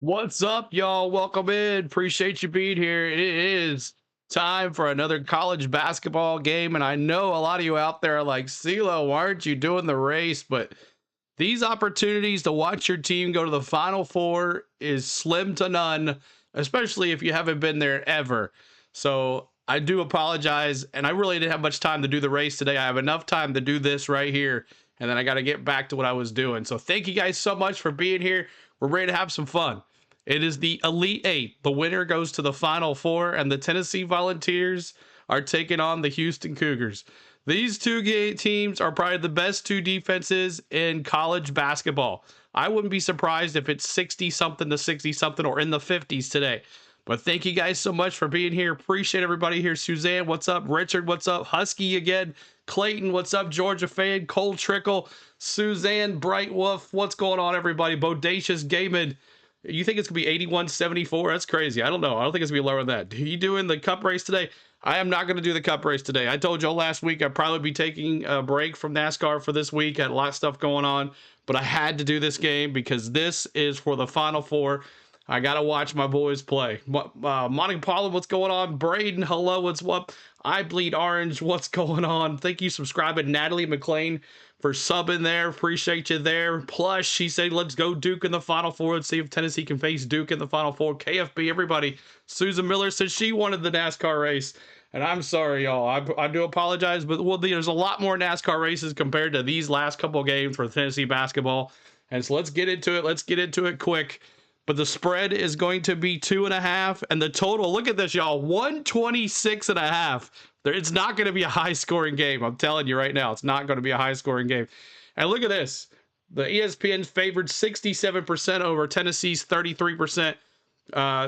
What's up, y'all? Welcome in. Appreciate you being here. It is time for another college basketball game. And I know a lot of you out there are like, CeeLo, why aren't you doing the race? But these opportunities to watch your team go to the Final Four is slim to none, especially if you haven't been there ever. So I do apologize. And I really didn't have much time to do the race today. I have enough time to do this right here. And then I got to get back to what I was doing. So thank you guys so much for being here. We're ready to have some fun. It is the Elite Eight. The winner goes to the Final Four, and the Tennessee Volunteers are taking on the Houston Cougars. These teams are probably the best two defenses in college basketball. I wouldn't be surprised if it's 60 something to 60 something or in the 50s today. But thank you guys so much for being here. Appreciate everybody here. Suzanne, what's up? Richard, what's up? Husky again. Clayton, what's up? Georgia fan. Cole Trickle. Suzanne, Bright Wolf, what's going on, everybody? Bodacious Gaming. You think it's going to be 81-74? That's crazy. I don't know. I don't think it's going to be lower than that. Are you doing the cup race today? I am not going to do the cup race today. I told y'all last week I'd probably be taking a break from NASCAR for this week. I had a lot of stuff going on, but I had to do this game because this is for the Final Four. I got to watch my boys play. Monica Paula, what's going on? Braden, hello, what's up? I Bleed Orange, what's going on? Thank you, subscribing. Natalie McLean for subbing there. Appreciate you there. Plus, she said, let's go Duke in the Final Four. Let's see if Tennessee can face Duke in the Final Four. KFB, everybody. Susan Miller says she wanted the NASCAR race. And I'm sorry, y'all. I do apologize, but there's a lot more NASCAR races compared to these last couple of games for Tennessee basketball. And so let's get into it. Let's get into it quick. But the spread is going to be 2.5, and the total, look at this, y'all, 126.5. It's not going to be a high-scoring game. I'm telling you right now, it's not going to be a high-scoring game. And look at this. The ESPN's favored 67% over Tennessee's 33%.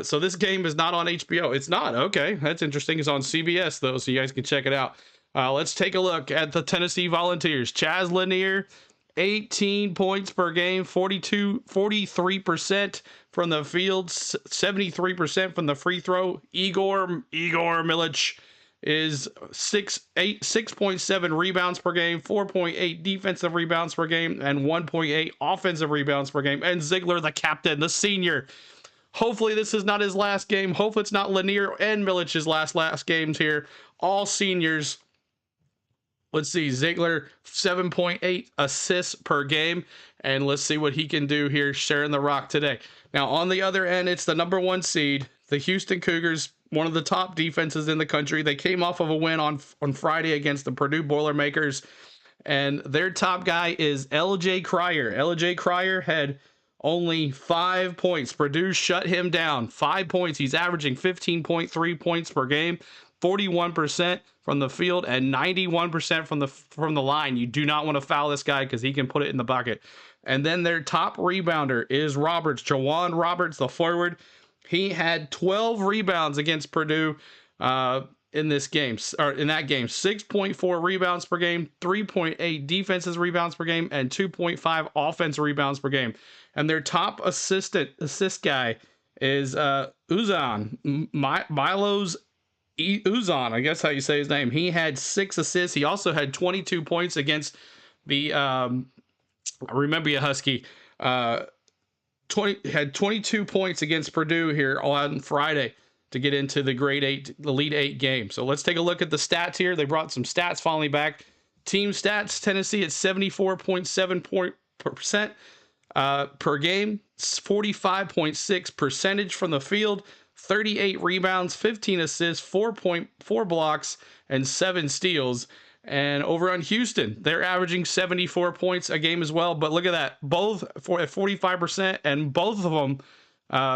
So this game is not on HBO. It's not. Okay, that's interesting. It's on CBS, though, so you guys can check it out. Let's take a look at the Tennessee Volunteers. Chaz Lanier, 18 points per game, 43% from the field, 73% from the free throw. Igor Milic is 6.7 rebounds per game, 4.8 defensive rebounds per game, and 1.8 offensive rebounds per game. And Ziegler, the captain, the senior. Hopefully this is not his last game. Hopefully it's not Lanier and Milic's last games here. All seniors. Let's see, Ziegler, 7.8 assists per game. And let's see what he can do here, sharing the rock today. Now, on the other end, it's the number one seed, the Houston Cougars, one of the top defenses in the country. They came off of a win on Friday against the Purdue Boilermakers. And their top guy is L.J. Cryer. L.J. Cryer had only 5 points. Purdue shut him down. 5 points. He's averaging 15.3 points per game. 41% from the field and 91% from the line. You do not want to foul this guy because he can put it in the bucket. And then their top rebounder is Roberts, Jawan Roberts, the forward. He had 12 rebounds against Purdue in this game, or in that game. 6.4 rebounds per game, 3.8 defensive rebounds per game, and 2.5 offensive rebounds per game. And their top assist guy is Uzan, Milos Uzan, I guess how you say his name. He had 6 assists. He also had 22 points against the remember you, Husky. Had 22 points against Purdue here on Friday to get into the Elite 8 game. So let's take a look at the stats here. They brought some stats finally back. Team stats, Tennessee at 74.7% per game, 45.6 percentage from the field, 38 rebounds, 15 assists, 4.4 blocks, and 7 steals. And over on Houston, they're averaging 74 points a game as well. But look at that, both at 45%, and both of them,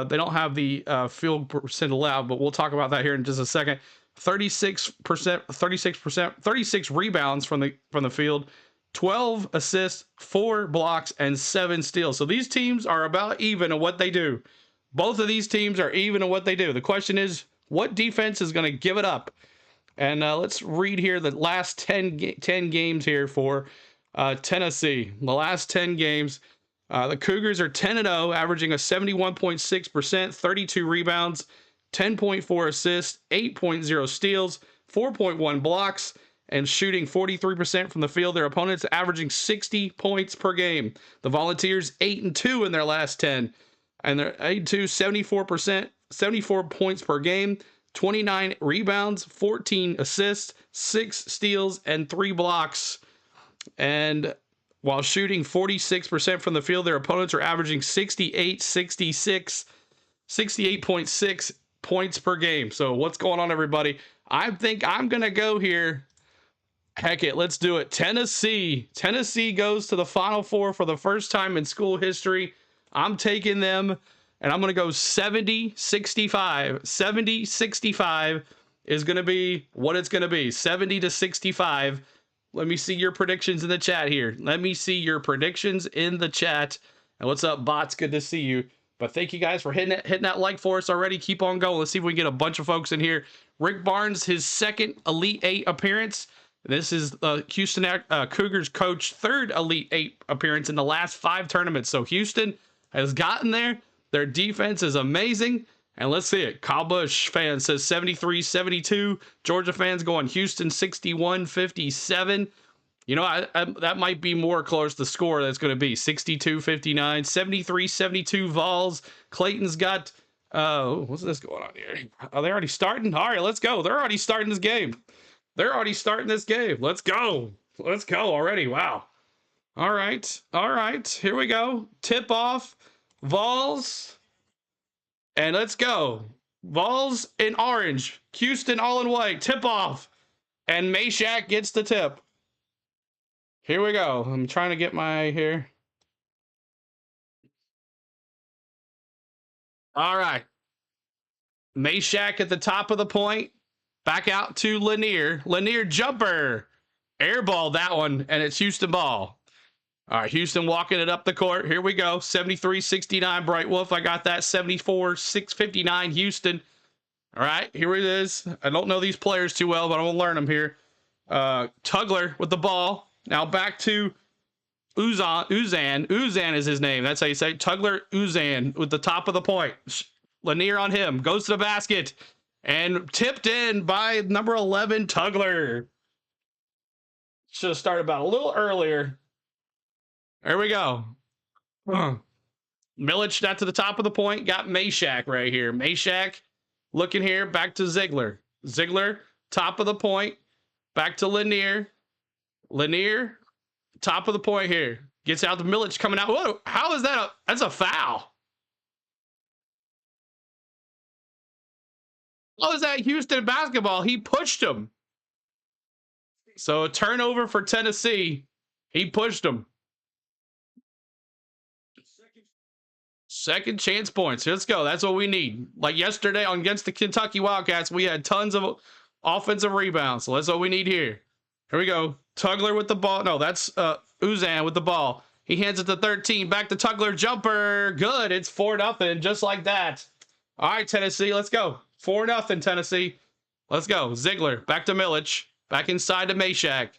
they don't have the field percent allowed, but we'll talk about that here in just a second. 36 rebounds from the field, 12 assists, 4 blocks, and 7 steals. So these teams are about even in what they do. Both of these teams are even in what they do. The question is, what defense is going to give it up? And let's read here the last 10 games here for Tennessee. The last 10 games, the Cougars are 10-0, averaging a 71.6%, 32 rebounds, 10.4 assists, 8.0 steals, 4.1 blocks, and shooting 43% from the field. Their opponents averaging 60 points per game. The Volunteers 8-2 in their last 10. And they're 82, 74%, 74 points per game, 29 rebounds, 14 assists, 6 steals, and 3 blocks. And while shooting 46% from the field, their opponents are averaging 68.6 points per game. So what's going on, everybody? I think I'm going to go here. Heck it, let's do it. Tennessee. Tennessee goes to the Final Four for the first time in school history. I'm taking them, and I'm going to go 70-65. 70-65 is going to be what it's going to be. 70-65. Let me see your predictions in the chat here. Let me see your predictions in the chat. And what's up, bots? Good to see you. But thank you guys for hitting that like for us already. Keep on going. Let's see if we can get a bunch of folks in here. Rick Barnes, his second Elite Eight appearance. This is Houston Cougars coach third Elite Eight appearance in the last 5 tournaments. So Houston has gotten there. Their defense is amazing. And let's see it. Kyle Busch fan says 73-72. Georgia fans going Houston 61-57. You know, that might be more close to the score that's going to be 62-59, 73-72 Vols. Clayton's got, what's this going on here? Are they already starting? All right, let's go. They're already starting this game. They're already starting this game. Let's go. Let's go already. Wow. All right. All right. Here we go. Tip off. Vols. And let's go. Vols in orange. Houston all in white. Tip off. And Meshack gets the tip. Here we go. I'm trying to get my here. All right. Meshack at the top of the point. Back out to Lanier. Lanier jumper. Airball that one, and it's Houston ball. All right, Houston walking it up the court. Here we go. 73-69 Bright Wolf. I got that. 74-659 Houston. All right, here it is. I don't know these players too well, but I'm going to learn them here. Tugler with the ball. Now back to Uzan. Uzan is his name. That's how you say it. Tugler Uzan with the top of the point. Lanier on him. Goes to the basket. And tipped in by number 11, Tugler. Should have started about a little earlier. There we go. Milic got to the top of the point. Got Meshack right here. Meshack looking here. Back to Ziegler. Ziegler, top of the point. Back to Lanier. Lanier, top of the point here. Gets out to Milic coming out. Whoa, how is that? That's a foul. How is that Houston basketball? He pushed him. So a turnover for Tennessee. He pushed him. Second chance points. Let's go. That's what we need. Like yesterday against the Kentucky Wildcats, we had tons of offensive rebounds. So that's what we need here. Here we go. Tugler with the ball. No, that's Uzan with the ball. He hands it to 13. Back to Tugler. Jumper. Good. It's 4-0. Just like that. All right, Tennessee. Let's go. 4-0, Tennessee. Let's go. Ziegler. Back to Milic. Back inside to Meshack.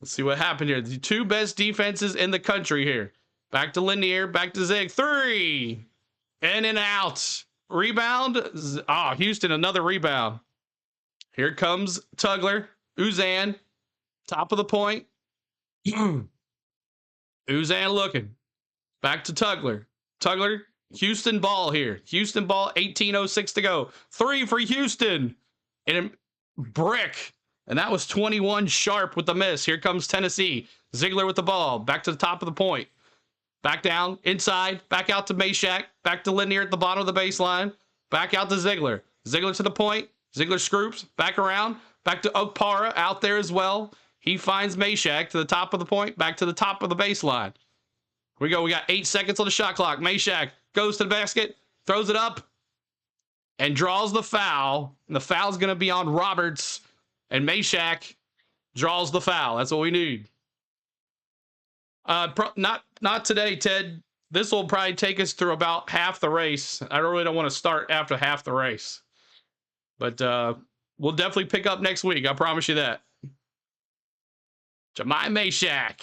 Let's see what happened here. The two best defenses in the country here. Back to Lanier. Back to Zig. 3. In and out. Rebound. Houston, another rebound. Here comes Tugler. Uzan. Top of the point. Uzan looking. Back to Tugler. Tugler. Houston ball here. Houston ball. 18:06 to go. 3 for Houston. And brick. And that was 21 sharp with the miss. Here comes Tennessee. Ziegler with the ball. Back to the top of the point. Back down. Inside. Back out to Meshack. Back to Lanier at the bottom of the baseline. Back out to Ziegler. Ziegler to the point. Ziegler scoops. Back around. Back to Okpara. Out there as well. He finds Meshack to the top of the point. Back to the top of the baseline. Here we go. We got 8 seconds on the shot clock. Meshack goes to the basket. Throws it up. And draws the foul. And the foul's going to be on Roberts. And Meshack draws the foul. That's what we need. Not today, Ted. This will probably take us through about half the race. I really don't want to start after half the race. But we'll definitely pick up next week. I promise you that. Jemai Meshack.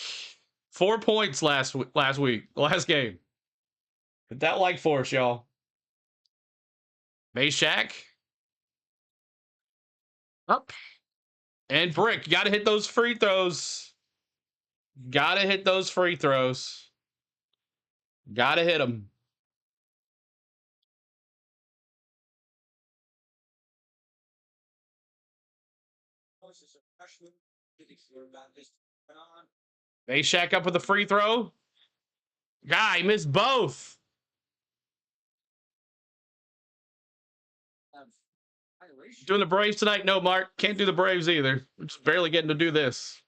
4 points last game. Hit that like for us, y'all. Meshack. Up. And brick. Got to hit those free throws. Got to hit those free throws. Got to hit them. Meshack up with the free throw. Guy missed both. Doing the Braves tonight? No, Mark. Can't do the Braves either. We're just barely getting to do this.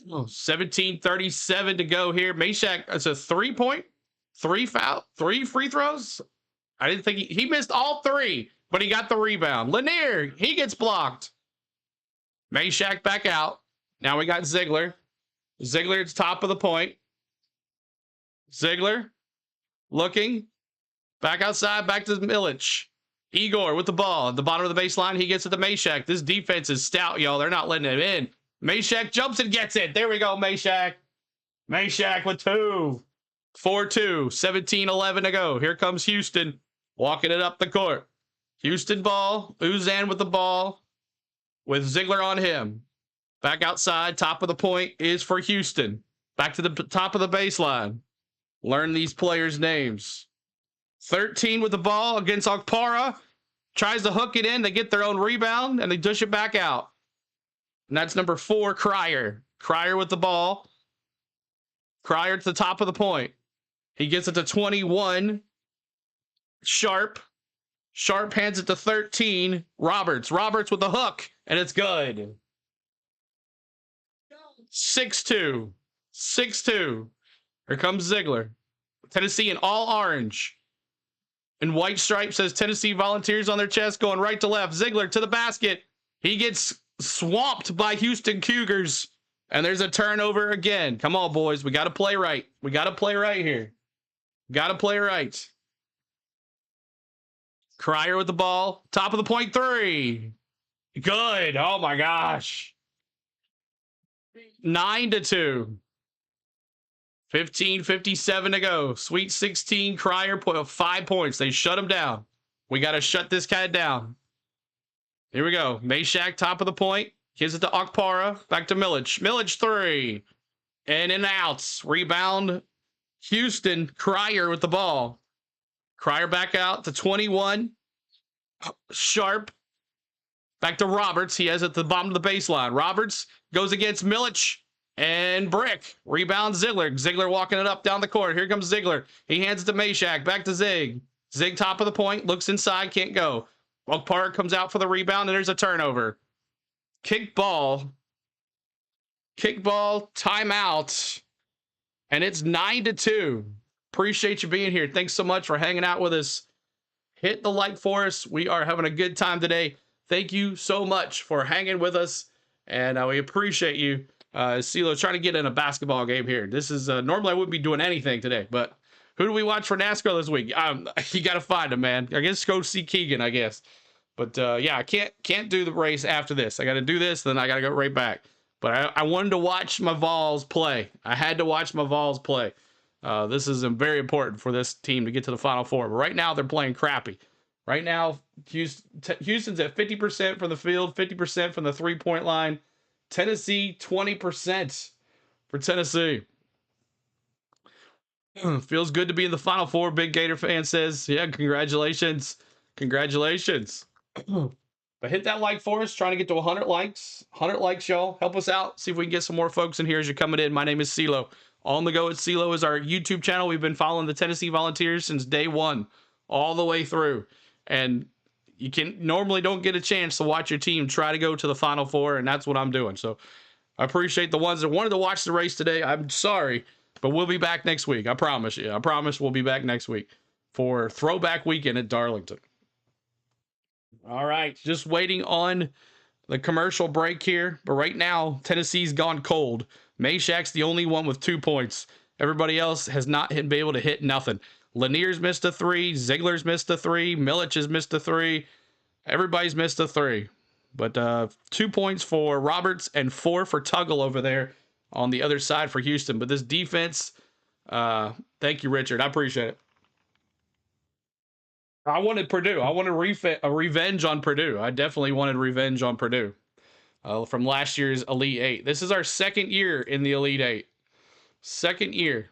17:37 to go here. Meshack, it's a 3-point, 3 foul, 3 free throws. I didn't think he missed all 3, but he got the rebound. Lanier, he gets blocked. Meshack back out. Now we got Ziegler. Ziegler's top of the point. Ziegler looking. Back outside, back to Milic. Igor with the ball at the bottom of the baseline. He gets it to Meshack. This defense is stout, y'all. They're not letting it in. Meshack jumps and gets it. There we go, Meshack. Meshack with 2. 4-2. 17-11 to go. Here comes Houston walking it up the court. Houston ball. Uzan with the ball with Ziegler on him. Back outside. Top of the point is for Houston. Back to the top of the baseline. Learn these players' names. 13 with the ball against Okpara. Tries to hook it in. They get their own rebound, and they dish it back out. And that's number 4, Cryer. Cryer with the ball. Cryer to the top of the point. He gets it to 21. Sharp. Sharp hands it to 13. Roberts. Roberts with the hook, and it's good. 6-2. 6-2. Here comes Ziegler. Tennessee in all orange. And white stripe says Tennessee Volunteers on their chest, going right to left. Ziegler to the basket. He gets swamped by Houston Cougars. And there's a turnover again. Come on, boys. We got to play right. We got to play right here. Got to play right. Cryer with the ball. Top of the point 3. Good. Oh, my gosh. 9-2. 15:57 to go. Sweet 16. Cryer put up 5 points. They shut him down. We got to shut this guy down. Here we go. Meshack, top of the point. Gives it to Okpara. Back to Milic. Milic 3. In and outs. Rebound. Houston. Cryer with the ball. Cryer back out to 21. Sharp. Back to Roberts. He has it at the bottom of the baseline. Roberts goes against Milic. And brick. Rebound Ziegler. Ziegler walking it up down the court. Here comes Ziegler. He hands it to Meshack. Back to Zig. Zig top of the point. Looks inside. Can't go. Okpara comes out for the rebound. And there's a turnover. Kick ball. Kick ball. Timeout. And it's 9-2. Appreciate you being here. Thanks so much for hanging out with us. Hit the like for us. We are having a good time today. Thank you so much for hanging with us. And we appreciate you. CeeLo trying to get in a basketball game here. This is normally I wouldn't be doing anything today, but who do we watch for NASCAR this week? You got to find him, man. I guess go see Keegan, I guess. But yeah, I can't do the race after this. I got to do this, then I got to go right back. But I wanted to watch my Vols play. I had to watch my Vols play. This is very important for this team to get to the Final Four. But right now they're playing crappy. Right now, Houston's at 50% from the field, 50% from the three-point line. Tennessee, 20% for Tennessee. Feels good to be in the Final Four, Big Gator fan says. Yeah, congratulations. Congratulations. But hit that like for us. Trying to get to 100 likes. 100 likes, y'all. Help us out. See if we can get some more folks in here as you're coming in. My name is CeeLo. On the Go at CeeLo is our YouTube channel. We've been following the Tennessee Volunteers since day 1, all the way through. And you can normally don't get a chance to watch your team try to go to the Final Four, and that's what I'm doing. So I appreciate the ones that wanted to watch the race today. I'm sorry, but we'll be back next week. I promise you. I promise we'll be back next week for Throwback Weekend at Darlington. All right, just waiting on the commercial break here. But right now, Tennessee's gone cold. Meshack's the only one with 2 points. Everybody else has not been able to hit nothing. Lanier's missed a 3. Ziegler's missed a 3. Milic has missed a 3. Everybody's missed a 3. But 2 points for Roberts and 4 for Tuggle over there on the other side for Houston. But this defense, thank you, Richard. I appreciate it. I wanted Purdue. I wanted a revenge on Purdue. I definitely wanted revenge on Purdue from last year's Elite 8. This is our second year in the Elite 8. Second year.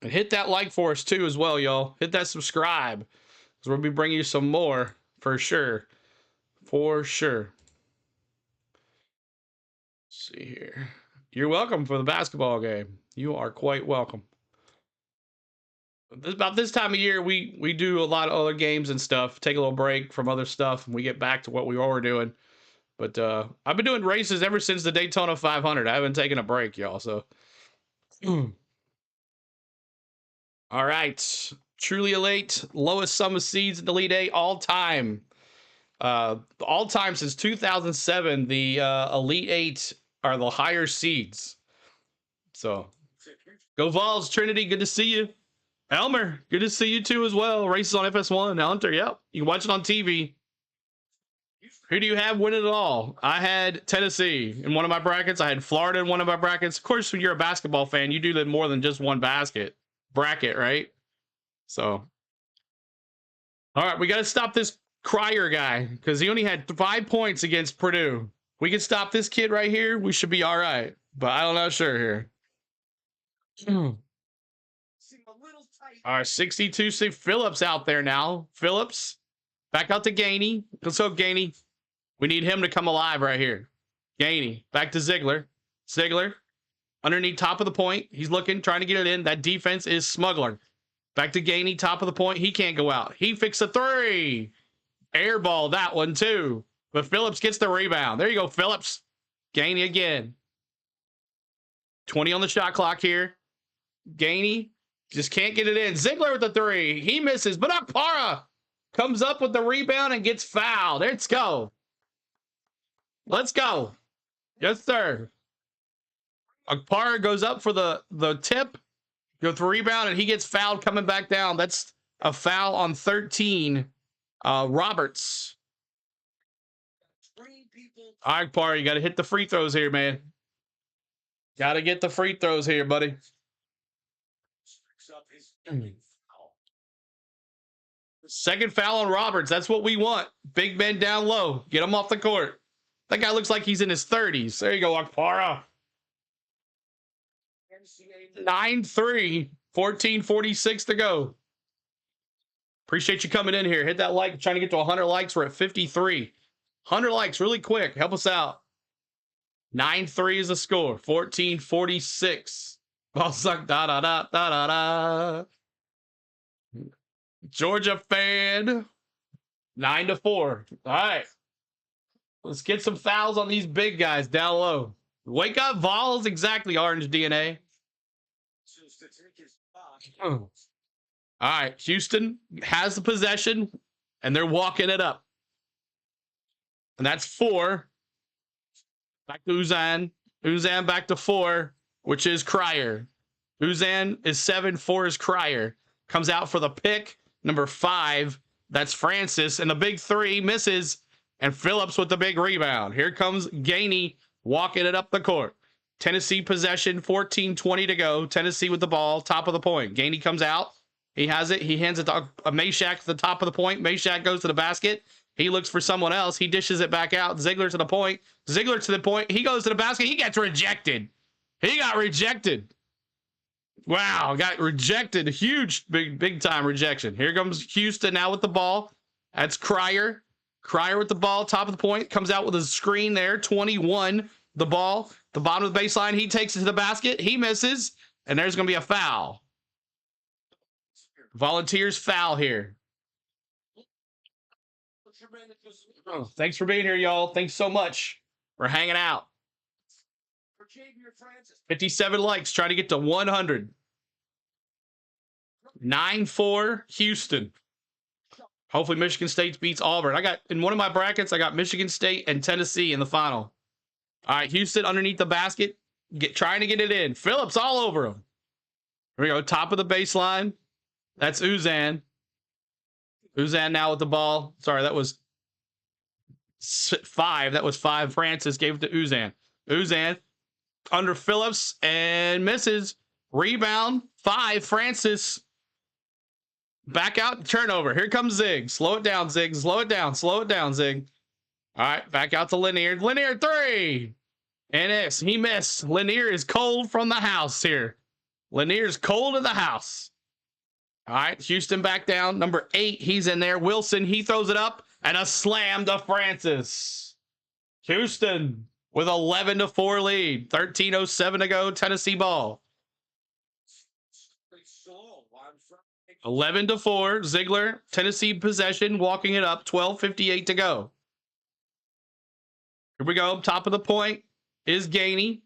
And hit that like for us too as well, y'all. Hit that subscribe, because we'll be bringing you some more for sure. For sure. Let's see here. You're welcome for the basketball game. You are quite welcome. About this time of year, we do a lot of other games and stuff. Take a little break from other stuff, and we get back to what we were doing. But I've been doing races ever since the Daytona 500. I haven't taken a break, y'all. So, all right, truly elite, lowest sum of seeds in the Elite Eight all time. All time since 2007, the Elite Eight are the higher seeds. So, go Vols, Trinity. Good to see you. Elmer, good to see you too as well. Races on FS1. Hunter, yep. You can watch it on TV. Who do you have winning it all? I had Tennessee in one of my brackets. I had Florida in one of my brackets. Of course, when you're a basketball fan, you do more than just one bracket, right? So, all right, we got to stop this Crier guy because he only had 5 points against Purdue. We can stop this kid right here. We should be all right. But I don't know, sure here. All right, 62. See Phillips out there now. Phillips back out to Gainey. Let's go, Gainey. We need him to come alive right here. Gainey back to Ziegler. Ziegler underneath top of the point. He's looking, trying to get it in. That defense is smuggling. Back to Gainey, top of the point. He can't go out. He fixed a three. Airball that one too. But Phillips gets the rebound. There you go, Phillips. Gainey again. 20 on the shot clock here. Gainey just can't get it in. Ziegler with the three. He misses, but Akpara comes up with the rebound and gets fouled. Let's go. Let's go. Yes, sir. Akpara goes up for the tip, goes for rebound, and he gets fouled coming back down. That's a foul on 13. Roberts. All right, Akpara, you got to hit the free throws here, man. Got to get the free throws here, buddy. Second foul on Roberts. That's what we want. Big men down low. Get him off the court. That guy looks like he's in his 30s. There you go, Akpara. 9-3. 14:46 to go. Appreciate you coming in here. Hit that like. Trying to get to 100 likes. We're at 53. 100 likes really quick. Help us out. 9-3 is the score. 14:46. Ball suck. Da-da-da. Georgia fan. 9-4. All right. Let's get some fouls on these big guys down low. Wake up, Vols. Exactly, Orange DNA. All right. Houston has the possession, and they're walking it up. And that's 4. Back to Uzan. Uzan back to 4, which is Crier. Uzan is 7. 4 is Crier. Comes out for the pick. Number 5. That's Francis. And the big 3 misses. And Phillips with the big rebound. Here comes Gainey walking it up the court. Tennessee possession. 14:20 to go. Tennessee with the ball. Top of the point. Gainey comes out. He has it. He hands it to Meshack at the top of the point. Meshack goes to the basket. He looks for someone else. He dishes it back out. Ziegler to the point. Ziegler to the point. He goes to the basket. He gets rejected. He got rejected. Wow, got rejected. Huge, big time rejection. Here comes Houston now with the ball. That's Crier. Crier with the ball. Top of the point. Comes out with a screen there. 21. The ball. The bottom of the baseline. He takes it to the basket. He misses. And there's going to be a foul. Volunteers foul here. Oh, thanks for being here, y'all. Thanks so much for hanging out. 57 likes, trying to get to 100. 9-4 Houston. Hopefully Michigan State beats Auburn. I got in one of my brackets, I got Michigan State and Tennessee in the final. All right, Houston underneath the basket, trying to get it in. Phillips all over him. Here we go, top of the baseline. That's Uzan. Uzan now with the ball. Sorry, that was 5. That was 5. Francis gave it to Uzan. Uzan under Phillips and misses. Rebound. 5. Francis. Back out. Turnover. Here comes Zig. Slow it down, Zig. Slow it down. Slow it down, Zig. All right. Back out to Lanier. Lanier 3. And he missed. Lanier is cold from the house here. Lanier's cold in the house. All right. Houston back down. Number 8. He's in there. Wilson. He throws it up. And a slam to Francis. Houston with 11-4 lead. 13:07 to go. Tennessee ball. 11-4. Ziegler, Tennessee possession, walking it up. 12:58 to go. Here we go. Top of the point is Gainey.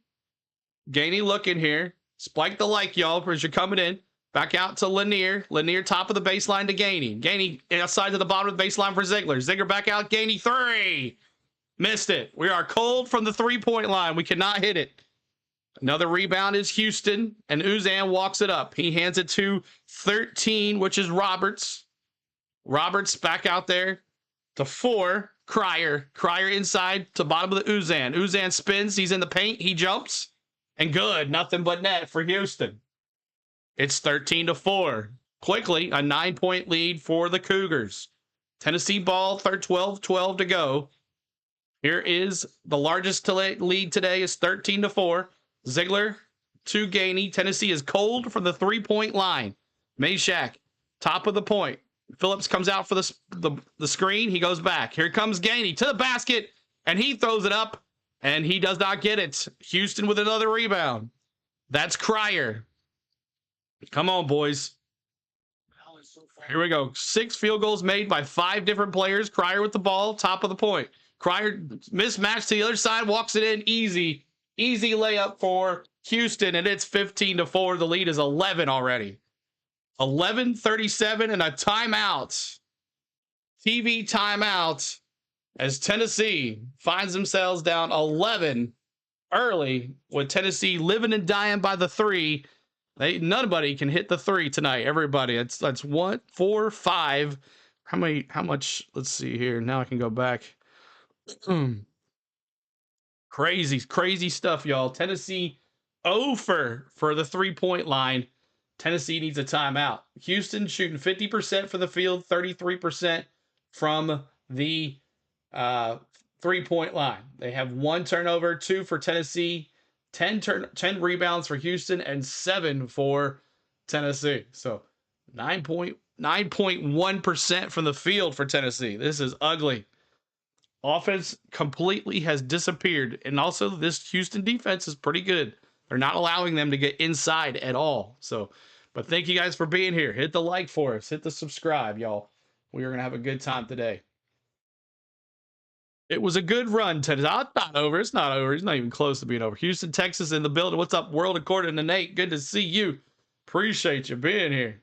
Gainey looking here. Spike the like, y'all, as you're coming in. Back out to Lanier. Lanier top of the baseline to Gainey. Gainey outside to the bottom of the baseline for Ziegler. Ziegler back out. Gainey 3. Missed it. We are cold from the 3-point line. We cannot hit it. Another rebound is Houston, and Uzan walks it up. He hands it to 13, which is Roberts. Roberts back out there to 4. Cryer. Cryer inside to bottom of the Uzan. Uzan spins. He's in the paint. He jumps. And good. Nothing but net for Houston. It's 13-4. Quickly, a 9-point lead for the Cougars. Tennessee ball, 12-12 to go. Here is the largest lead today is 13-4. Ziegler to Gainey. Tennessee is cold from the 3-point line. Meshack, top of the point. Phillips comes out for the screen. He goes back. Here comes Gainey to the basket, and he throws it up, and he does not get it. Houston with another rebound. That's Cryer. Come on, boys. Here we go. 6 field goals made by 5 different players. Cryer with the ball, top of the point. Cryer mismatched to the other side, walks it in. Easy layup for Houston, and it's 15-4. The lead is 11 already. 11:37 and a timeout. TV timeout as Tennessee finds themselves down 11 early with Tennessee living and dying by the 3. Nobody can hit the 3 tonight. Everybody. That's 1, 4, 5. How much? Let's see here. Now I can go back. Crazy stuff, y'all. Tennessee 0 for the 3-point line. Tennessee needs a timeout. Houston shooting 50% for the field, 33% from the 3-point line. They have 1 turnover, 2 for Tennessee, 10 rebounds for Houston, and 7 for Tennessee. So 9.1% from the field for Tennessee. This is ugly. Offense completely has disappeared. And also this Houston defense is pretty good. They're not allowing them to get inside at all. So, but thank you guys for being here. Hit the like for us. Hit the subscribe, y'all. We are going to have a good time today. It was a good run today. It's not over. It's not over. It's not even close to being over. Houston, Texas in the building. What's up, world according to Nate? Good to see you. Appreciate you being here.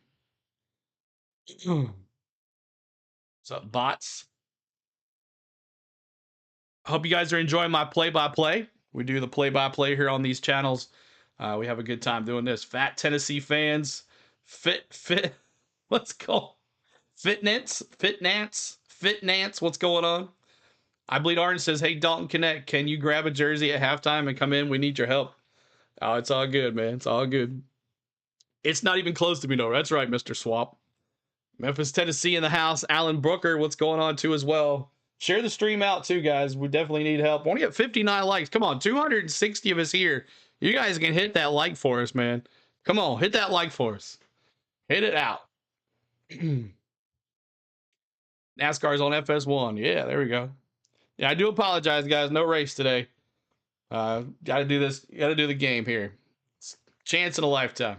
What's up, bots? Hope you guys are enjoying my play-by-play. We do the play-by-play here on these channels. We have a good time doing this. Fat Tennessee fans. Let's go. Fitnance. What's going on? I Bleed Orange says, hey, Dalton Connect, can you grab a jersey at halftime and come in? We need your help. Oh, it's all good, man. It's all good. It's not even close to me, no. That's right, Mr. Swap. Memphis, Tennessee in the house. Alan Brooker, what's going on, too, as well. Share the stream out, too, guys. We definitely need help. We only got 59 likes. Come on, 260 of us here. You guys can hit that like for us, man. Come on, hit that like for us. Hit it out. NASCAR's on FS1. Yeah, there we go. Yeah, I do apologize, guys. No race today. Got to do this. Got to do the game here. It's a chance in a lifetime.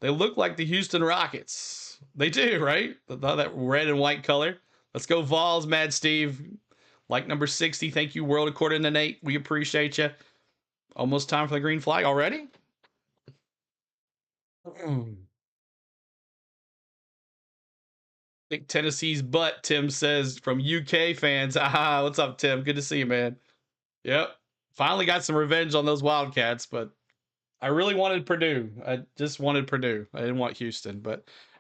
They look like the Houston Rockets. They do, right? That red and white color. Let's go Vols, Mad Steve. Like number 60. Thank you, world according to Nate. We appreciate you. Almost time for the green flag already? Think Tennessee's butt, Tim says from UK fans. Ah, what's up, Tim? Good to see you, man. Yep. Finally got some revenge on those Wildcats, but I really wanted Purdue. I just wanted Purdue. I didn't want Houston,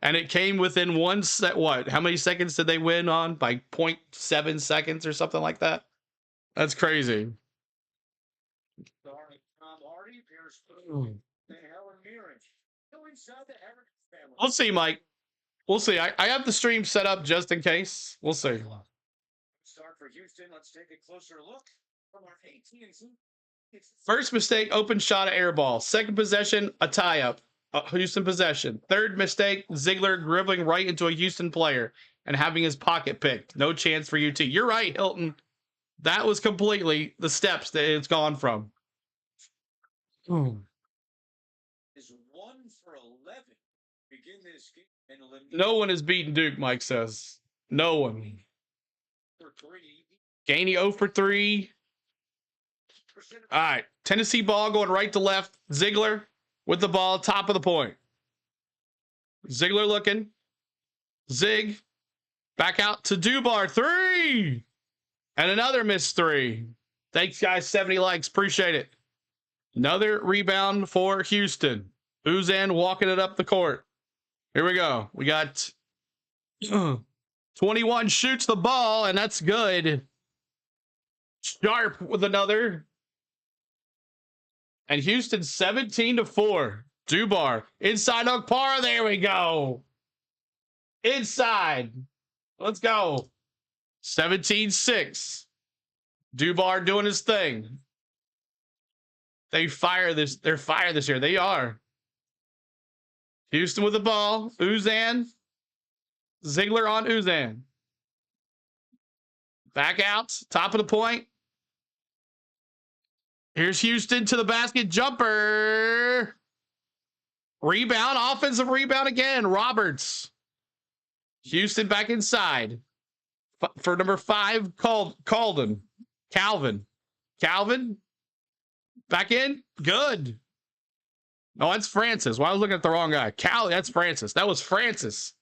and it came within one set. What? How many seconds did they win on? By 0.7 seconds or something like that? That's crazy. We'll see, Mike. We'll see. I have the stream set up just in case. We'll see. Start for Houston. Let's take a closer look from our AT&T. First mistake, open shot, air ball. Second possession, a tie-up. Houston possession. Third mistake, Ziegler dribbling right into a Houston player. and having his pocket picked. No chance for UT. You're right, Hilton. That was completely the steps that it's gone from. Is 1 for 11. Begin this game and eliminate No one is beating Duke, Mike says. No one. for 3. Gainey 0 for 3. All right. Tennessee ball going right to left. Ziegler with the ball, top of the point. Ziegler looking. Zig. Back out to Dubar. 3. And another missed 3. Thanks, guys. 70 likes. Appreciate it. Another rebound for Houston. Uzan walking it up the court. Here we go. We got 21 shoots the ball, and that's good. Sharp with another. And Houston 17-4. Dubar. Inside Okpara. There we go. Inside. Let's go. 17-6. Dubar doing his thing. They're fire this year. They are. Houston with the ball. Uzan. Ziegler on Uzan. Back out. Top of the point. Here's Houston to the basket. Jumper. Rebound. Offensive rebound again. Roberts. Houston back inside. For number 5, Calvin. Calvin. Back in. Good. No, that's Francis. Well, I was looking at the wrong guy. That's Francis. That was Francis.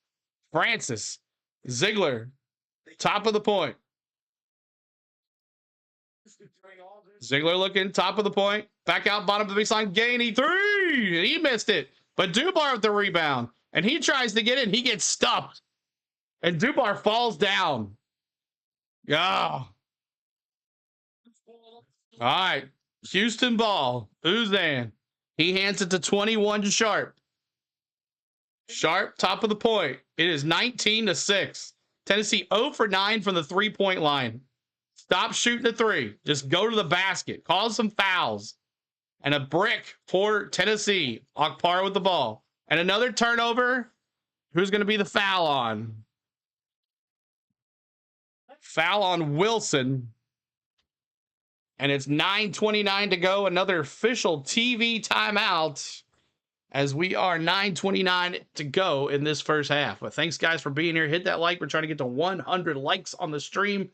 Ziegler. Top of the point. Ziegler looking. Top of the point. Back out. Bottom of the baseline. Gainey. 3. He missed it. But Dubar with the rebound. And he tries to get in. He gets stuffed. And Dubar falls down. Yeah. All right. Houston ball. Uzan. He hands it to 21 Sharp. Sharp, top of the point. It is 19-6. Tennessee 0 for 9 from the 3-point line. Stop shooting the 3. Just go to the basket. Cause some fouls. And a brick for Tennessee. Okpara with the ball. And another turnover. Who's going to be the foul on? Foul on Wilson. And it's 9:29 to go. Another official TV timeout as we are 9:29 to go in this first half. But thanks, guys, for being here. Hit that like. We're trying to get to 100 likes on the stream.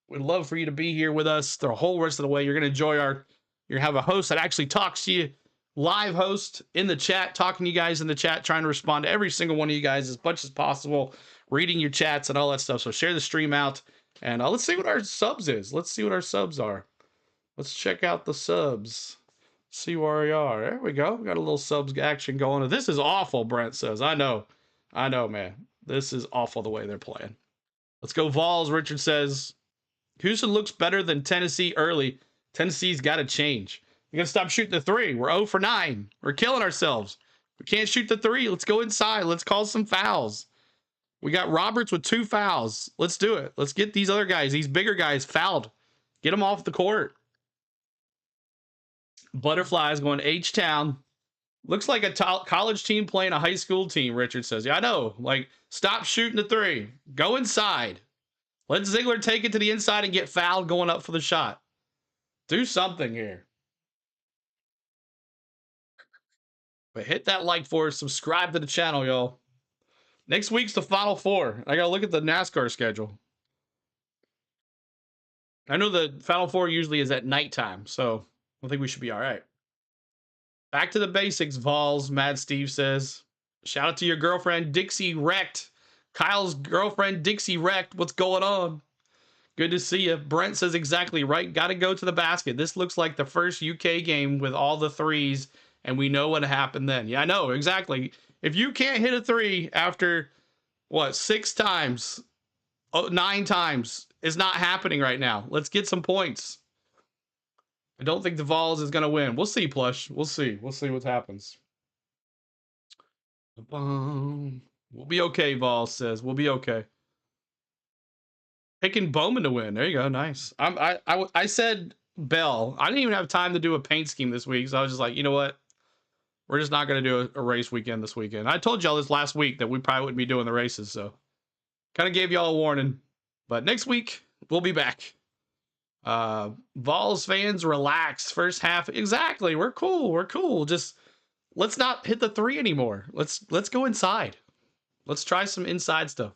We'd love for you to be here with us the whole rest of the way. You're going to enjoy you're going to have a host that actually talks to you, live host in the chat, talking to you guys in the chat, trying to respond to every single one of you guys as much as possible, reading your chats and all that stuff. So share the stream out. And let's see what our subs is. Let's see what our subs are. Let's check out the subs. See where we are. There we go. We got a little subs action going. This is awful, Brent says. I know, man. This is awful the way they're playing. Let's go Vols, Richard says. Houston looks better than Tennessee early. Tennessee's got to change. We got to stop shooting the 3. We're 0 for 9. We're killing ourselves. We can't shoot the 3. Let's go inside. Let's call some fouls. We got Roberts with 2 fouls. Let's do it. Let's get these other guys, these bigger guys, fouled. Get them off the court. Butterflies going H-Town. Looks like a college team playing a high school team, Richard says. Yeah, I know. Like, stop shooting the 3. Go inside. Let Ziegler take it to the inside and get fouled going up for the shot. Do something here. But hit that like for us. Subscribe to the channel, y'all. Next week's the Final Four. I got to look at the NASCAR schedule. I know the Final Four usually is at nighttime, so I think we should be all right. Back to the basics, Vols, Mad Steve says. Shout out to your girlfriend, Dixie Wrecked. Kyle's girlfriend, Dixie Wrecked. What's going on? Good to see you. Brent says exactly right. Got to go to the basket. This looks like the first UK game with all the 3s, and we know what happened then. Yeah, I know, exactly. If you can't hit a 3 after, 6 times, 9 times, it's not happening right now. Let's get some points. I don't think the Vols is going to win. We'll see, Plush. We'll see. We'll see what happens. We'll be okay, Vols says. We'll be okay. Picking Bowman to win. There you go. Nice. I said Bell. I didn't even have time to do a paint scheme this week, so I was just like, you know what? We're just not going to do a race weekend this weekend. I told y'all this last week that we probably wouldn't be doing the races, so Kind of gave y'all a warning. But next week, we'll be back. Vols fans, relax. First half. Exactly. We're cool. We're cool. Just let's not hit the 3 anymore. Let's go inside. Let's try some inside stuff.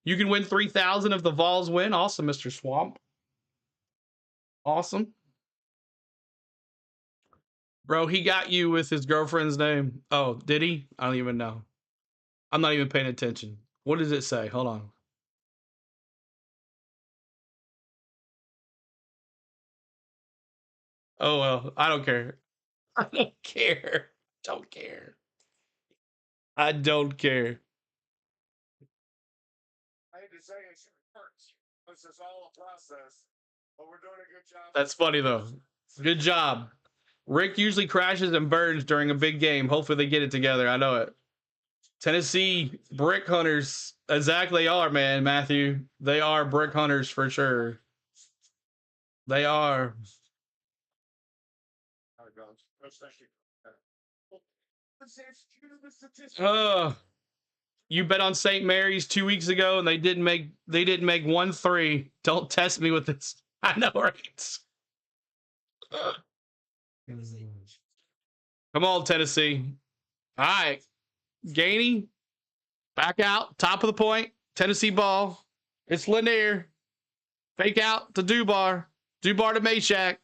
You can win 3,000 if the Vols win. Awesome, Mr. Swamp. Awesome. Bro, he got you with his girlfriend's name. Oh, did he? I don't even know. I'm not even paying attention. What does it say? Hold on. Oh, well, I don't care. I don't care. Don't care. I don't care. I hate to say it hurts. This is all a process, but we're doing a good job. That's funny, though. Good job. Rick usually crashes and burns during a big game. Hopefully they get it together. I know it. Tennessee brick hunters. Exactly, they are, man, Matthew. They are brick hunters for sure. They are. You bet on St. Mary's 2 weeks ago and they didn't make 1-3. Don't test me with this. I know, right? Come on, Tennessee. All right. Gainey, back out, top of the point. Tennessee ball. It's Lanier. Fake out to Dubar. Dubar to Meshack.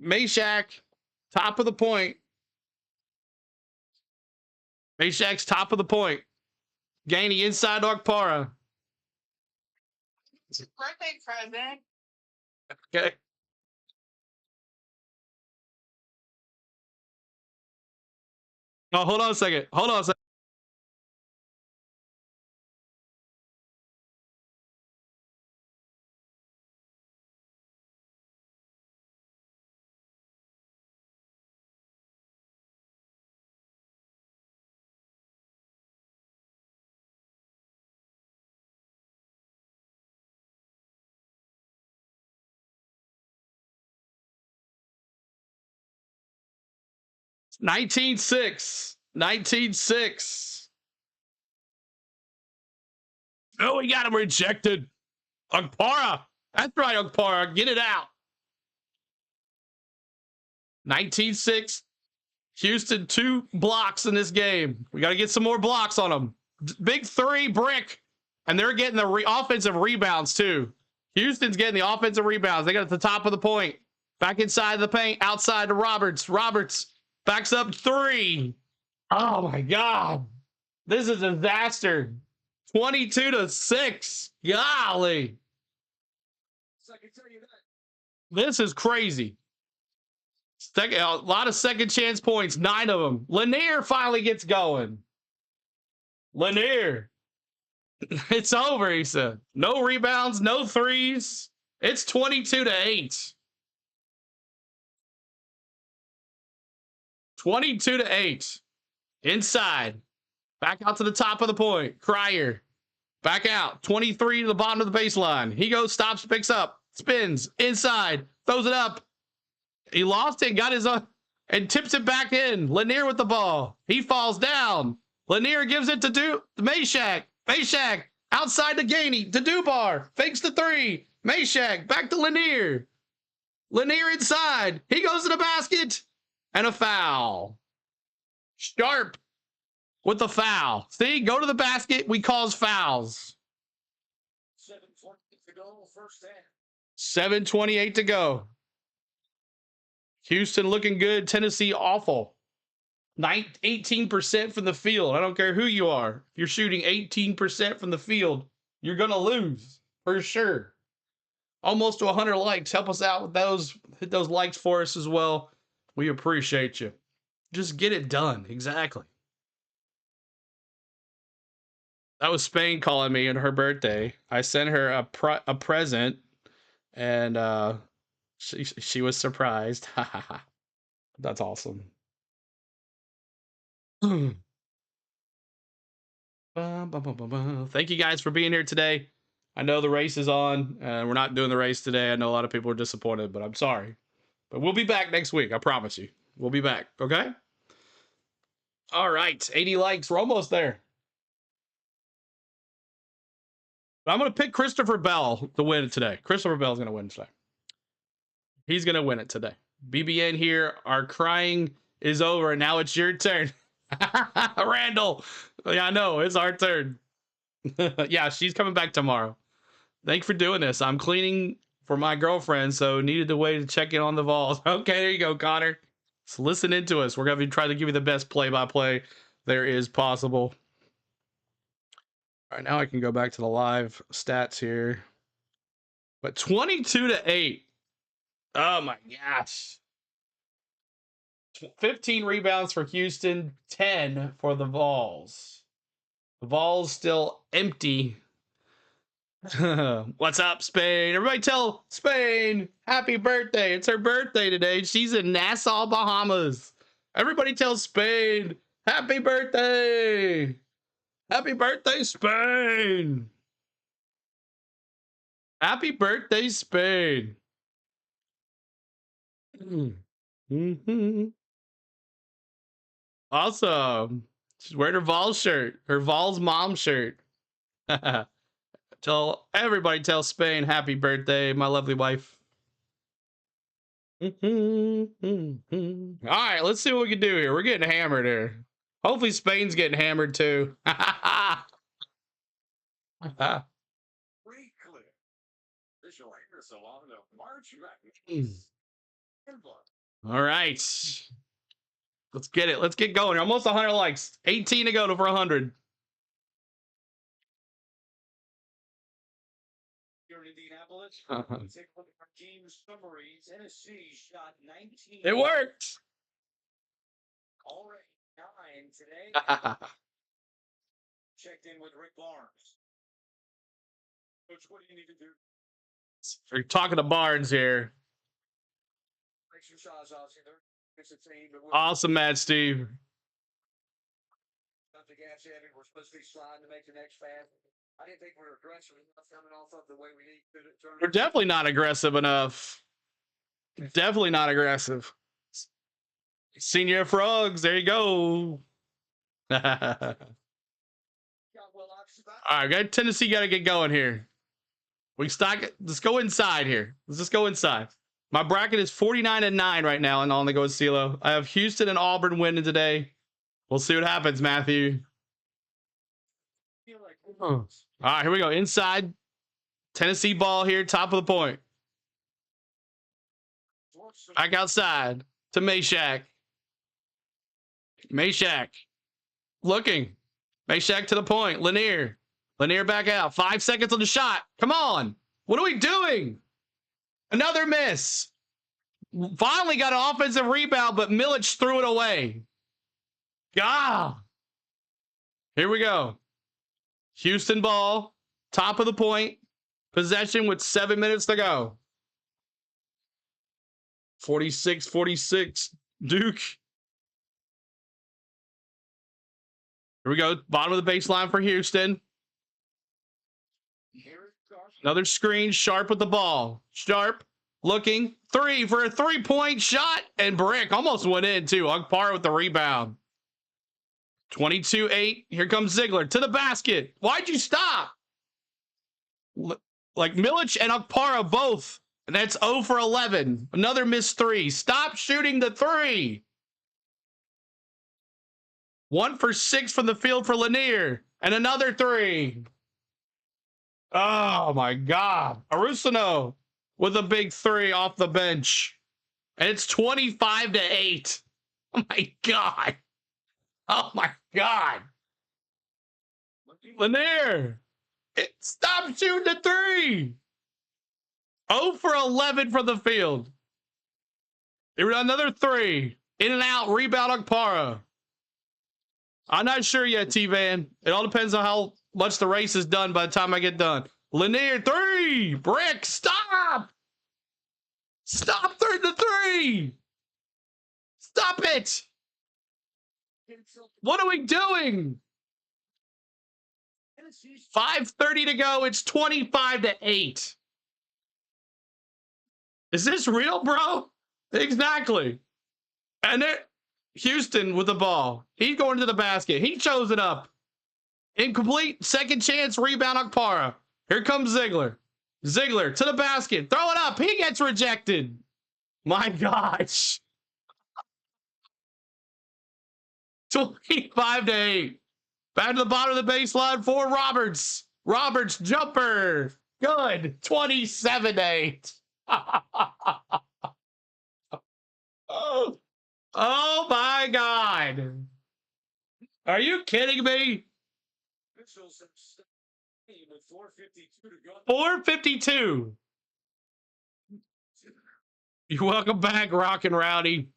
Meshack, top of the point. Meshack's top of the point. Gainey inside Okpara. It's a birthday present. Okay. Oh, hold on a second. Hold on a second. It's 19-6. 19-6. Oh, we got him rejected. Okpara. That's right, Okpara. Get it out. 19-6. Houston, 2 blocks in this game. We got to get some more blocks on them. Big 3 brick. And they're getting the offensive rebounds, too. Houston's getting the offensive rebounds. They got at the top of the point. Back inside the paint. Outside to Roberts. Roberts backs up 3. Oh, my God. This is a disaster. 22-6. Golly. This is crazy. A lot of second chance points, 9 of them. Lanier finally gets going. Lanier. It's over, he said. No rebounds, no threes. It's 22-8. 22-8. Inside. Back out to the top of the point. Cryer. Back out. 23 to the bottom of the baseline. He goes, stops, picks up, spins, inside, throws it up. He lost it, got his own, and tips it back in. Lanier with the ball. He falls down. Lanier gives it to Meshack. Meshack outside to Gainey. To Dubar. Fakes the 3. Meshack back to Lanier. Lanier inside. He goes to the basket. And a foul. Sharp with the foul. See, go to the basket. We cause fouls. 7:28 to go, first half. 7:28 to go. Houston looking good. Tennessee awful. 18% from the field. I don't care who you are. If you're shooting 18% from the field, you're going to lose for sure. Almost to 100 likes. Help us out with those. Hit those likes for us as well. We appreciate you. Just get it done. Exactly. That was Spain calling me on her birthday. I sent her a present, and she was surprised. That's awesome. Thank you guys for being here today. I know the race is on, and we're not doing the race today. I know a lot of people are disappointed, but I'm sorry. But we'll be back next week. I promise you. We'll be back. Okay? All right. 80 likes. We're almost there. I'm going to pick Christopher Bell to win it today. Christopher Bell's going to win today. He's going to win it today. BBN here. Our crying is over. And now it's your turn. Randall. Yeah, I know. It's our turn. Yeah, she's coming back tomorrow. Thanks for doing this. I'm cleaning for my girlfriend, so needed to wait to check in on the Vols. Okay, there you go, Connor. So listen into us. We're going to be trying to give you the best play-by-play there is possible. All right, now I can go back to the live stats here. But 22-8. Oh my gosh. 15 rebounds for Houston, 10 for the Vols. The Vols still empty. What's up, Spain? Everybody tell Spain happy birthday. It's her birthday today. She's in Nassau, Bahamas. Everybody tell Spain happy birthday. Happy birthday, Spain. Happy birthday, Spain. Mm-hmm. Awesome. She's wearing her Vols shirt, her Vols mom shirt. Everybody tell Spain happy birthday, my lovely wife. All right, let's see what we can do here. We're getting hammered here. Hopefully Spain's getting hammered too. All right. Let's get it. Let's get going. Almost 100 likes. 18 to go for 100. Here in Indianapolis, take a look at our game summary. Tennessee shot 19. It worked. Already 9 today. Checked in with Rick Barnes. Coach, what do you need to do? We're talking to Barnes here. Exercise, awesome, Mad Steve. We're supposed to be sliding to make the next pass. I didn't think we were aggressive enough coming off of the way we need to turn. We're definitely not aggressive enough. Definitely not aggressive. Senior Frogs, there you go. All right, Tennessee got to get going here. We stock it. Let's go inside here. Let's just go inside. My bracket is 49-9 right now, and on the go with CeeLo. I have Houston and Auburn winning today. We'll see what happens, Matthew. All right, here we go. Inside. Tennessee ball here, top of the point. Back outside to Meshack. Meshack. Looking. Meshack to the point. Lanier. Lanier back out. 5 seconds on the shot. Come on. What are we doing? Another miss. Finally got an offensive rebound, but Milic threw it away. God. Here we go. Houston ball. Top of the point. Possession with 7 minutes to go. 46-46. Duke. Here we go. Bottom of the baseline for Houston. Another screen. Sharp with the ball. Sharp. Looking. 3 for a 3-point shot. And Brick almost went in too. Okpara with the rebound. 22-8. Here comes Ziegler to the basket. Why'd you stop? Like Milic and Okpara both. And that's 0 for 11. Another missed 3. Stop shooting the 3. 1 for 6 from the field for Lanier. And another 3. Oh my God. Arusino with a big 3 off the bench. And it's 25-8. Oh my God. Oh my God. Lanier. Stop shooting the 3. 0 for 11 from the field. Another 3. In and out. Rebound Okpara. I'm not sure yet, T-Van. It all depends on how much the race is done by the time I get done. Lanier, 3. Brick, stop. Stop the 3. Stop it. What are we doing? 5:30 to go. It's 25-8. Is this real, bro? Exactly. And Houston with the ball. He's going to the basket. He chose it up. Incomplete. Second chance. Rebound Okpara. Here comes Ziegler. Ziegler to the basket. Throw it up. He gets rejected. My gosh. 25-8. Back to the bottom of the baseline for Roberts. Roberts jumper. Good. 27-8. Oh my God. Are you kidding me? 4:52. You're welcome back, Rockin' Rowdy.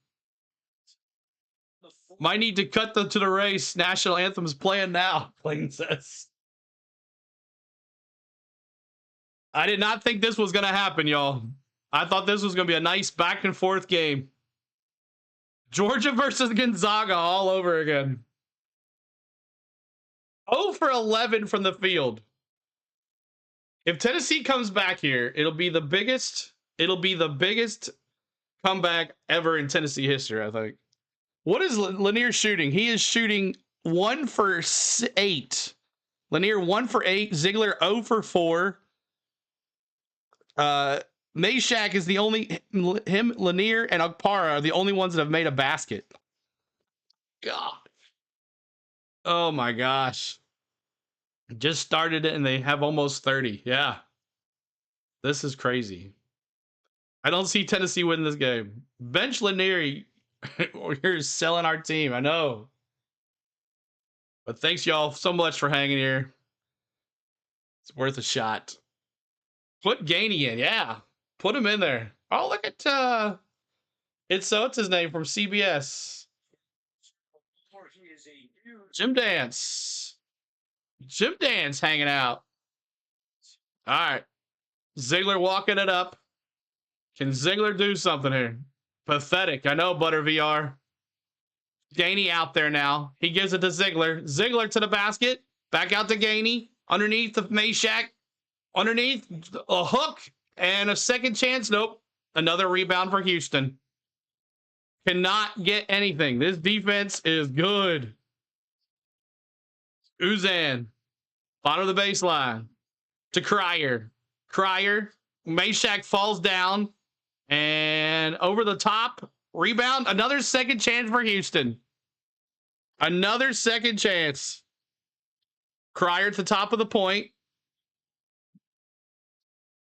Might need to cut them to the race. National anthem's playing now, Clayton says. I did not think this was going to happen, y'all. I thought this was going to be a nice back and forth game. Georgia versus Gonzaga all over again. 0 for 11 from the field. If Tennessee comes back here, it'll be the biggest comeback ever in Tennessee history, I think. What is Lanier shooting? He is shooting 1 for 8. Lanier 1 for 8. Ziegler 0 for 4. Meshack is the only, him, Lanier, and Okpara are the only ones that have made a basket. God. Oh my gosh. Just started it and they have almost 30. Yeah. This is crazy. I don't see Tennessee winning this game. Bench Lanier, you're selling our team. I know. But thanks y'all so much for hanging here. It's worth a shot. Put Gainey in. Yeah. Put him in there. Oh, look at it's what's his name from CBS. Jim Dance. Jim Dance hanging out. All right. Ziegler walking it up. Can Ziegler do something here? Pathetic. I know, Butter VR. Gainey out there now. He gives it to Ziegler. Ziegler to the basket. Back out to Gainey. Underneath the Meshack. Underneath a hook and a second chance. Nope. Another rebound for Houston. Cannot get anything. This defense is good. Uzan. Bottom of the baseline. To Cryer. Cryer. Meshack falls down. And over the top. Rebound. Another second chance for Houston. Another second chance. Cryer at the top of the point.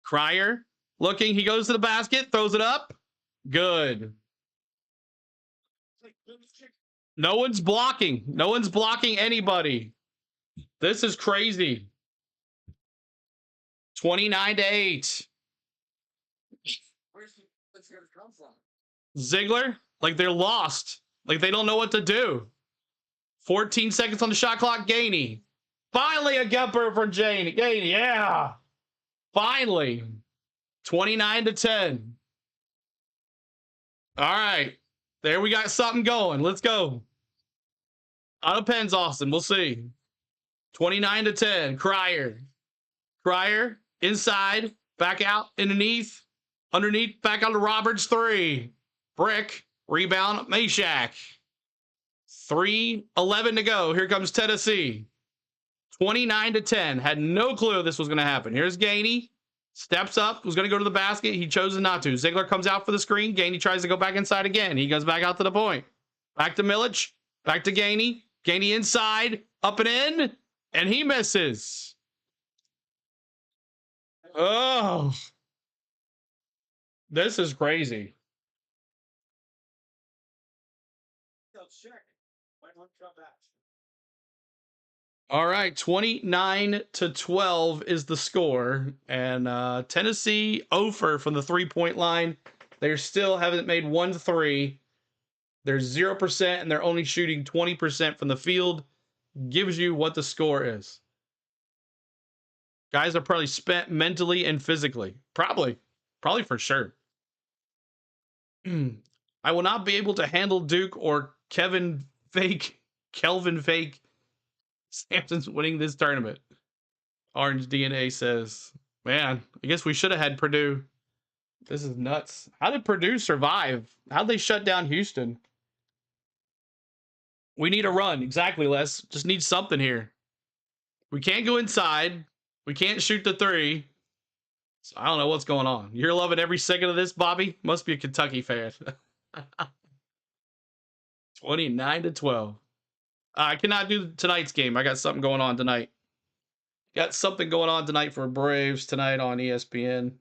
Cryer looking. He goes to the basket. Throws it up. Good. No one's blocking. No one's blocking anybody. This is crazy. 29-8. Where's this going to come from? Ziegler, like they're lost. Like they don't know what to do. 14 seconds on the shot clock. Gainey. Finally a jumper from Gainey. Yeah. Finally. 29-10. All right. There we got something going. Let's go. Out of pens, Austin. We'll see. 29-10. Cryer. Cryer. Inside. Back out. Underneath. Underneath. Back out to Roberts. 3. Brick. Rebound. Meshack. 3:11 to go. Here comes Tennessee. 29-10. Had no clue this was going to happen. Here's Gainey. Steps up. Was going to go to the basket. He chose not to. Ziegler comes out for the screen. Gainey tries to go back inside again. He goes back out to the point. Back to Milic. Back to Gainey. Gainey inside. Up and in. And he misses. Oh. This is crazy. All right, 29-12 is the score, and Tennessee over from the 3-point line. They still haven't made 1 3. They're 0%, and they're only shooting 20% from the field. Gives you what the score is. Guys are probably spent mentally and physically. Probably for sure. I will not be able to handle Duke or Kelvin Fake. Sampson's winning this tournament. Orange DNA says, man, I guess we should have had Purdue. This is nuts. How did Purdue survive? How'd they shut down Houston? We need a run. Exactly, Les. Just need something here. We can't go inside. We can't shoot the three. So I don't know what's going on. You're loving every second of this, Bobby? Must be a Kentucky fan. 29-12. I cannot do tonight's game. I got something going on tonight. Got something going on tonight for Braves tonight on ESPN.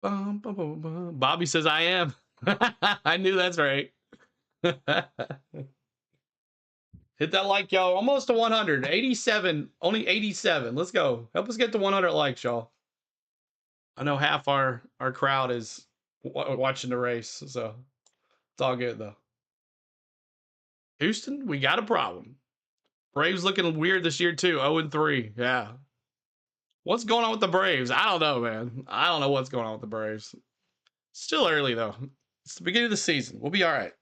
Bobby says I am. I knew that's right. Hit that like, y'all. Almost to 100. 87. Only 87. Let's go. Help us get to 100 likes, y'all. I know half our crowd is watching the race, so it's all good, though. Houston, we got a problem. Braves looking weird this year, too. 0-3. Yeah. What's going on with the Braves? I don't know, man. I don't know what's going on with the Braves. Still early, though. It's the beginning of the season. We'll be all right.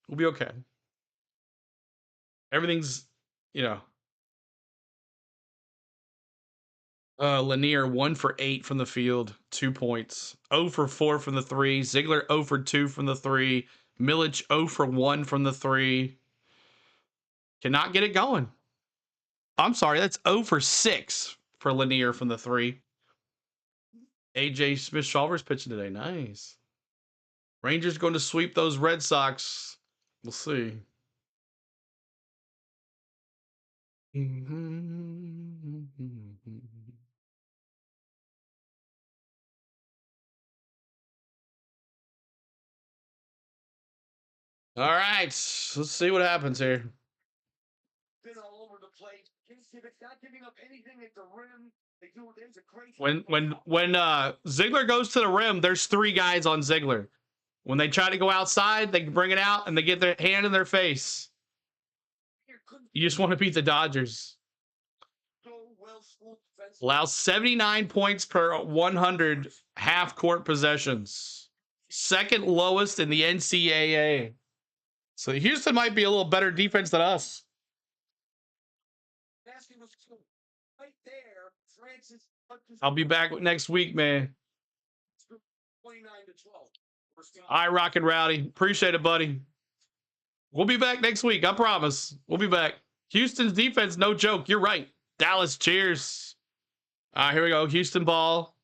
We'll be okay. Everything's, you know. Lanier 1 for 8 from the field, 2 points. 0 for 4 from the 3. Ziegler 0 for 2 from the 3. Milic 0 for 1 from the 3. Cannot get it going. I'm sorry, that's 0 for 6 for Lanier from the 3. AJ Smith-Shawver's pitching today. Nice. Rangers going to sweep those Red Sox. We'll see. All right, let's see what happens here. Been all over the place. It's not giving up anything at the rim. They do it. There's a great. When Ziegler goes to the rim, there's 3 guys on Ziegler. When they try to go outside, they bring it out and they get their hand in their face. You just want to beat the Dodgers. Allows 79 points per 100 half-court possessions. Second lowest in the NCAA. So Houston might be a little better defense than us. I'll be back next week, man. 29-12. All right, Rock and Rowdy. Appreciate it, buddy. We'll be back next week. I promise. We'll be back. Houston's defense, no joke. You're right. Dallas, cheers. All right, here we go. Houston ball.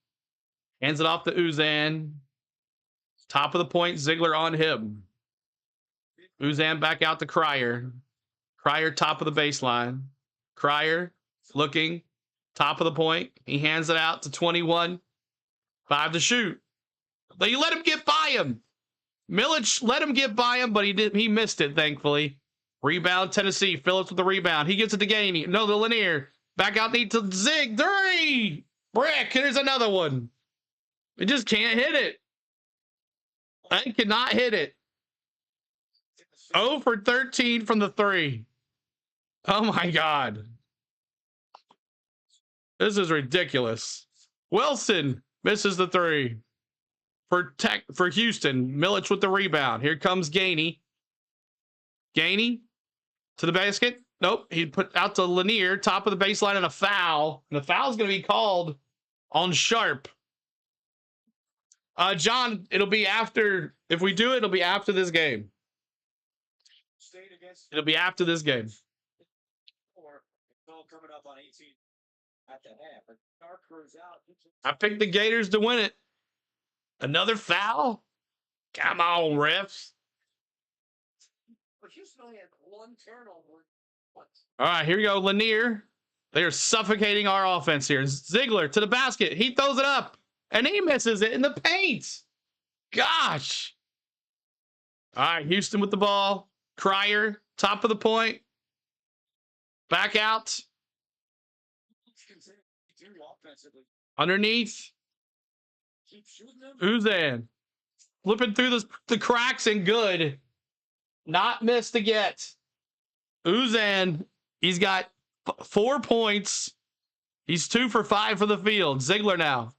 Hands it off to Uzan. Top of the point, Ziegler on him. Uzan back out to Cryer. Cryer, top of the baseline. Cryer looking. Top of the point. He hands it out to 21. 5 to shoot. But you let him get by him. Milic let him get by him, but he missed it, thankfully. Rebound, Tennessee. Phillips with the rebound. He gets it to Gainey. No, the Lanier. Back out to Zig. 3! Brick. Here's another one. It just can't hit it. I cannot hit it. 0 for 13 from the 3. Oh, my God. This is ridiculous. Wilson misses the 3. For Houston, Milic with the rebound. Here comes Gainey. Gainey to the basket. Nope. He put out to Lanier, top of the baseline, and a foul. And the foul's going to be called on Sharp. John, it'll be after. If we do it, it'll be after this game. It'll be after this game. I picked the Gators to win it. Another foul? Come on, refs. Houston only had 1 turnover. All right, here we go. Lanier. They are suffocating our offense here. Ziegler to the basket. He throws it up, and he misses it in the paint. Gosh. All right, Houston with the ball. Cryer, top of the point. Back out. Underneath. Uzan. Flipping through the cracks and good. Not missed to get. Uzan, he's got 4 points. He's 2 for 5 for the field. Ziegler now.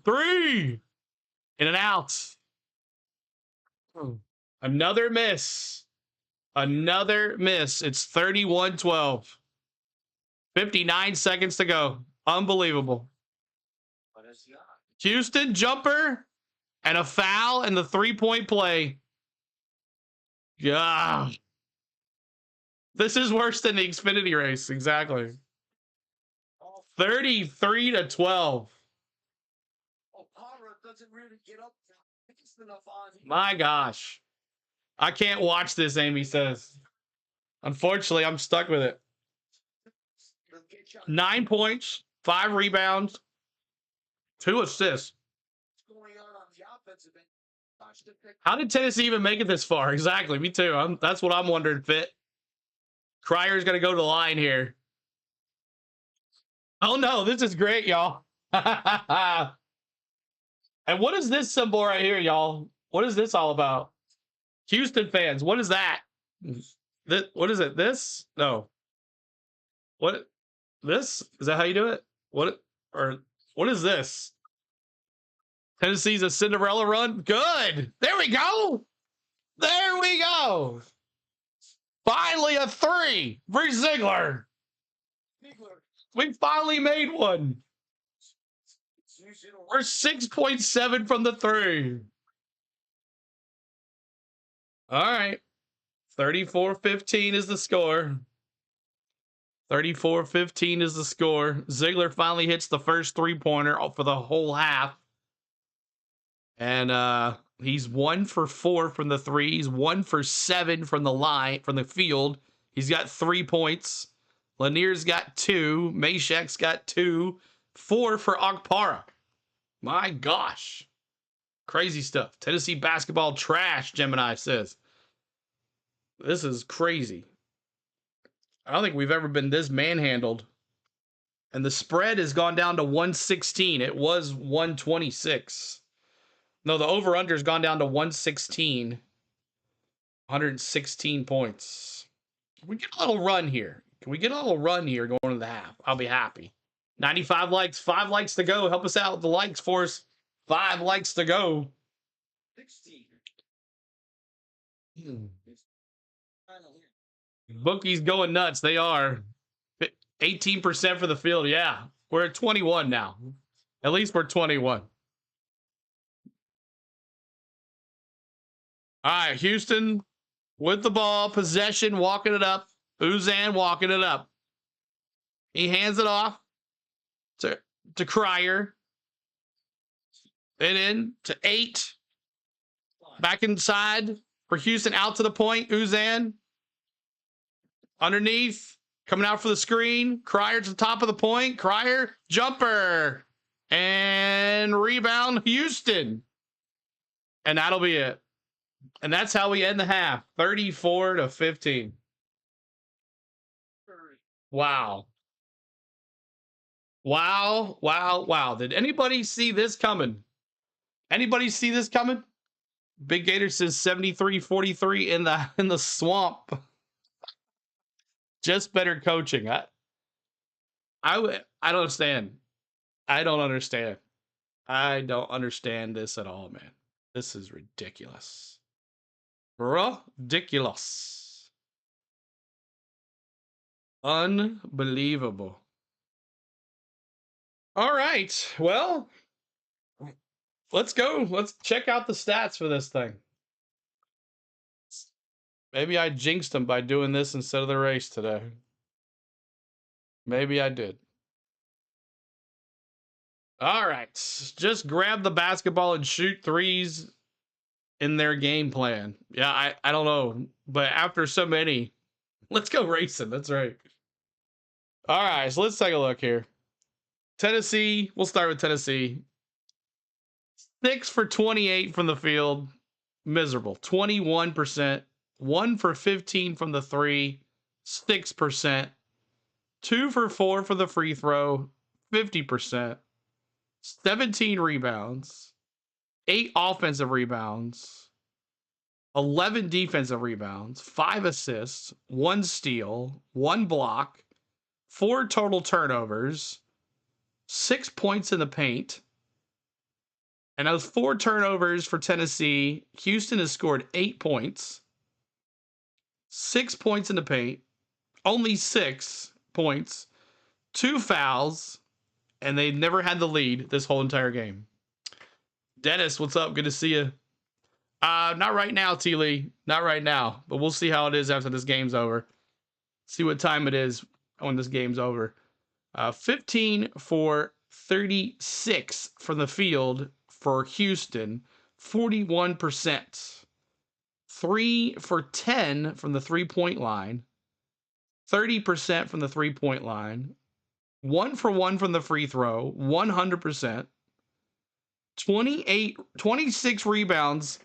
3. In and out. Another miss. Another miss. It's 31-12. 59 seconds to go. Unbelievable. Houston jumper and a foul and the 3-point play. Yeah. This is worse than the Xfinity race. Exactly. 33-12. My gosh. I can't watch this, Amy says. Unfortunately, I'm stuck with it. 9 points, 5 rebounds, 2 assists. How did Tennessee even make it this far? Exactly. Me too. That's what I'm wondering, Fit. Cryer's going to go to the line here. Oh, no. This is great, y'all. And what is this symbol right here, y'all? What is this all about? Houston fans, what is that? What is it? This? No. What? This? Is that how you do it? What is this? Tennessee's a Cinderella run? Good. There we go. There we go. Finally a 3 for Ziegler. We finally made one. We're 6.7 from the 3. All right. 34-15 is the score. 34-15 is the score. Ziegler finally hits the first 3-pointer for the whole half. And he's 1 for 4 from the 3. He's 1 for 7 from the line, from the field. He's got 3 points. Lanier's got 2. Mashek's got 2. 4 for Okpara. My gosh. Crazy stuff. Tennessee basketball trash, Gemini says. This is crazy. I don't think we've ever been this manhandled. And the spread has gone down to 116. It was 126. No, the over-under has gone down to 116. 116 points. Can we get a little run here? Can we get a little run here going to the half? I'll be happy. 95 likes. 5 likes to go. Help us out with the likes for us. 5 likes to go. 16. Bookies going nuts. They are. 18% for the field. Yeah. We're at 21 now. At least we're 21. All right, Houston with the ball, possession, walking it up. Uzan walking it up. He hands it off to Cryer. And in to 8. Back inside for Houston, out to the point. Uzan underneath, coming out for the screen. Cryer to the top of the point. Cryer, jumper. And rebound, Houston. And that'll be it. And that's how we end the half. 34-15. Wow. Wow, wow, wow. Did anybody see this coming? Anybody see this coming? Big Gator says 73-43 in the swamp. Just better coaching. I don't understand. I don't understand. I don't understand this at all, man. This is ridiculous. Ridiculous. Unbelievable. All right. Well, let's go. Let's check out the stats for this thing. Maybe I jinxed them by doing this instead of the race today. Maybe I did. All right. Just grab the basketball and shoot threes in their game plan. Yeah, I don't know. But after so many, let's go racing. That's right. All right. So let's take a look here. Tennessee. We'll start with Tennessee. 6 for 28 from the field. Miserable. 21%. 1 for 15 from the 3. 6%. 2 for 4 for the free throw. 50%. 17 rebounds. 8 offensive rebounds. 11 defensive rebounds. 5 assists. 1 steal. 1 block. 4 total turnovers. 6 points in the paint. And those 4 turnovers for Tennessee, Houston has scored 8 points. 6 points in the paint. Only 6 points. 2 fouls. And they never had the lead this whole entire game. Dennis, what's up? Good to see you. Not right now, T. Lee. Not right now, but we'll see how it is after this game's over. See what time it is when this game's over. 15 for 36 from the field for Houston, 41%. 3 for 10 from the 3-point line, 30% from the 3-point line. 1 for 1 from the free throw, 100%. 26 rebounds,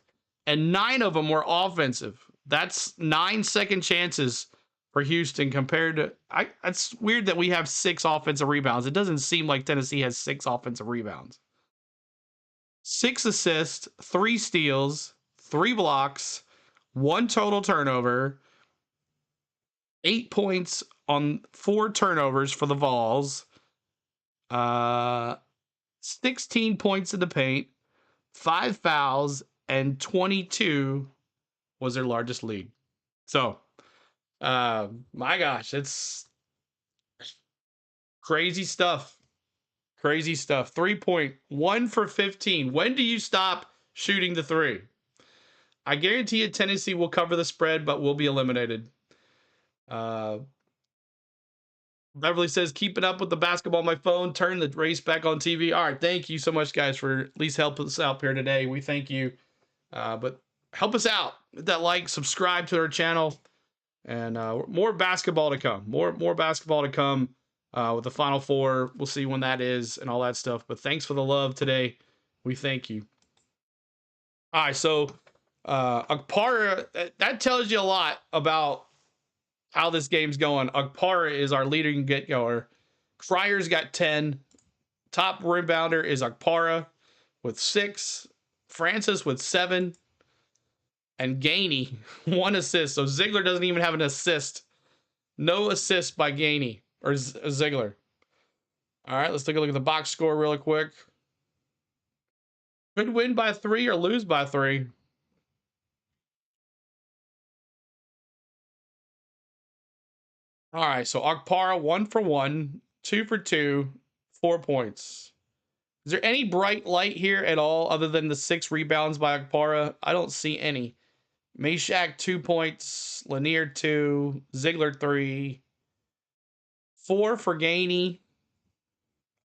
and 9 of them were offensive. That's 9 second chances for Houston compared to it's weird that we have 6 offensive rebounds. It doesn't seem like Tennessee has 6 offensive rebounds. 6 assists, 3 steals, 3 blocks, 1 total turnover, 8 points on 4 turnovers for the Vols. 16 points in the paint, 5 fouls, and 22 was their largest lead. So, my gosh, it's crazy stuff. Crazy stuff. 3-point, 1 for 15. When do you stop shooting the 3? I guarantee you Tennessee will cover the spread, but will be eliminated. Beverly says, keeping up with the basketball on my phone, turn the race back on TV. All right, thank you so much, guys, for at least helping us out here today. We thank you. But help us out. Hit that like, subscribe to our channel, and more basketball to come. More basketball to come with the Final Four. We'll see when that is and all that stuff. But thanks for the love today. We thank you. All right, so Akpara, that tells you a lot about how this game's going. Akpara is our leading get-goer. Cryer's got 10. Top rebounder is Akpara with 6. Francis with 7. And Gainey, 1 assist. So Ziegler doesn't even have an assist. No assist by Gainey or Ziegler. All right, let's take a look at the box score real quick. Could win by 3 or lose by 3. All right, so Akpara 1 for 1, 2 for 2, 4 points. Is there any bright light here at all other than the 6 rebounds by Akpara? I don't see any. Meshack 2 points, Lanier 2, Ziegler 3, 4 for Gainey,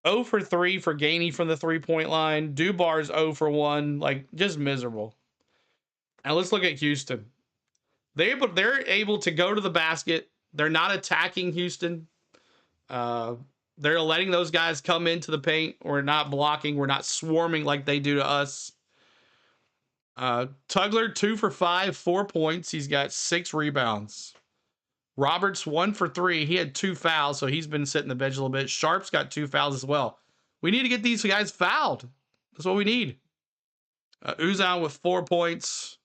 0 for 3 for Gainey from the 3-point line. Dubar's 0 for 1, like just miserable. Now let's look at Houston. They're able to go to the basket. They're not attacking Houston. They're letting those guys come into the paint. We're not blocking. We're not swarming like they do to us. Tugler 2 for 5, 4 points. He's got 6 rebounds. Roberts 1 for 3. He had 2 fouls, so he's been sitting the bench a little bit. Sharp's got 2 fouls as well. We need to get these guys fouled. That's what we need. Uzan with 4 points.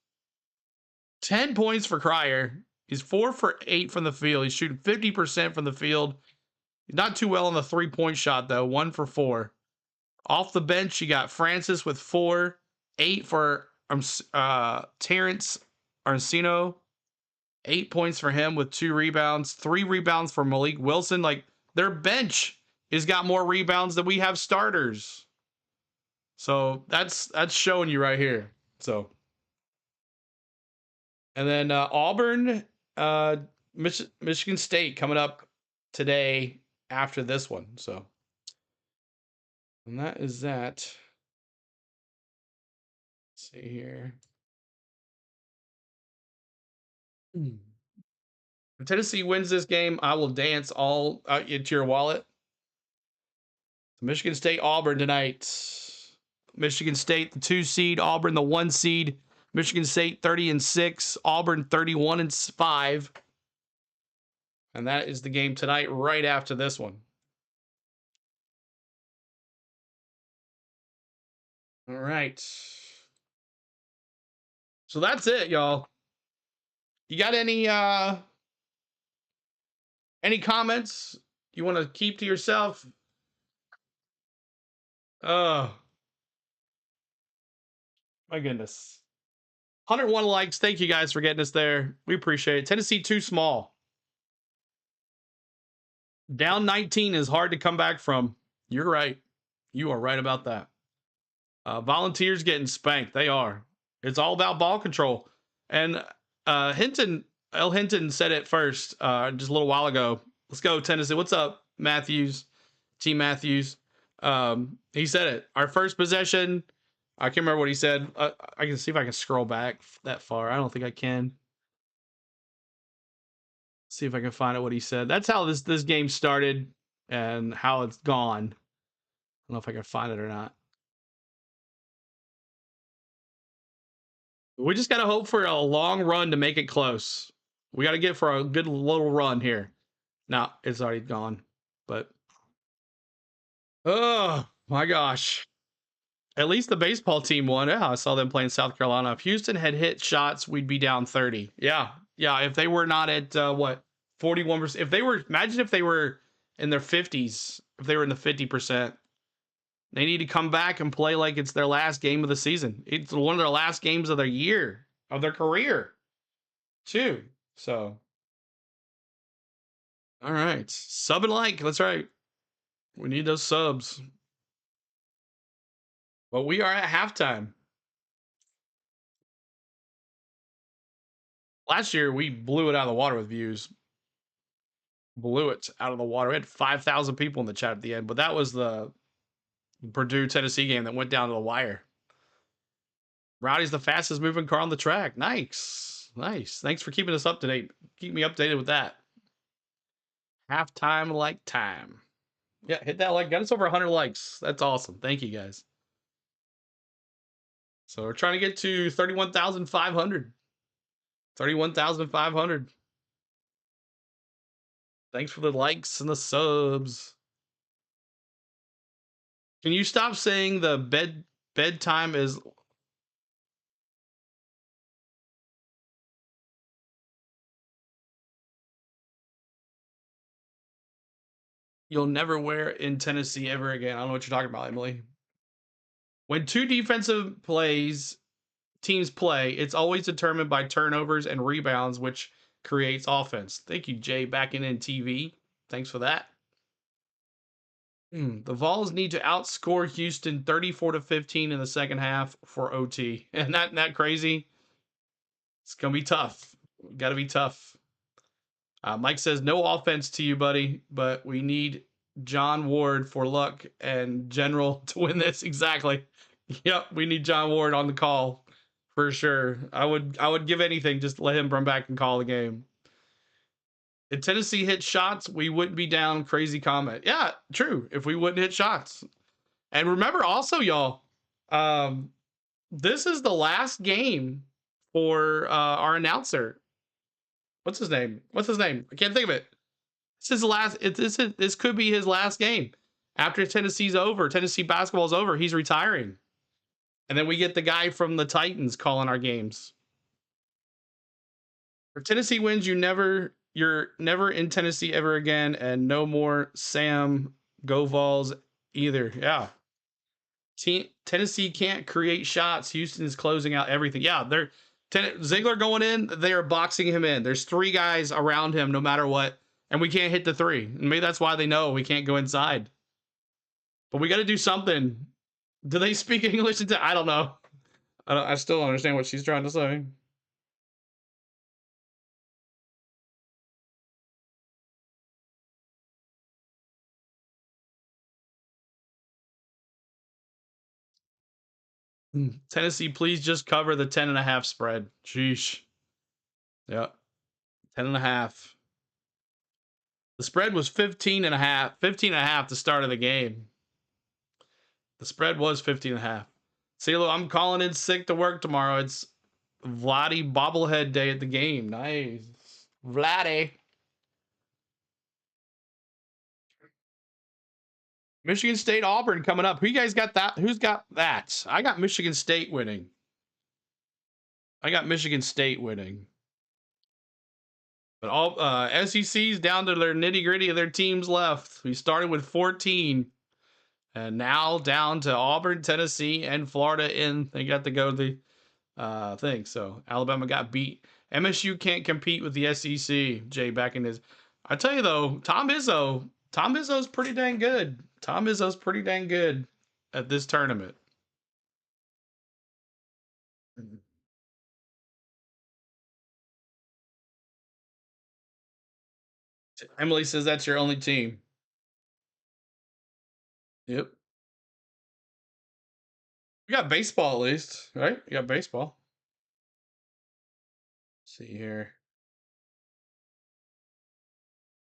10 points for Cryer. He's 4 for 8 from the field. He's shooting 50% from the field. He's not too well on the 3-point shot, though. 1 for 4. Off the bench, you got Francis with 4. 8 for Terrence Arcino. 8 points for him with 2 rebounds. 3 rebounds for Malik Wilson. Like, their bench has got more rebounds than we have starters. So that's showing you right here. So, and then Auburn, Michigan State coming up today after this one. So, and that is that. Let's see here. If Tennessee wins this game, I will dance all into your wallet. Michigan State, Auburn tonight. Michigan State, the 2 seed. Auburn, the 1 seed. Michigan State, 30-6. Auburn, 31-5. And that is the game tonight, right after this one. All right. So that's it, y'all. You got any comments you want to keep to yourself? Oh, my goodness. 101 likes. Thank you guys for getting us there. We appreciate it. Tennessee too small. Down 19 is hard to come back from. You're right. You are right about that. Volunteers getting spanked. They are. It's all about ball control. And Hinton said it first just a little while ago. Let's go, Tennessee. What's up, Matthews? Team Matthews. He said it. Our first possession. I can't remember what he said. I can see if I can scroll back that far. I don't think I can. See if I can find out what he said. That's how this game started and how it's gone. I don't know if I can find it or not. We just got to hope for a long run to make it close. We got to get for a good little run here. Now it's already gone, but oh my gosh. At least the baseball team won. Yeah, I saw them playing South Carolina. If Houston had hit shots, we'd be down 30. Yeah. Yeah. If they were not at what, 41%. If they were, imagine if they were in their 50s, if they were in the 50%. They need to come back and play like it's their last game of the season. It's one of their last games of their year, of their career, too. So, all right. Sub and like. That's right. We need those subs. But we are at halftime. Last year, we blew it out of the water with views. Blew it out of the water. We had 5,000 people in the chat at the end, but that was the Purdue Tennessee game that went down to the wire. Rowdy's the fastest moving car on the track. Nice. Nice. Thanks for keeping us up to date. Keep me updated with that. Halftime like time. Yeah, hit that like. Got us over 100 likes. That's awesome. Thank you, guys. So we're trying to get to 31,500. 31,500. Thanks for the likes and the subs. Can you stop saying the bedtime is... You'll never wear in Tennessee ever again. I don't know what you're talking about, Emily. When two defensive teams play, it's always determined by turnovers and rebounds, which creates offense. Thank you, Jay, backing in TV. Thanks for that. The Vols need to outscore Houston 34-15 in the second half for OT. Isn't that crazy? It's going to be tough. Got to be tough. Mike says, no offense to you, buddy, but we need John Ward for luck and general to win this. Exactly. Yep, we need John Ward on the call for sure. I would give anything just to let him run back and call the game. If Tennessee hit shots, we wouldn't be down. Crazy comment. Yeah, true. If we wouldn't hit shots. And remember also, y'all, this is the last game for our announcer. What's his name? I can't think of it. This is the last. This could be his last game. After Tennessee's over, Tennessee basketball's over, he's retiring. And then we get the guy from the Titans calling our games. If Tennessee wins, you're never in Tennessee ever again, and no more Sam Go Vols either. Yeah. Tennessee can't create shots. Houston is closing out everything. Yeah, Ziegler going in, they are boxing him in. There's three guys around him no matter what, and we can't hit the three. And maybe that's why they know we can't go inside. But we got to do something. Do they speak English? I don't know. I still don't understand what she's trying to say. Tennessee, please just cover the 10.5 spread. Sheesh. Yeah. 10.5. The spread was 15.5. 15.5 to start of the game. The spread was 15.5. CeeLo, I'm calling in sick to work tomorrow. It's Vladdy bobblehead day at the game. Nice. Vladdy. Michigan State Auburn coming up. Who you guys got that? Who's got that? I got Michigan State winning. But all SEC's down to their nitty-gritty of their teams left. We started with 14. And now down to Auburn, Tennessee, and Florida they got to go to the thing. So Alabama got beat. MSU can't compete with the SEC. Jay back in his... I tell you though, Tom Izzo's pretty dang good. Tom Izzo's pretty dang good at this tournament. Emily says that's your only team. Yep. You got baseball at least, right? You got baseball. Let's see here.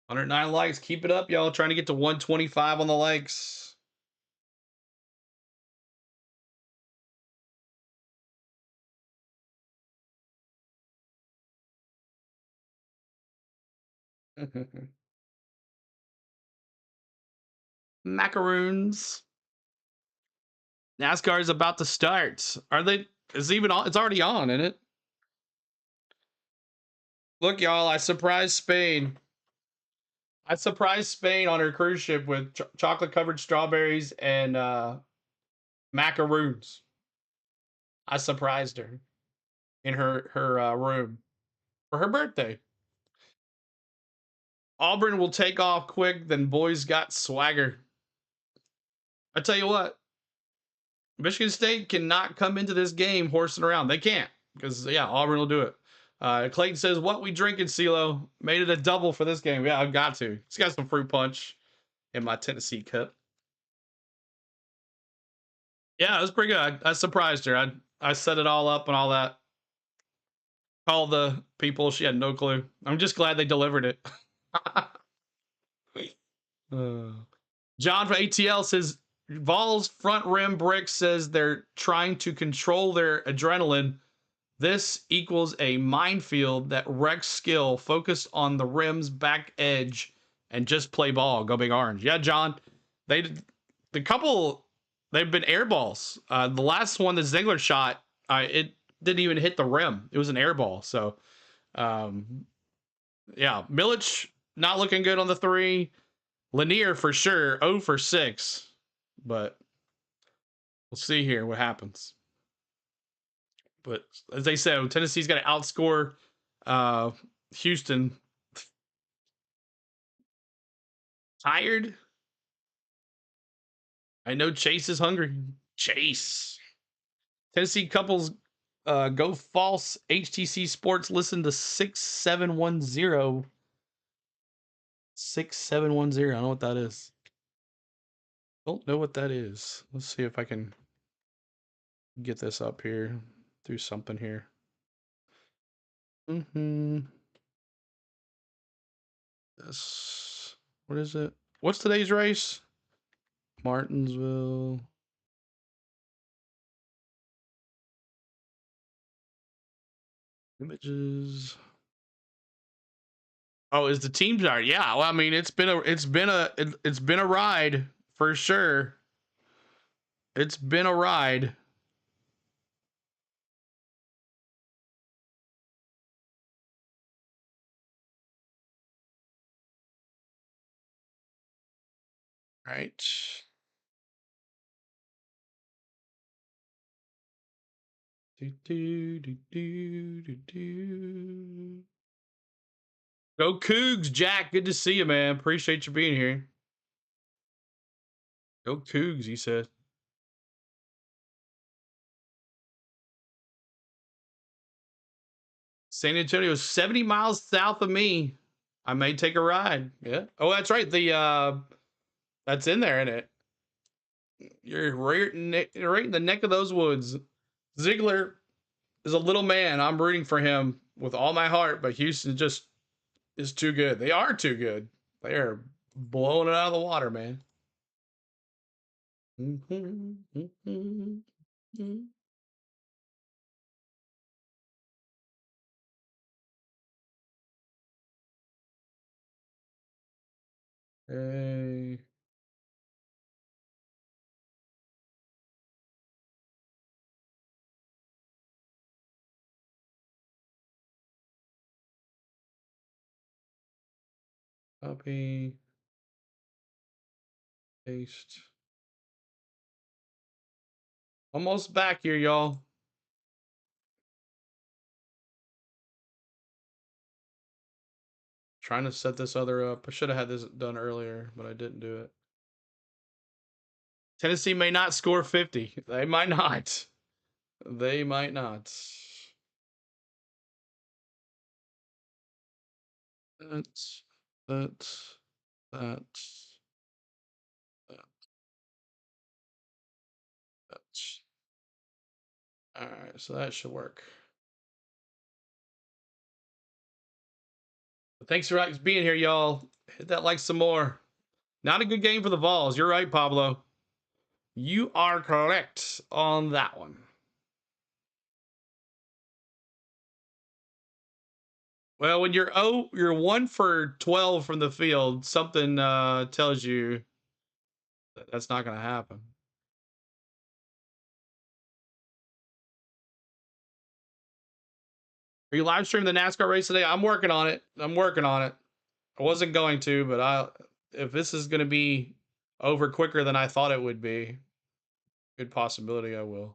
109 likes. Keep it up, y'all. Trying to get to 125 on the likes. Macaroons. NASCAR is about to start. Are they? Is it even on? It's already on, isn't it? Look, y'all. I surprised Spain. I surprised Spain on her cruise ship with chocolate covered strawberries and macaroons. I surprised her in her room for her birthday. Auburn will take off quick. Then boys got swagger. I tell you what, Michigan State cannot come into this game horsing around. They can't because yeah, Auburn will do it. Clayton says, "What we drinking, CeeLo? Made it a double for this game. Yeah, I've got to. It's got some fruit punch in my Tennessee cup. Yeah, it was pretty good. I surprised her. I set it all up and all that. Called the people. She had no clue. I'm just glad they delivered it." John from ATL says, Vols front rim brick says they're trying to control their adrenaline. This equals a minefield that wrecks skill. Focus on the rim's back edge and just play ball. Go Big Orange. Yeah, John. The couple they've been air balls. The last one, the Ziegler shot, it didn't even hit the rim. It was an air ball. So, yeah, Milic not looking good on the three. Lanier for sure, 0 for 6. But we'll see here what happens. But as they said, Tennessee's got to outscore Houston. Tired? I know Chase is hungry. Chase. Tennessee couples go false. HTC Sports listen to 6710. 6710. I don't know what that is. Don't know what that is. Let's see if I can get this up here. Do something here. This. What is it? What's today's race? Martinsville. Images. Oh, is the team chart? Yeah. Well, I mean, it's been a ride for sure. It's been a ride. Right. Go Cougs, Jack. Good to see you, man. Appreciate you being here. Go Cougs, he said. San Antonio is 70 miles south of me. I may take a ride. Yeah. Oh, that's right. The that's in there, isn't it? You're right in the neck of those woods. Ziegler is a little man. I'm rooting for him with all my heart, but Houston just is too good. They are too good. They are blowing it out of the water, man. Hey. Copy. Paste. Almost back here, y'all. Trying to set this other up. I should have had this done earlier, but I didn't do it. Tennessee may not score 50. They might not. They might not. That. All right, so that should work. Thanks for being here, y'all. Hit that like some more. Not a good game for the Vols. You're right, Pablo. You are correct on that one. Well, when you're you're 1 for 12 from the field, something tells you that that's not going to happen. Are you live streaming the NASCAR race today? I'm working on it. I wasn't going to, but if this is going to be over quicker than I thought it would be, good possibility I will.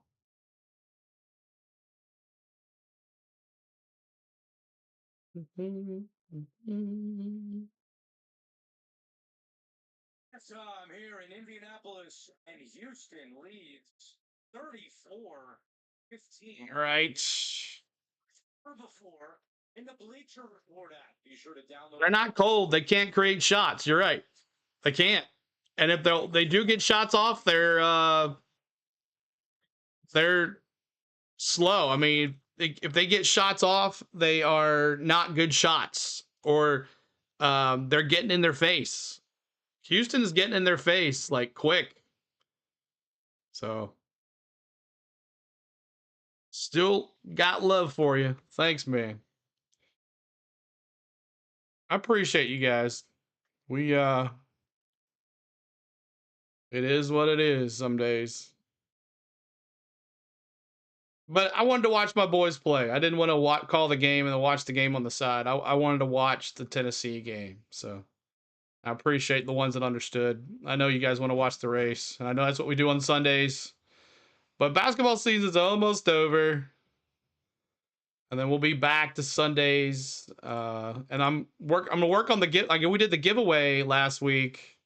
Time here in Indianapolis, and Houston leads 34-15. Right. Before in the Bleacher Report app, be sure to download. They're not cold. They can't create shots. You're right. They can't. And if they do get shots off, they're slow. I mean, if they get shots off, they are not good shots, or they're getting in their face. Houston is getting in their face like quick. So still got love for you. Thanks, man. I appreciate you guys. We it is what it is some days. But I wanted to watch my boys play. I didn't want to call the game and then watch the game on the side. I wanted to watch the Tennessee game. So I appreciate the ones that understood. I know you guys want to watch the race, and I know that's what we do on Sundays. But basketball season's almost over, and then we'll be back to Sundays. And I'm gonna work on we did the giveaway last week,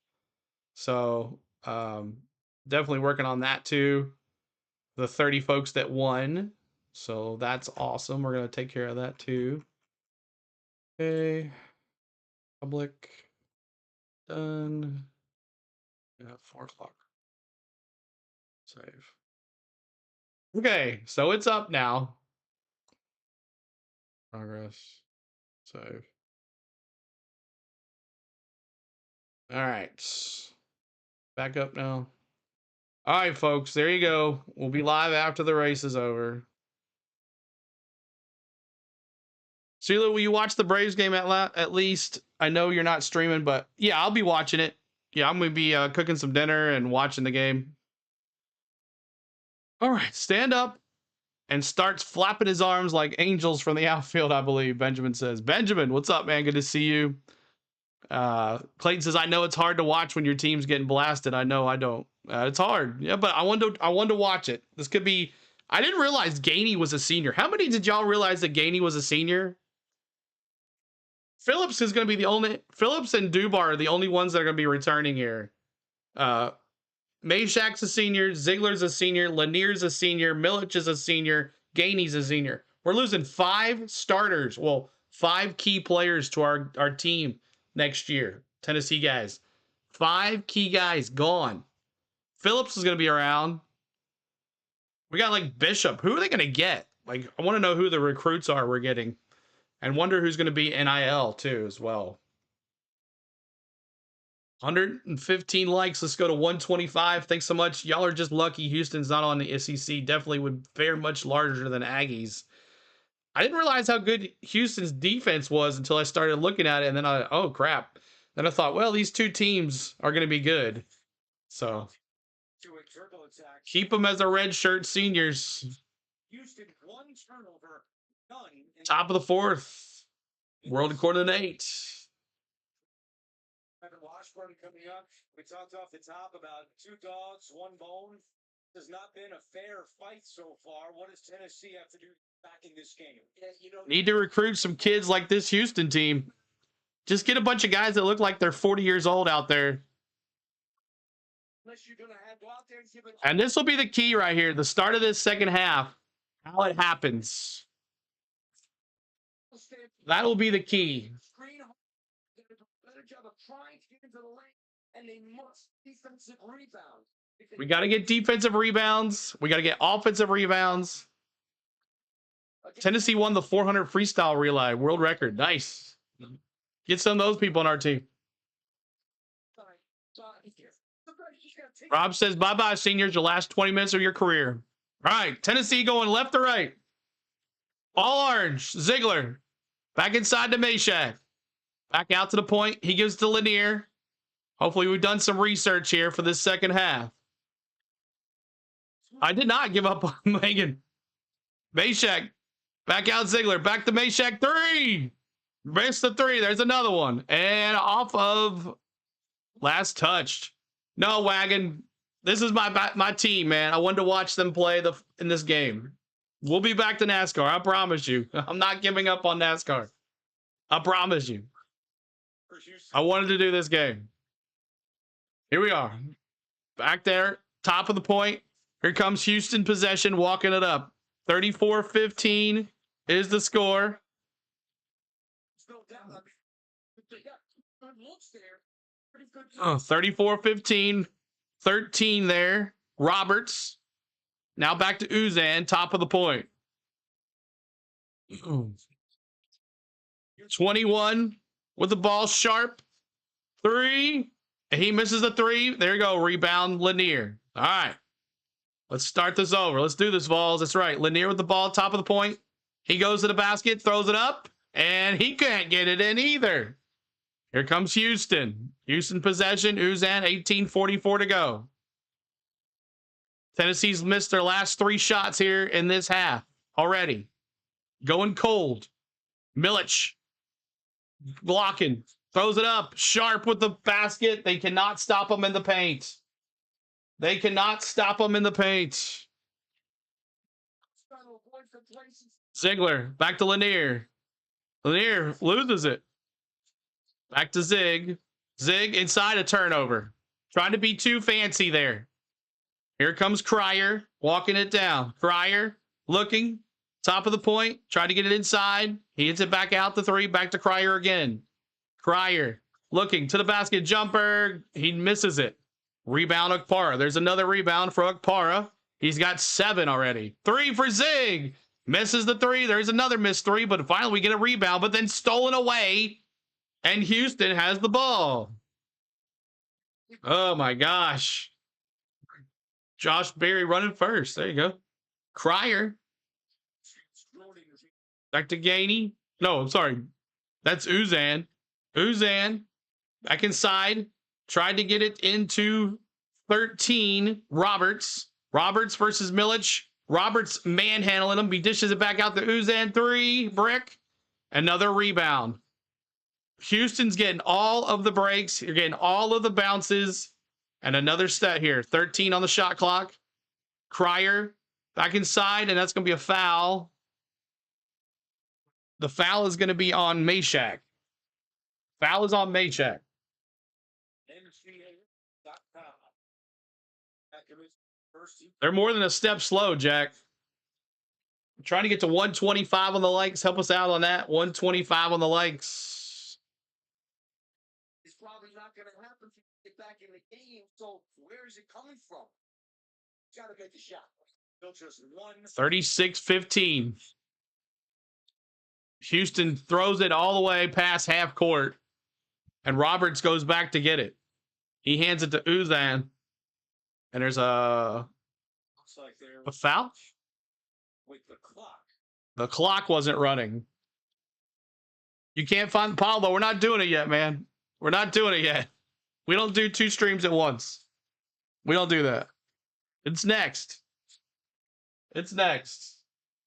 so definitely working on that too. The 30 folks that won, so that's awesome. We're gonna take care of that too. Okay, public done. Yeah, 4 o'clock. Save. Okay, so it's up now. Progress. Save. All right. Back up now. All right, folks, there you go. We'll be live after the race is over. Sheila, will you watch the Braves game at least? I know you're not streaming, but yeah, I'll be watching it. Yeah, I'm going to be cooking some dinner and watching the game. All right, stand up and starts flapping his arms like angels from the outfield, I believe, Benjamin says. Benjamin, what's up, man? Good to see you. Clayton says, I know it's hard to watch when your team's getting blasted. I know, I don't. It's hard. Yeah, but I wanted to watch it. This could be... I didn't realize Gainey was a senior. How many did y'all realize that Gainey was a senior? Phillips is going to be the only... Phillips and Dubar are the only ones that are going to be returning here. Mayshak's a senior. Ziegler's a senior. Lanier's a senior. Milich is a senior. Gainey's a senior. We're losing 5 starters. Well, 5 key players to our team next year. Tennessee guys. 5 key guys gone. Phillips is going to be around. We got like Bishop. Who are they going to get? Like, I want to know who the recruits are we're getting. And wonder who's going to be NIL too as well. 115 likes. Let's go to 125. Thanks so much. Y'all are just lucky Houston's not on the SEC. Definitely would fare much larger than Aggies. I didn't realize how good Houston's defense was until I started looking at it. And then oh crap. Then I thought, well, these 2 teams are going to be good. So keep them as a red shirt seniors. Houston, 1 turnover, none. Top of the 4th. World according to Nate. Washburn coming up. We talked off the top about 2 dogs, 1 bone. Has not been a fair fight so far. What does Tennessee have to do back in this game? Yeah, need to recruit some kids like this Houston team. Just get a bunch of guys that look like they're 40 years old out there. Unless you're gonna go out there and give it. And this will be the key right here. The start of this second half. How it happens. That'll be the key. job of trying to get into the lane, and they must defensive rebound. We got to get defensive rebounds. We got to get offensive rebounds. Tennessee won the 400 freestyle relay world record. Nice. Get some of those people on our team. Rob says, bye-bye, seniors. Your last 20 minutes of your career. All right, Tennessee going left to right. All orange. Ziegler. Back inside to Meshack. Back out to the point. He gives to Lanier. Hopefully we've done some research here for this second half. I did not give up on Megan. Meshack. Back out Ziegler. Back to Meshack. 3. Missed the 3. There's another one. And off of last touched. No, Wagon. This is my team, man. I wanted to watch them play in this game. We'll be back to NASCAR. I promise you. I'm not giving up on NASCAR. I promise you. I wanted to do this game. Here we are. Back there. Top of the point. Here comes Houston possession. Walking it up. 34-15 is the score. 34-15. 13 there. Roberts. Now back to Uzan. Top of the point. 21 with the ball. Sharp. 3. He misses the 3. There you go. Rebound Lanier. All right. Let's start this over. Let's do this, Vols. That's right. Lanier with the ball. Top of the point. He goes to the basket. Throws it up. And he can't get it in either. Here comes Houston. Houston possession. Uzan, 18:44 to go. Tennessee's missed their last 3 shots here in this half already. Going cold. Milic. Blocking. Throws it up. Sharp with the basket. They cannot stop him in the paint. They cannot stop him in the paint. Ziegler. Back to Lanier. Lanier loses it. Back to Zig. Zig inside a turnover. Trying to be too fancy there. Here comes Cryer. Walking it down. Cryer looking. Top of the point. Tried to get it inside. He hits it back out the 3. Back to Cryer again. Cryer looking to the basket. Jumper. He misses it. Rebound Okpara. There's another rebound for Okpara. He's got 7 already. 3 for Zig. Misses the 3. There's another missed 3, but finally we get a rebound, but then stolen away. And Houston has the ball. Oh my gosh. Josh Berry running first. There you go. Cryer. Back to Gainey. No, I'm sorry. That's Uzan. Uzan. Back inside. Tried to get it into 13. Roberts. Roberts versus Milic. Roberts manhandling him. He dishes it back out to Uzan. 3. Brick. Another rebound. Houston's getting all of the breaks. You're getting all of the bounces. And another stat here. 13 on the shot clock. Cryer back inside, and that's going to be a foul. The foul is going to be on Meshack. Foul is on Meshack. They're more than a step slow, Jack. I'm trying to get to 125 on the likes. Help us out on that. 125 on the likes. It's probably not going to happen to get back in the game. So where is it coming from? Got to make the shot. 36-15. Houston throws it all the way past half court, and Roberts goes back to get it. He hands it to Uzan, and there's a foul. With the clock. The clock wasn't running. You can't find Pablo. We're not doing it yet, man. We're not doing it yet. We don't do 2 streams at once. We don't do that. It's next. It's next.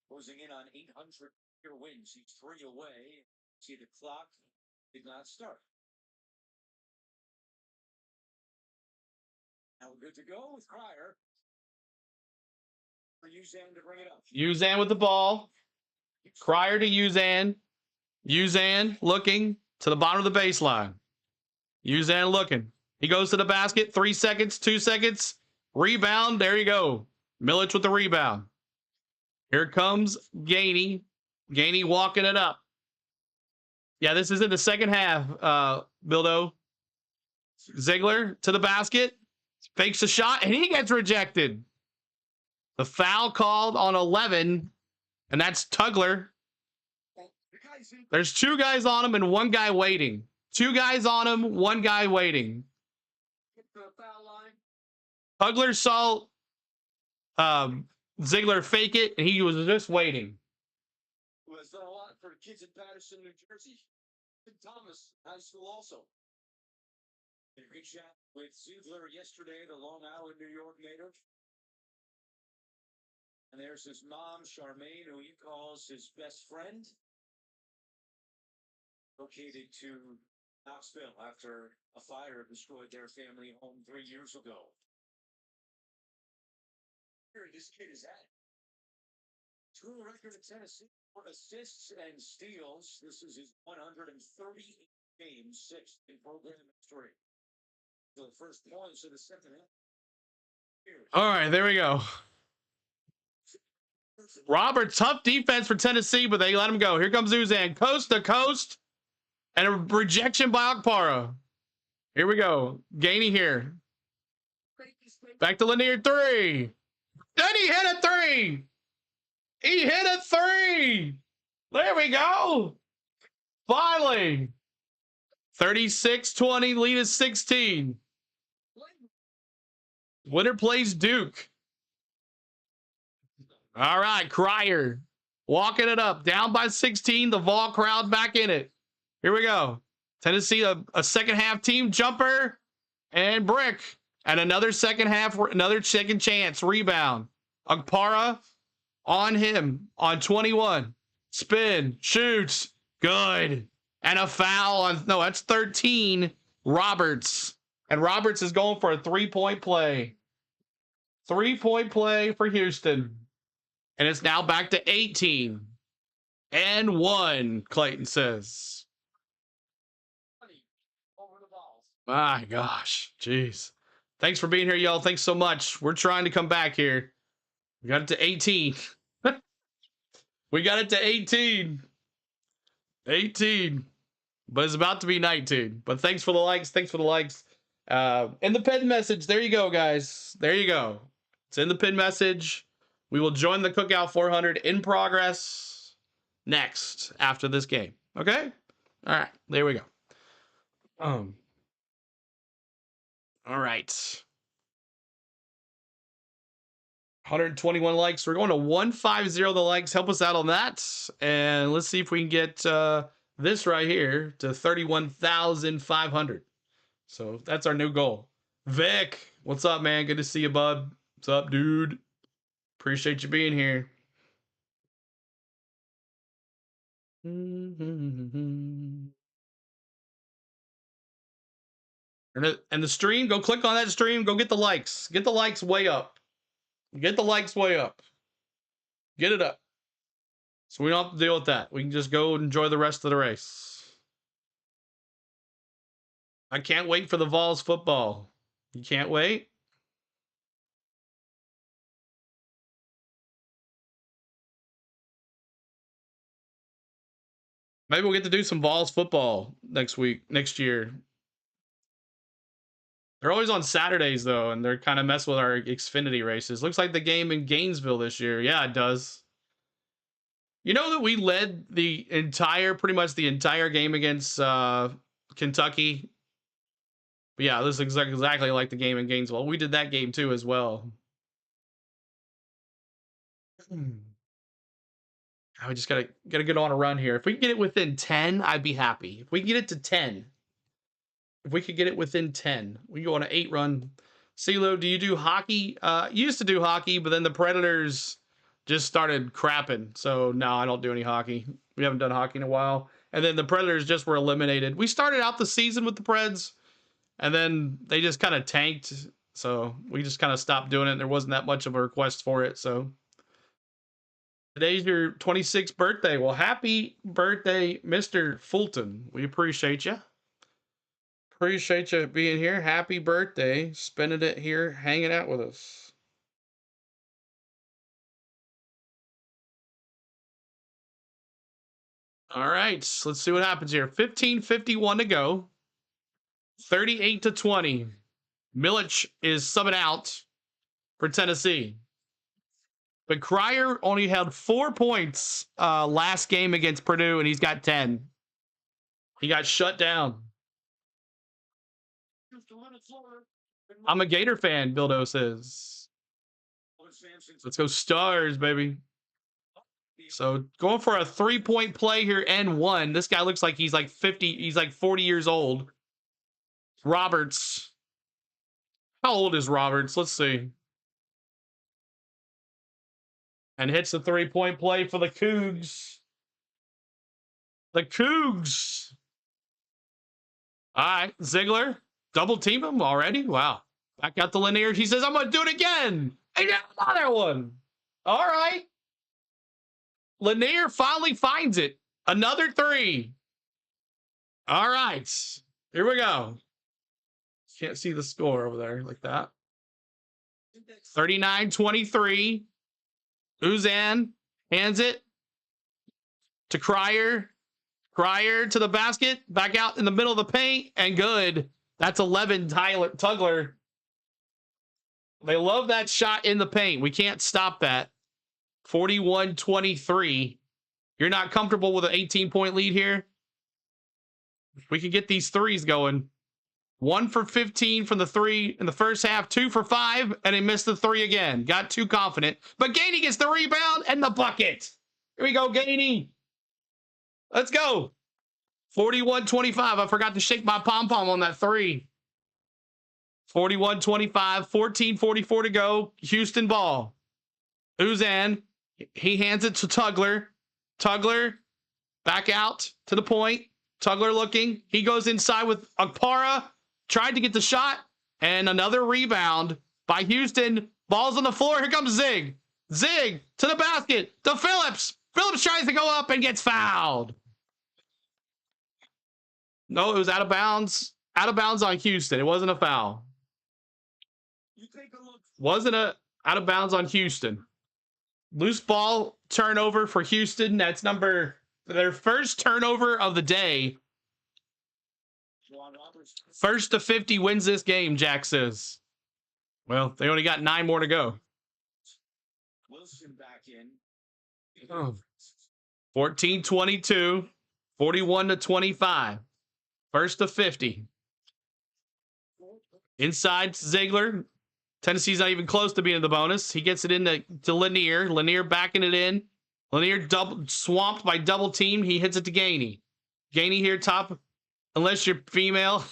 Closing in on 800 wins. He's 3 away. See, the clock did not start. Now we're good to go with Cryer. For Uzan to bring it up. Uzan with the ball. Cryer to Uzan. Uzan looking to the bottom of the baseline. Uzan looking. He goes to the basket. 3 seconds, 2 seconds. Rebound. There you go. Milic with the rebound. Here comes Gainey. Gainey walking it up. Yeah, this is in the second half. Bildo Ziegler to the basket, fakes a shot, and he gets rejected. The foul called on 11, and that's Tugler. There's 2 guys on him and 1 guy waiting. 2 guys on him, 1 guy waiting. Tugler saw Ziegler fake it, and he was just waiting. Well, it's done a lot for kids in Patterson, New Jersey. Thomas High School also. A good chat with Ziegler yesterday, the Long Island, New York native. And there's his mom, Charmaine, who he calls his best friend. Located to Knoxville after a fire destroyed their family home 3 years ago. Here this kid is at. School record at Tennessee for assists and steals. This is his 138 games, 6th in program history. The first points of the second half. All right, there we go. Robert, tough defense for Tennessee, but they let him go. Here comes Uzan, coast to coast, and a rejection by Okpara. Here we go. Gainey here. Back to Lanier 3. Then he hit a 3. He hit a 3. There we go. Finally. 36-20, lead is 16. Winner plays Duke. All right, Cryer walking it up, down by 16. The Vol crowd back in it. Here we go. Tennessee, a second half team jumper and brick, and another second half, another second chance rebound. Okpara on him on 21. Spin, shoots, good, and a foul on that's 13. Roberts, and Roberts is going for a 3-point play. 3-point play for Houston. And it's now back to 18 and 1, Clayton says. My gosh, jeez. Thanks for being here, y'all. Thanks so much. We're trying to come back here. We got it to 18. We got it to 18. 18. But it's about to be 19. But thanks for the likes. Thanks for the likes. In the pin message, there you go, guys. There you go. It's in the pin message. We will join the Cookout 400 in progress next after this game. Okay? All right. There we go. All right. 121 likes. We're going to 150 the likes. Help us out on that. And let's see if we can get this right here to 31,500. So that's our new goal. Vic, what's up, man? Good to see you, bud. What's up, dude? Appreciate you being here. And the stream, go click on that stream. Go get the likes. Get the likes way up. Get the likes way up. Get it up. So we don't have to deal with that. We can just go and enjoy the rest of the race. I can't wait for the Vols football. You can't wait? Maybe we'll get to do some Vols football next year. They're always on Saturdays, though, and they're kind of mess with our Xfinity races. Looks like the game in Gainesville this year. Yeah, it does. You know that we led pretty much the entire game against Kentucky? But yeah, this is exactly like the game in Gainesville. We did that game, too, as well. I just gotta get on a run here. If we can get it within 10, I'd be happy. If we can get it to 10. If we could get it within 10, we go on an 8 run. CeeLo, do you do hockey? Used to do hockey, but then the Predators just started crapping. So no, I don't do any hockey. We haven't done hockey in a while. And then the Predators just were eliminated. We started out the season with the Preds, and then they just kind of tanked. So we just kind of stopped doing it. And there wasn't that much of a request for it. So today's your 26th birthday. Well, happy birthday, Mr. Fulton. We appreciate you. Appreciate you being here. Happy birthday. Spending it here, hanging out with us. All right, let's see what happens here. 15:51 to go. 38-20. Milich is subbing out for Tennessee. But Cryer only had 4 points last game against Purdue, and he's got 10. He got shut down. I'm a Gator fan, Bildo says. Let's go Stars, baby. So going for a 3-point play here and one. This guy looks like he's like 50. He's like 40 years old. Roberts. How old is Roberts? Let's see. And hits the 3-point play for the Cougs. The Cougs. All right, Ziegler. Double team him already? Wow. Back out the Lanier. He says, I'm going to do it again. And another one. All right. Lanier finally finds it. Another 3. All right. Here we go. Can't see the score over there like that. 39-23. Uzan hands it to Cryer. Cryer to the basket. Back out in the middle of the paint. And good. That's 11, Tugler. They love that shot in the paint. We can't stop that. 41-23. You're not comfortable with an 18-point lead here? We can get these threes going. 1 for 15 from the 3 in the first half, 2 for 5, and he missed the 3 again. Got too confident. But Gainey gets the rebound and the bucket. Here we go, Gainey. Let's go. 41-25. I forgot to shake my pom-pom on that 3. 41-25, 14:44 to go. Houston ball. Uzan, he hands it to Tugler. Tugler, back out to the point. Tugler looking. He goes inside with Akpara. Tried to get the shot. And another rebound by Houston. Ball's on the floor. Here comes Zig. Zig to the basket. To Phillips. Phillips tries to go up and gets fouled. No, it was out of bounds. Out of bounds on Houston. It wasn't a foul. Wasn't a out of bounds on Houston. Loose ball turnover for Houston. That's their first turnover of the day. First to 50 wins this game, Jack says. Well, they only got 9 more to go. Wilson back in. 14-22, 41-25. First to 50. Inside Ziegler. Tennessee's not even close to being in the bonus. He gets it to Lanier. Lanier backing it in. Lanier swamped by double team. He hits it to Gainey. Gainey here top. Unless you're female.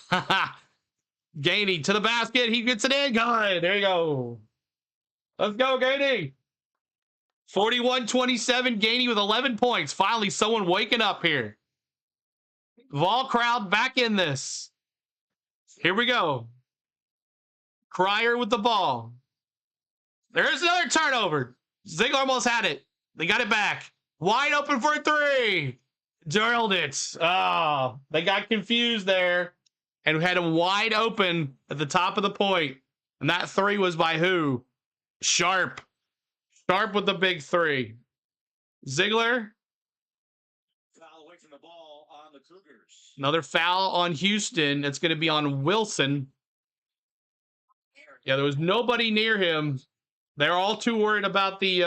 Gainey to the basket. He gets it in. Good. There you go. Let's go, Gainey. 41-27. Gainey with 11 points. Finally, someone waking up here. Vol crowd back in this. Here we go. Cryer with the ball. There's another turnover. Ziegler almost had it. They got it back. Wide open for a 3. Drilled it. Oh, they got confused there and had him wide open at the top of the point. And that 3 was by who? Sharp. Sharp with the big 3. Ziegler. Foul away from the ball on the Cougars. Another foul on Houston. It's going to be on Wilson. Yeah, there was nobody near him. They're all too worried about the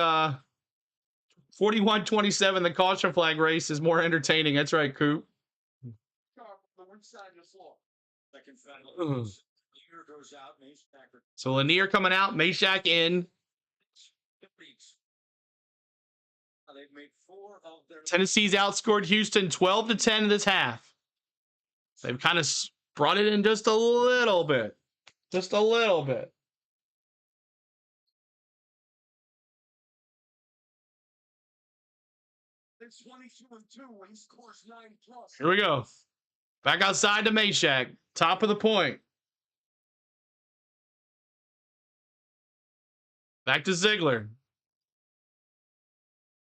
41-27. The caution flag race is more entertaining. That's right, Coop. So Lanier coming out, Meshack in. Tennessee's outscored Houston 12-10 this half. They've kind of brought it in just a little bit. Just a little bit. It's 22-2 when he scores 9+. Here we go. Back outside to Meshack. Top of the point. Back to Ziegler.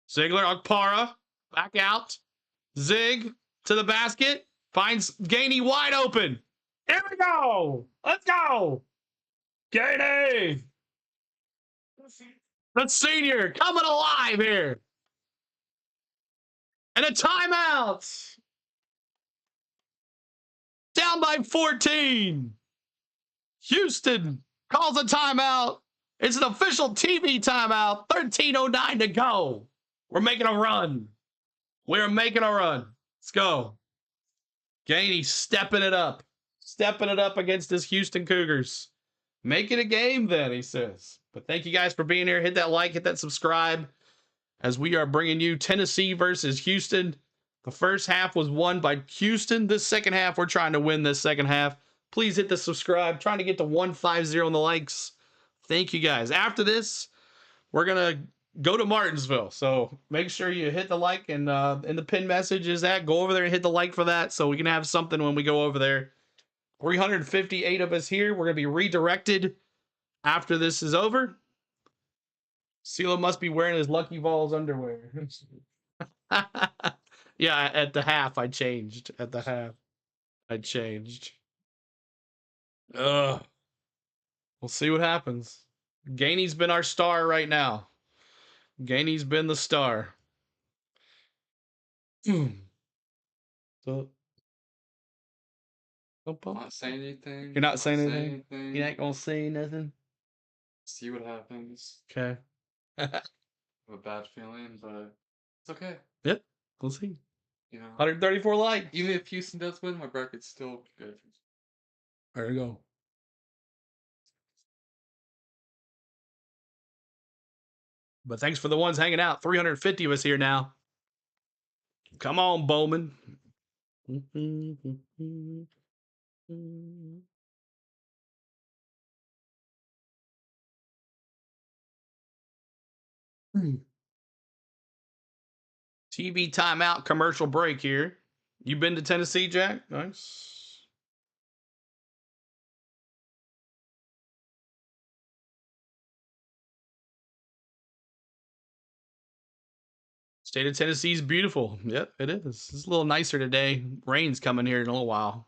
Ziegler, Akpara. Back out. Zig to the basket. Finds Gainey wide open. Here we go. Let's go. Gainey. The senior coming alive here. And a timeout. Down by 14. Houston calls a timeout. It's an official TV timeout. 13:09 to go. We're making a run. We're making a run. Let's go. Gainey stepping it up. Stepping it up against this Houston Cougars. Make it a game then, he says. But thank you guys for being here. Hit that like, hit that subscribe as we are bringing you Tennessee versus Houston. The first half was won by Houston. This second half, we're trying to win this second half. Please hit the subscribe. Trying to get to 150 on the likes. Thank you guys. After this, we're going to go to Martinsville. So make sure you hit the like, and in the pin message is that. Go over there and hit the like for that so we can have something when we go over there. 358 of us here. We're going to be redirected after this is over. CeeLo must be wearing his Lucky Vols underwear. Yeah, at the half, I changed. At the half, I changed. Ugh. We'll see what happens. Gainey's been our star right now. Gainey's been the star. So, I'm not saying anything. You're not saying anything? You're not going to say nothing? See what happens. Okay. I have a bad feeling, but it's okay. Yep. We'll see. You know, 134 likes. even if Houston does win, my bracket's still good. There you go. But thanks for the ones hanging out. 350 of us here now. Come on, Bowman. TV timeout, commercial break here. You been to Tennessee, Jack? Nice. State of Tennessee is beautiful. Yep, it is. It's a little nicer today. Rain's coming here in a little while.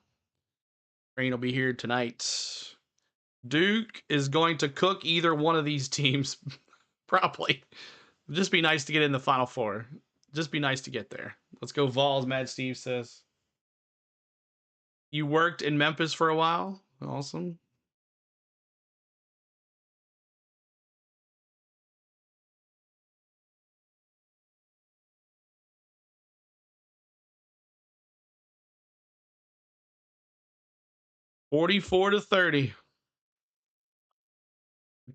Rain will be here tonight. Duke is going to cook either one of these teams. Probably. Just be nice to get in the Final Four. Just be nice to get there. Let's go Vols, Mad Steve says. You worked in Memphis for a while? Awesome. (44-30).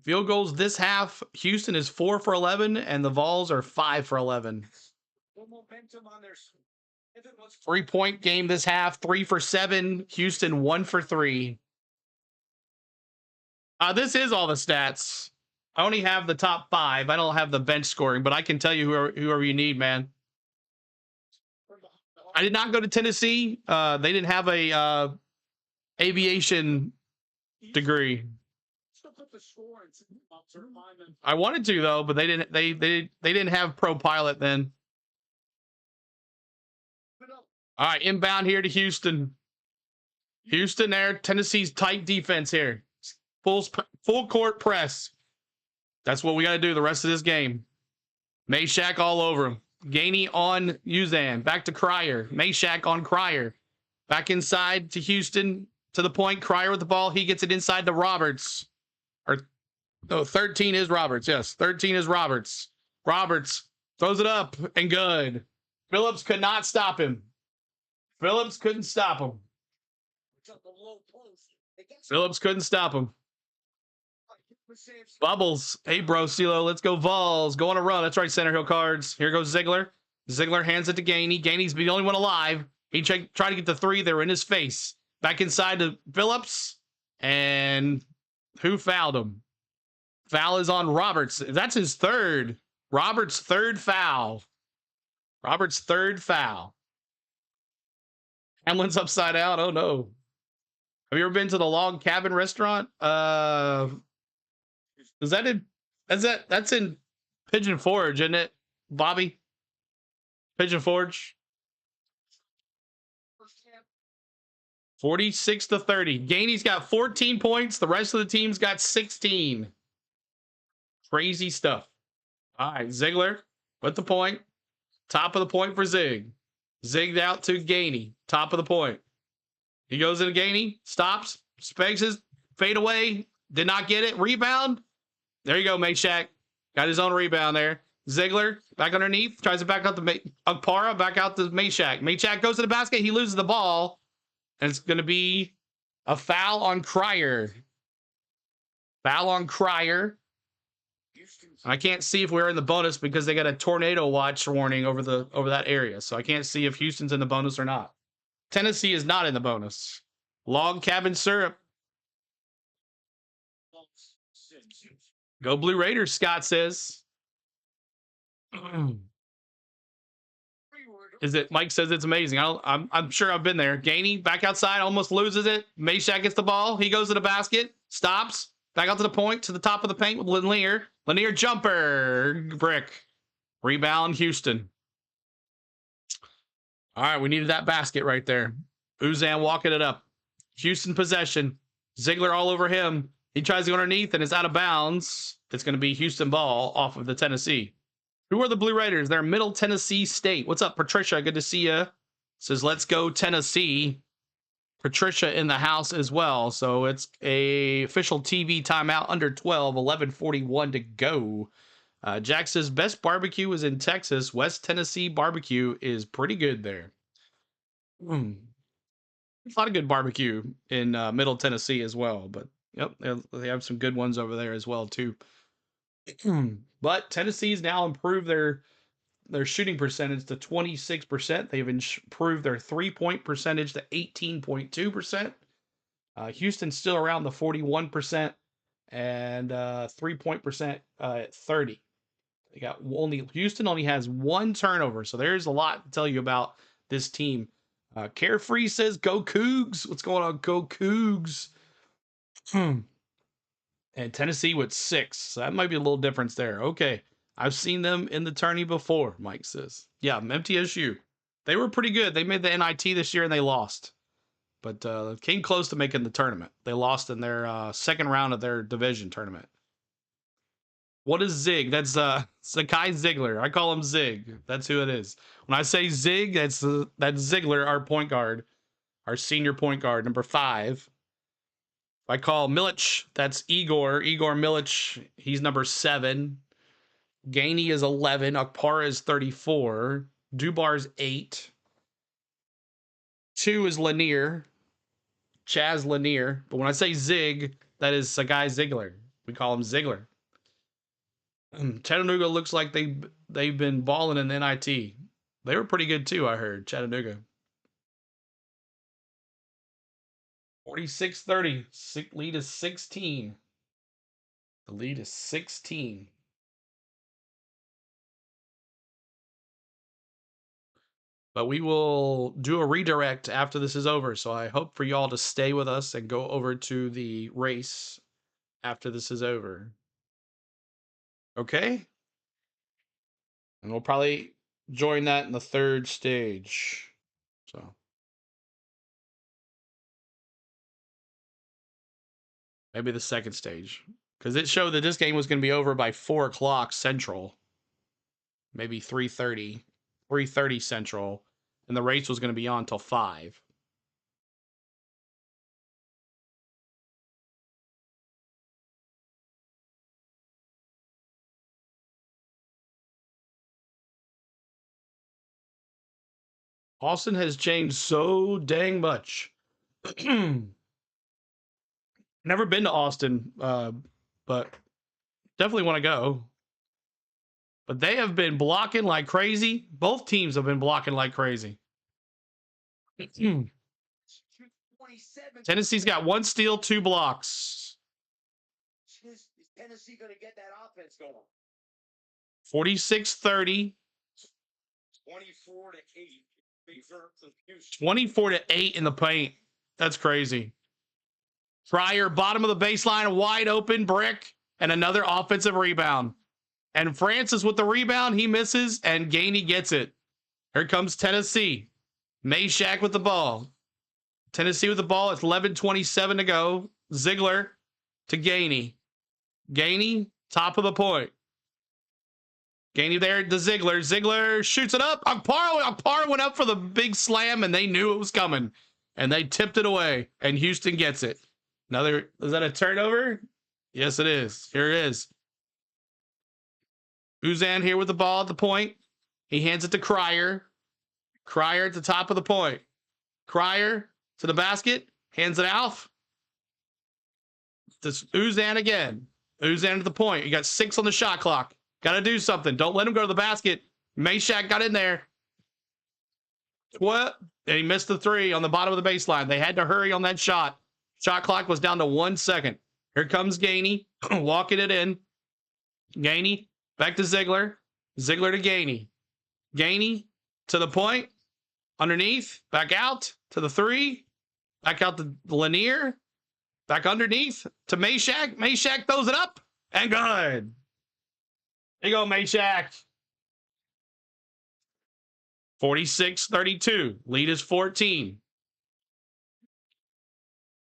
Field goals this half. Houston is 4 for 11, and the Vols are 5 for 11. 3-point game this half. 3 for 7. Houston 1 for 3. This is all the stats. I only have the top 5. I don't have the bench scoring, but I can tell you whoever you need, man. I did not go to Tennessee. They didn't have a aviation degree. I wanted to though, but they didn't. They didn't have pro pilot then. All right, inbound here to Houston. Houston there. Tennessee's tight defense here. Full court press. That's what we got to do the rest of this game. Meshack all over him. Gainey on Uzan. Back to Cryer. Meshack on Cryer. Back inside to Houston. To the point. Cryer with the ball. He gets it inside to Roberts. No, 13 is Roberts. Yes, 13 is Roberts. Roberts throws it up and good. Phillips could not stop him. Phillips couldn't stop him. Phillips couldn't stop him. Bubbles. Hey, bro, CeeLo, let's go Vols. Go on a run. That's right, Center Hill Cards. Here goes Ziegler. Ziegler hands it to Gainey. Gainey's the only one alive. He tried to get the 3. They were in his face. Back inside to Phillips. And who fouled him? Foul is on Roberts. That's his third. Roberts' third foul. Roberts' third foul. Hamlin's upside down. Oh, no. Have you ever been to the Log Cabin restaurant? Is that in... That's in Pigeon Forge, isn't it, Bobby? Pigeon Forge. 46-30. Gainey's got 14 points. The rest of the team's got 16. Crazy stuff. All right, Ziegler with the point. Top of the point for Zig. Zigged out to Gainey. Top of the point. He goes into Gainey. Stops. Spaces. Fade away. Did not get it. Rebound. There you go, Mayshak. Got his own rebound there. Ziegler back underneath. Tries to back out to Akpara. Back out to Mayshak. Mayshak goes to the basket. He loses the ball. And it's going to be a foul on Cryer. Foul on Cryer. I can't see if we're in the bonus because they got a tornado watch warning over that area. So I can't see if Houston's in the bonus or not. Tennessee is not in the bonus. Log cabin syrup. Go Blue Raiders, Scott says. Is it? Mike says it's amazing. I'm sure I've been there. Gainey back outside, almost loses it. Mayshak gets the ball. He goes to the basket, stops, back out to the point, to the top of the paint with Lanier. Lanier jumper, brick. Rebound, Houston. All right, we needed that basket right there. Uzan walking it up. Houston possession. Ziegler all over him. He tries to go underneath and it's out of bounds. It's going to be Houston ball off of the Tennessee. Who are the Blue Raiders? They're Middle Tennessee State. What's up, Patricia? Good to see you. Says, let's go Tennessee. Patricia in the house as well. So it's a official TV timeout under 12, 11:41 to go. Jack says, best barbecue is in Texas. West Tennessee barbecue is pretty good there. A lot of good barbecue in Middle Tennessee as well. But, yep, they have some good ones over there as well, too. But Tennessee's now improved their shooting percentage to 26%. They've improved their three-point percentage to 18.2%. Houston's still around the 41% and three-point percent at 30. Houston only has one turnover, so there's a lot to tell you about this team. Carefree says, go Cougs. What's going on? Go Cougs. And Tennessee with 6. So that might be a little difference there. Okay. I've seen them in the tourney before, Mike says. Yeah, MTSU. They were pretty good. They made the NIT this year and they lost. But came close to making the tournament. They lost in their second round of their division tournament. What is Zig? That's Zakai Ziegler. I call him Zig. That's who it is. When I say Zig, that's Ziegler, our point guard. Our senior point guard, number 5. I call Milic, that's Igor Milic. He's number 7. Gainey is 11. Akpara is 34. Dubar's 8. 2 is Lanier. Chaz Lanier. But when I say Zig, that is Sagai Ziegler. We call him Ziegler. Chattanooga looks like they've been balling in the NIT. They were pretty good too, I heard. Chattanooga. 46-30. Lead is 16. The lead is 16. But we will do a redirect after this is over. So I hope for y'all to stay with us and go over to the race after this is over. Okay? And we'll probably join that in the 3rd stage. So. Maybe the 2nd stage. Because it showed that this game was going to be over by 4 o'clock Central. Maybe 3:30. 3:30 Central. And the race was going to be on till 5. Austin has changed so dang much. Never been to Austin, but definitely want to go. But they have been blocking like crazy. Both teams have been blocking like crazy. Tennessee's got 1 steal, 2 blocks. Is Tennessee going to get that offense going? 46-30. 24-8. 24-8 in the paint. That's crazy. Fryer, bottom of the baseline, wide open brick, and another offensive rebound. And Francis with the rebound, he misses, and Gainey gets it. Here comes Tennessee. Mayshak with the ball. Tennessee with the ball. It's 11:27 to go. Ziegler to Gainey. Gainey, top of the point. Gainey there to Ziegler. Ziegler shoots it up. Akpar went up for the big slam, and they knew it was coming. And they tipped it away, and Houston gets it. Another, is that a turnover? Yes, it is. Here it is. Uzan here with the ball at the point. He hands it to Cryer. Cryer at the top of the point. Cryer to the basket. Hands it off. This Uzan again. Uzan at the point. You got 6 on the shot clock. Got to do something. Don't let him go to the basket. Meshack got in there. What? And he missed the 3 on the bottom of the baseline. They had to hurry on that shot. Shot clock was down to 1 second. Here comes Gainey, walking it in. Gainey, back to Ziegler. Ziegler to Gainey. Gainey to the point. Underneath, back out to the 3. Back out to Lanier. Back underneath to Meshack. Meshack throws it up. And good. There you go, Meshack. 46-32. Lead is 14.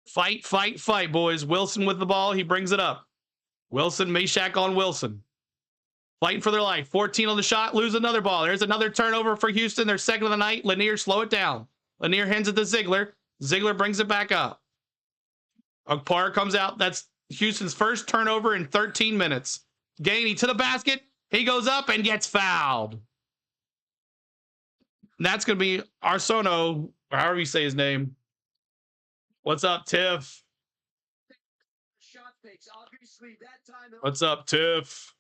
Fight, fight, fight, boys. Wilson with the ball. He brings it up. Wilson, Meshack on Wilson. Fighting for their life. 14 on the shot. Lose another ball. There's another turnover for Houston. They're second of the night. Lanier, slow it down. Lanier hands it to Ziegler. Ziegler brings it back up. Akpar comes out. That's Houston's first turnover in 13 minutes. Gainey to the basket. He goes up and gets fouled. And that's going to be Arsono, or however you say his name. What's up, Tiff? What's up, Tiff?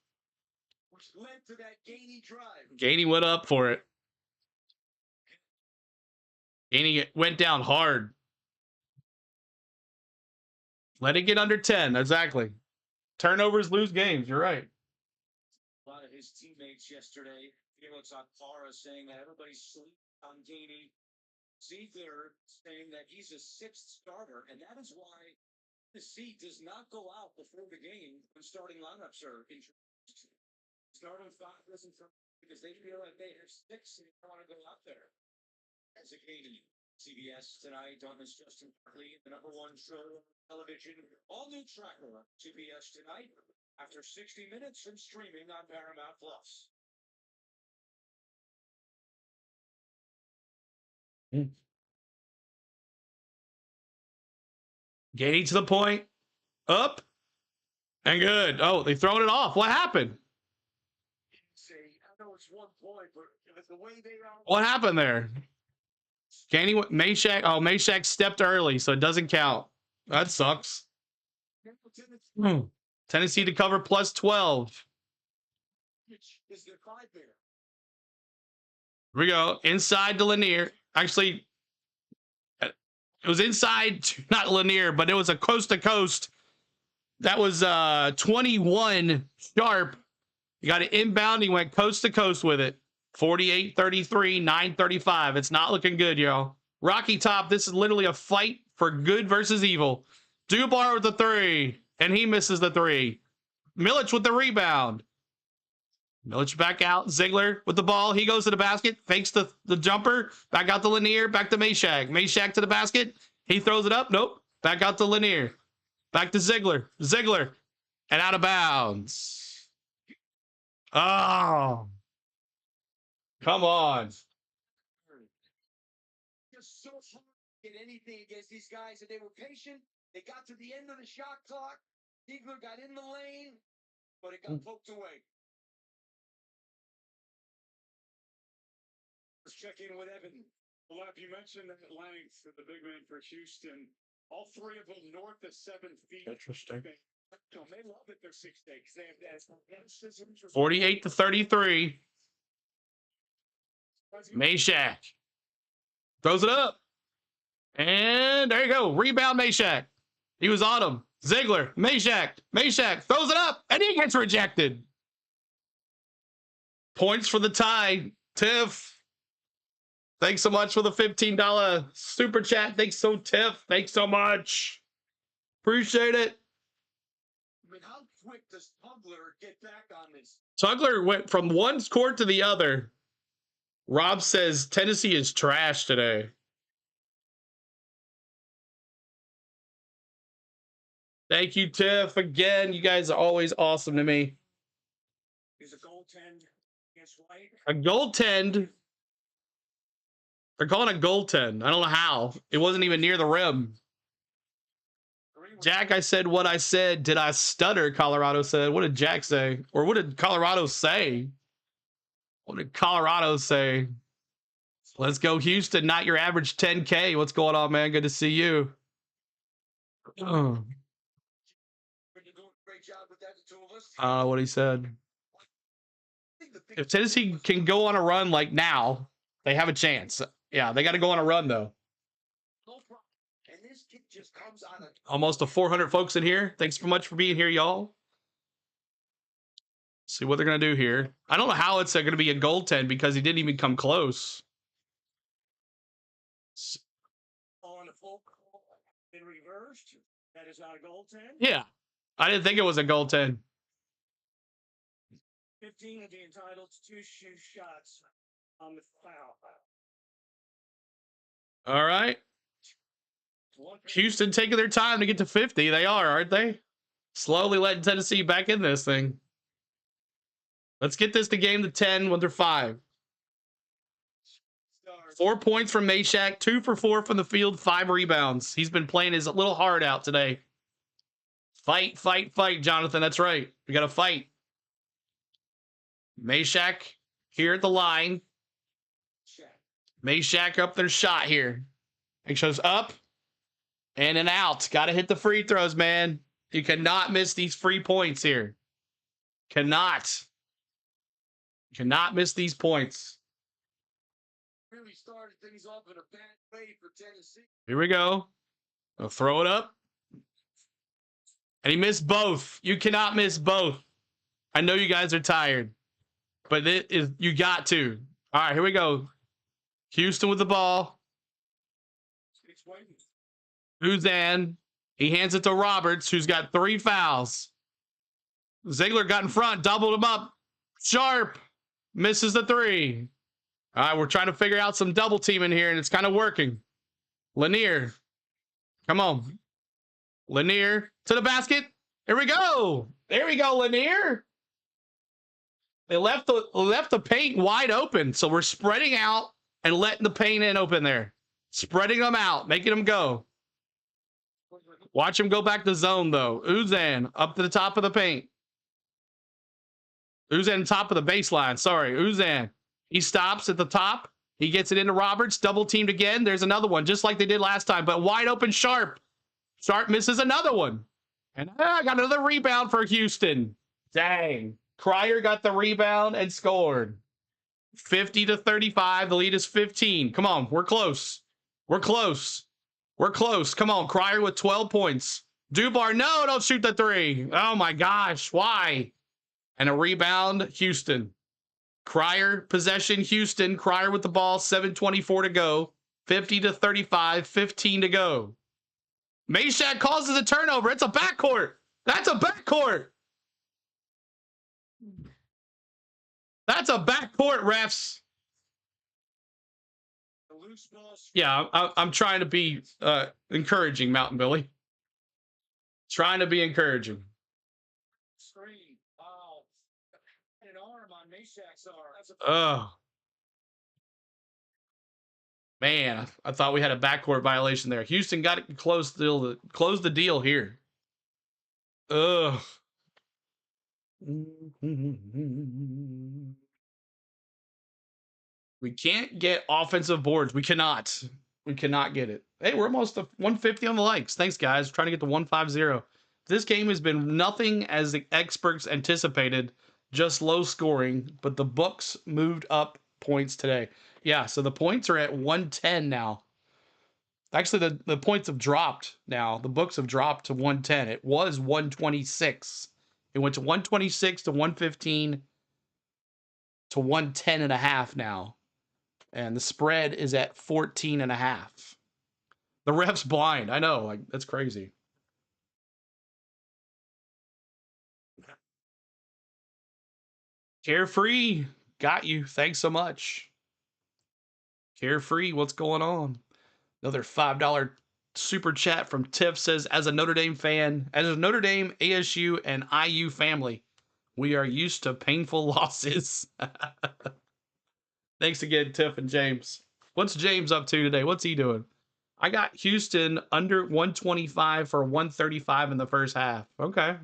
Which led to that Gainey drive. Gainey went up for it. Gainey went down hard. Let it get under 10. Exactly. Turnovers lose games. You're right. A lot of his teammates yesterday, Felix Akpara, saying that everybody's sleeping on Gainey. Ziegler saying that he's a 6th starter, and that is why Tennessee does not go out before the game when starting lineups are introduced. Starting 5 doesn't because they feel like they have 6 and they don't want to go out there. As a Gainey, CBS tonight on this Justin Barkley, the #1 show on television, all new tracker on CBS tonight after 60 minutes and streaming on Paramount Plus. Gainey to the point. Up. And good. Oh, they thrown it off. What happened? I know it's 1 point, but the way they are. What happened there? Gainey, Meshack. Oh, Meshack stepped early, so it doesn't count. That sucks. Tennessee to cover plus 12. Is there 5 there? Here we go. Inside to Lanier. Actually, it was inside, not Lanier, but it was a coast to coast. That was 21 sharp. You got it inbound. He went coast to coast with it. 48-33, 9-35. It's not looking good, y'all. Rocky Top, this is literally a fight for good versus evil. Dubar with the 3, and he misses the 3. Milic with the rebound. Milic back out. Ziegler with the ball. He goes to the basket, fakes the jumper. Back out to Lanier, back to Meshack. Meshack to the basket. He throws it up. Nope. Back out to Lanier. Back to Ziegler. Ziegler. And out of bounds. Oh. Come on. Just so hard to get anything against these guys, and they were patient. They got to the end of the shot clock. Ziegler got in the lane, but it got poked away. Let's check in with Evan. Well, if you mentioned that length of the big man for Houston, all 3 of them north of 7 feet. Interesting. They love that they're 6'8" because they have that. 48-33. Meshack throws it up. And there you go. Rebound, Meshack. He was on him. Ziegler, Meshack throws it up, and he gets rejected. Points for the tie. Tiff, thanks so much for the $15 super chat. Thanks so, Tiff. Thanks so much. Appreciate it. I mean, how quick does Tugler get back on this? Tugler went from one court to the other. Rob says Tennessee is trash today. Thank you, Tiff. Again, you guys are always awesome to me. He's a goaltender. A goaltend. They're calling a goaltend. I don't know how. It wasn't even near the rim. Jack, I said what I said. Did I stutter? Colorado said. What did Jack say? Or what did Colorado say? What did Colorado say? Let's go, Houston. Not your average 10K. What's going on, man? Good to see you. Oh. I don't know what he said. If Tennessee can go on a run like now, they have a chance. Yeah, they got to go on a run, though. Almost a 400 folks in here. Thanks so much for being here, y'all. See what they're going to do here. I don't know how it's going to be a goaltend because he didn't even come close. On the full in reversed. That is not a goaltend. Yeah. I didn't think it was a goaltend. 15 will be entitled to 2 shoe shots on the foul. All right. Houston taking their time to get to 50. They are, aren't they? Slowly letting Tennessee back in this thing. Let's get this to game to 10 when they're 5. 4 points from Meshack, 2 for 4 from the field, 5 rebounds. He's been playing his little heart out today. Fight, fight, fight, Jonathan. That's right. We got to fight. Meshack here at the line. Meshack up their shot here. It shows up and an out. Got to hit the free throws, man. You cannot miss these free points here. Cannot miss these points. Really started things off in a bad way for Tennessee. Here we go. I'll throw it up. And he missed both. You cannot miss both. I know you guys are tired, but it is, you got to. All right, here we go. Houston with the ball. Uzan. He hands it to Roberts, who's got 3 fouls. Ziegler got in front, doubled him up. Sharp misses the 3. All right, we're trying to figure out some double teaming here, and it's kind of working. Lanier. Come on. Lanier to the basket. Here we go. There we go, Lanier. They left the paint wide open, so we're spreading out and letting the paint in open there. Spreading them out, making them go. Watch him go back to zone, though. Uzan up to the top of the paint. Uzan top of the baseline. Sorry, Uzan. He stops at the top. He gets it into Roberts. Double teamed again. There's another one, just like they did last time, but wide open Sharp. Sharp misses another one. And I got another rebound for Houston. Dang. Cryer got the rebound and scored. 50-35. The lead is 15. Come on. We're close. We're close. We're close. Come on. Cryer with 12 points. Dubar, no, don't shoot the 3. Oh, my gosh. Why? And a rebound, Houston. Cryer, possession, Houston. Cryer with the ball, 7:24 to go. 50-35, 15 to go. Meshack causes a turnover. It's a backcourt. That's a backcourt. That's a backcourt, refs. Yeah, I'm trying to be encouraging, Mountain Billy. Trying to be encouraging. Screen. Wow. An arm on Meshack's arm. Oh. Man, I thought we had a backcourt violation there. Houston got it close the deal here. Ugh. We can't get offensive boards. We cannot. We cannot get it. Hey, we're almost to 150 on the likes. Thanks, guys. We're trying to get to 150. This game has been nothing as the experts anticipated, just low scoring, but the books moved up points today. Yeah, so the points are at 110 now. Actually, the points have dropped now. The books have dropped to 110. It was 126. It went to 126 to 115 to 110.5 now. And the spread is at 14.5. The ref's blind. I know. Like, that's crazy. Carefree. Got you. Thanks so much. Carefree, what's going on? Another $5 super chat from Tiff says, as a Notre Dame fan, as a Notre Dame, ASU, and IU family, We are used to painful losses. Thanks again, Tiff and James. What's James up to today? What's he doing? I got Houston under 125 for 135 in the first half. Okay.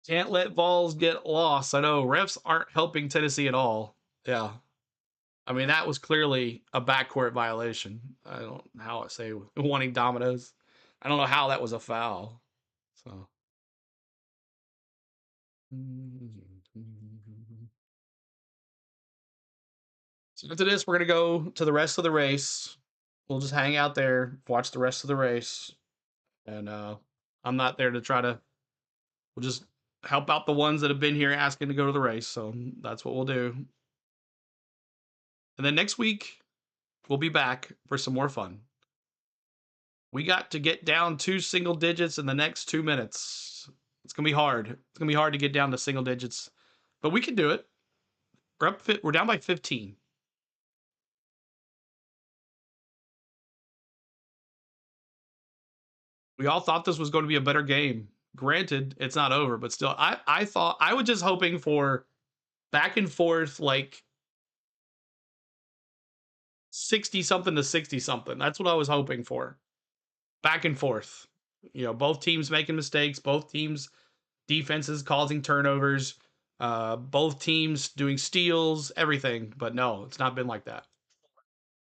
Can't let Vols get lost. I know refs aren't helping Tennessee at all. Yeah. I mean, that was clearly a backcourt violation. I don't know how I say wanting dominoes. I don't know how that was a foul. So. So after this, we're going to go to the rest of the race. We'll just hang out there, watch the rest of the race. And I'm not there to try to, we'll just help out the ones that have been here asking to go to the race. So that's what we'll do. And then next week, we'll be back for some more fun. We got to get down 2 single digits in the next 2 minutes. It's going to be hard. It's going to be hard to get down to single digits. But we can do it. We're down by 15. We all thought this was going to be a better game. Granted, it's not over, but still, I thought, I was just hoping for back and forth, like 60-something to 60-something. That's what I was hoping for. Back and forth. You know, both teams making mistakes, both teams defenses causing turnovers, both teams doing steals, everything. But no, it's not been like that.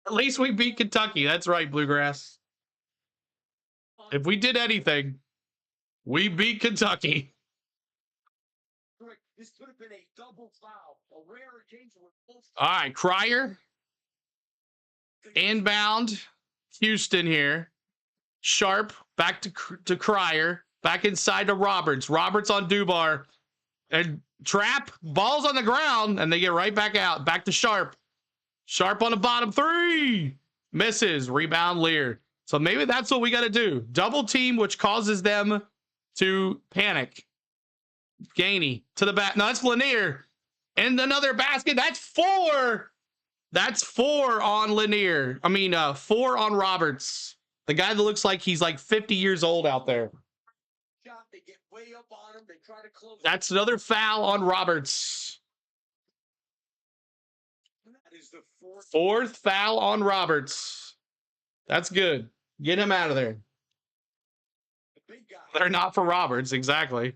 At least we beat Kentucky. That's right, Bluegrass. If we did anything, we beat Kentucky. This could have been a double foul. A rare occasion where both. All right, Crier. Inbound. Houston here. Sharp back to Crier. Back inside to Roberts. Roberts on Dubar. And trap. Ball's on the ground. And they get right back out. Back to Sharp. Sharp on the bottom. 3. Misses. Rebound Lear. So maybe that's what we got to do. Double team, which causes them to panic. Gainey to the back. No, that's Lanier. And another basket. That's 4. That's 4 on Lanier. I mean, 4 on Roberts. The guy that looks like he's like 50 years old out there. They get way up on him. They try to close. That's another foul on Roberts. That is the 4th foul on Roberts. That's good. Get him out of there. The big guy. They're not for Roberts, exactly.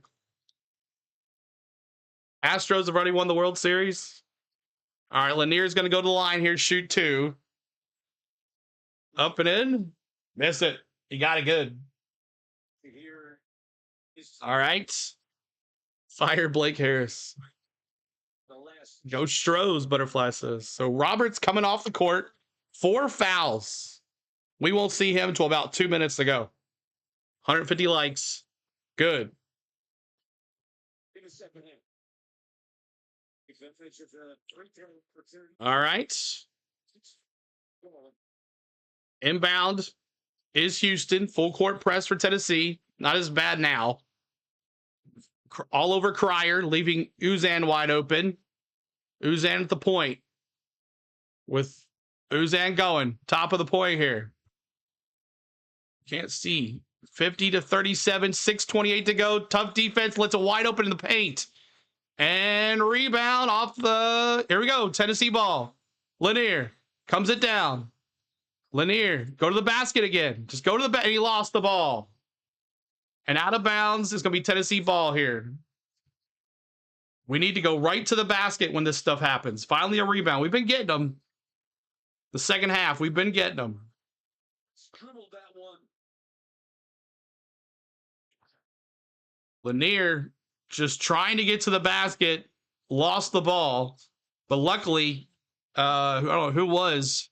Astros have already won the World Series. All right, Lanier's going to go to the line here, shoot 2. Up and in. Miss it. He got it good. All right. Fire Blake Harris. Go Strohs, Butterfly says. So Roberts coming off the court. 4 fouls. We won't see him until about 2 minutes to go. 150 likes. Good. All right. Inbound is Houston. Full court press for Tennessee. Not as bad now. All over Crier, leaving Uzan wide open. Uzan at the point. With Uzan going. Top of the point here. Can't see. 50 to 37, 6:28 to go. Tough defense. Lets it wide open in the paint. And rebound off the... Here we go. Tennessee ball. Lanier comes it down. Lanier, go to the basket again. Just go to the basket. And he lost the ball. And out of bounds is going to be Tennessee ball here. We need to go right to the basket when this stuff happens. Finally a rebound. We've been getting them. The second half, we've been getting them. Scribbled that one. Lanier just trying to get to the basket, lost the ball, but luckily, I don't know who was,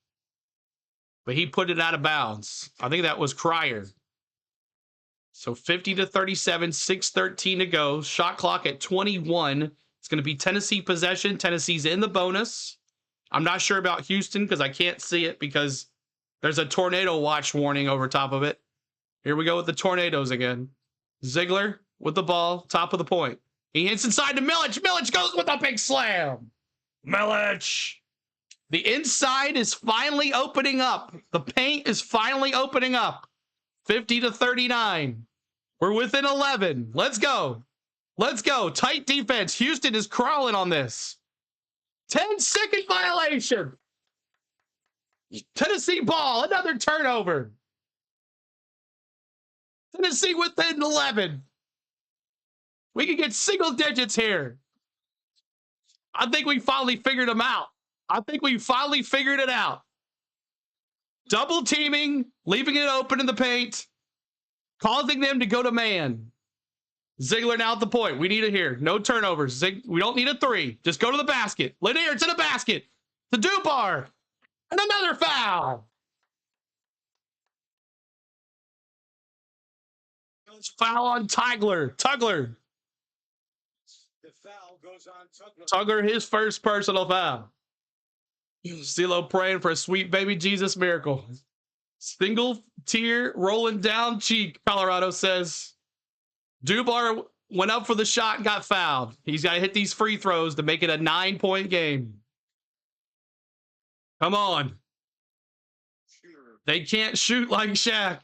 but he put it out of bounds. I think that was Crier. So 50 to 37, 6:13 to go. Shot clock at 21. It's going to be Tennessee possession. Tennessee's in the bonus. I'm not sure about Houston because I can't see it because there's a tornado watch warning over top of it. Here we go with the tornadoes again. Ziegler with the ball, top of the point. He hits inside to Milic. Milic goes with a big slam. Milic. The inside is finally opening up. The paint is finally opening up. 50 to 39. We're within 11. Let's go. Let's go. Tight defense. Houston is crawling on this. 10-second violation. Tennessee ball. Another turnover. Tennessee within 11. We can get single digits here. I think we finally figured them out. I think we finally figured it out. Double teaming, leaving it open in the paint, causing them to go to man. Ziegler now at the point. We need it here. No turnovers. We don't need a three. Just go to the basket. Lanier to the basket. To Dubar. And another foul. Foul on Tugler. The foul goes on Tugler. Tugler, his first personal foul. CeeLo praying for a sweet baby Jesus miracle. Single tear rolling down cheek, Colorado says. Dubar went up for the shot and got fouled. He's got to hit these free throws to make it a 9-point game. Come on. They can't shoot like Shaq.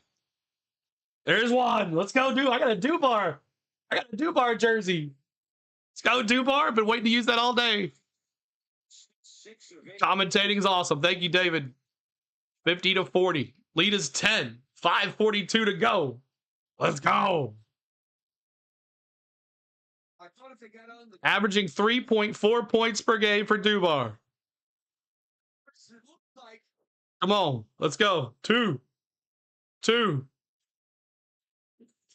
There's one. Let's go, I got a Dubar. I got a Dubar jersey. Let's go, Dubar. Been waiting to use that all day. Commentating is awesome. Thank you, David. 50-40. Lead is 10. 5:42 to go. Let's go. Averaging 3.4 points per game for Dubar. Come on. Let's go. Two.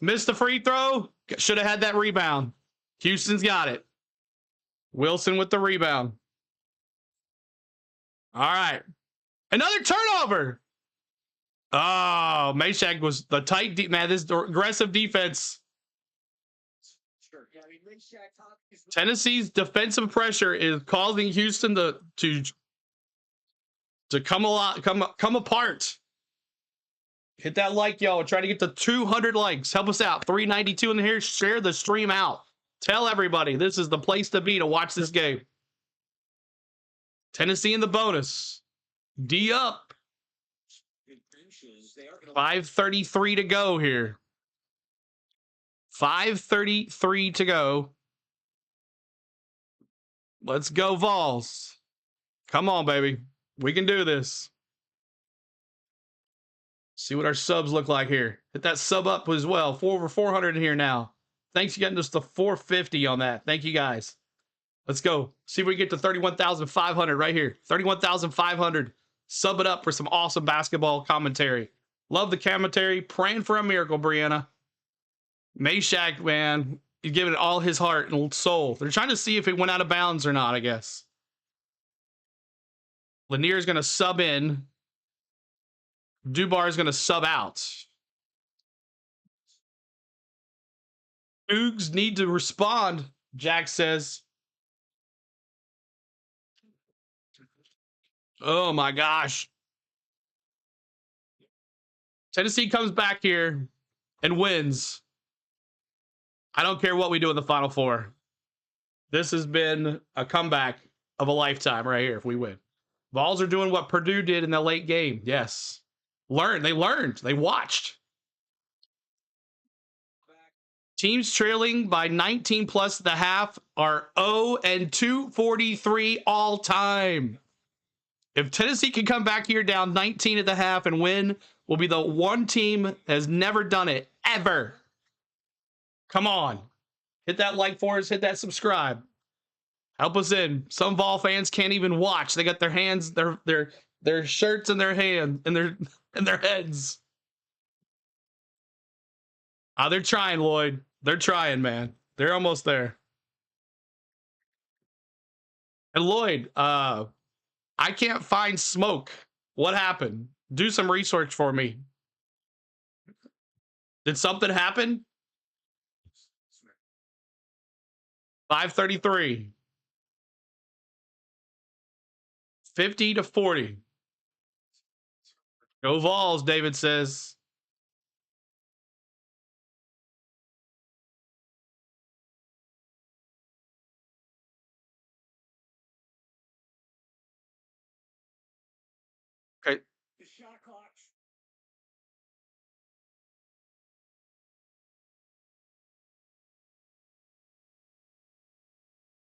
Missed the free throw. Should have had that rebound. Houston's got it. Wilson with the rebound. All right. Another turnover. Oh, Meshack was the tight man. This aggressive defense. Tennessee's defensive pressure is causing Houston to come apart. Hit that like, y'all. We're trying to get to 200 likes. Help us out. 392 in here. Share the stream out. Tell everybody this is the place to be to watch this game. Tennessee in the bonus. D up. 5:33 to go here. 5:33 to go. Let's go, Vols. Come on, baby. We can do this. See what our subs look like here. Hit that sub up as well. Over 400 in here now. Thanks for getting us to 450 on that. Thank you, guys. Let's go. See if we can get to 31,500 right here. 31,500. Sub it up for some awesome basketball commentary. Love the commentary. Praying for a miracle, Brianna. Meshack, man, he's giving it all his heart and soul. They're trying to see if it went out of bounds or not, I guess. Lanier's going to sub in. Dubar is going to sub out. Cougs need to respond, Jack says. Oh, my gosh. Tennessee comes back here and wins. I don't care what we do in the Final Four. This has been a comeback of a lifetime right here if we win. Vols are doing what Purdue did in the late game. Yes. They learned. They watched. Teams trailing by 19 plus at the half are 0-243 all time. If Tennessee can come back here down 19 at the half and win, we'll be the one team that has never done it, ever. Come on. Hit that like for us. Hit that subscribe. Help us in. Some Vol fans can't even watch. They got their hands, their shirts in their hand, in their heads. They're trying, Lloyd. They're trying, man. They're almost there. And Lloyd, I can't find smoke. What happened? Do some research for me. Did something happen? 5:33. 50-40. Go Vols, David says. Okay. The shot clock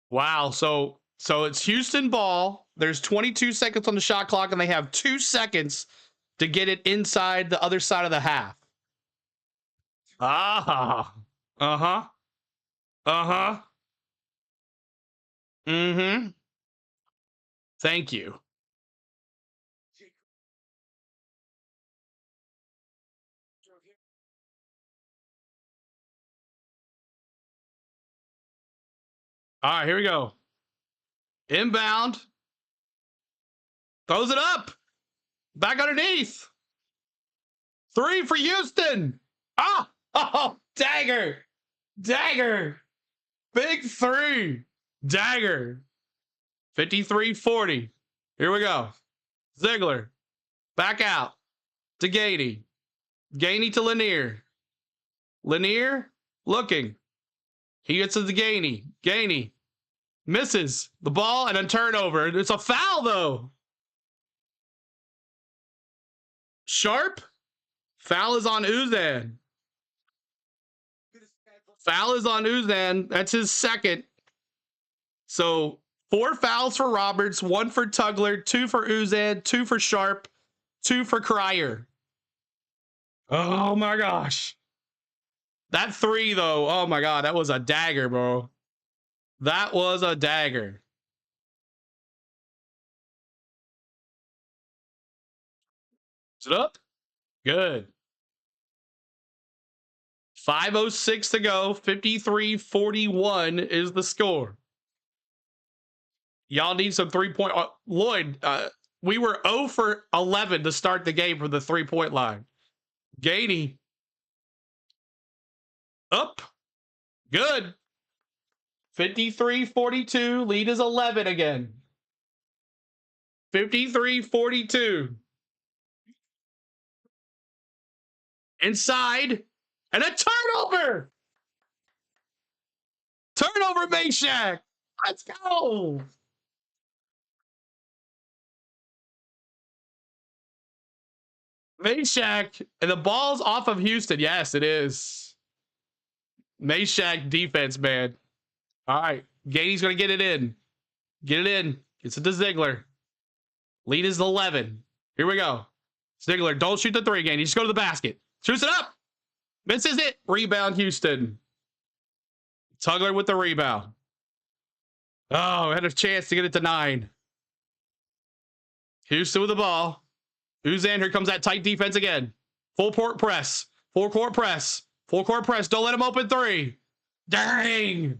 Wow. So it's Houston ball. There's 22 seconds on the shot clock, and they have 2 seconds to get it inside the other side of the half. Ah. Uh-huh. Uh-huh. Mm-hmm. Thank you. All right, here we go. Inbound. Throws it up. Back underneath. 3 for Houston. Ah! Oh, dagger. Dagger. Big 3. Dagger. 53-40. Here we go. Ziegler. Back out to Gainey. Gainey to Lanier. Lanier looking. He gets to the Gainey. Gainey misses the ball and a turnover. It's a foul, though. Sharp. Foul is on Uzan. Foul is on Uzan. That's his second. So 4 fouls for Roberts, 1 for Tugler, 2 for Uzan, 2 for Sharp, 2 for Cryer. Oh my gosh. That 3, though, oh my God, that was a dagger, bro. That was a dagger. Is it up? Good. 5:06 to go. 53-41 is the score. Y'all need some 3-point. Lloyd, we were 0 for 11 to start the game from the 3-point line. Gainey. Up. Good. 53-42. Lead is 11 again. 53-42. Inside. And a turnover. Turnover, Meshack. Let's go. Meshack. And the ball's off of Houston. Yes, it is. Meshack defense, man. All right. Gainey's going to get it in. Get it in. Gets it to Ziegler. Lead is 11. Here we go. Ziegler, don't shoot the 3 again. You just go to the basket. Shoots it up. Misses it. Rebound, Houston. Tugler with the rebound. Oh, had a chance to get it to 9. Houston with the ball. Uzan, here comes that tight defense again. Full court press. Full court press. Full court press. Don't let him open 3. Dang.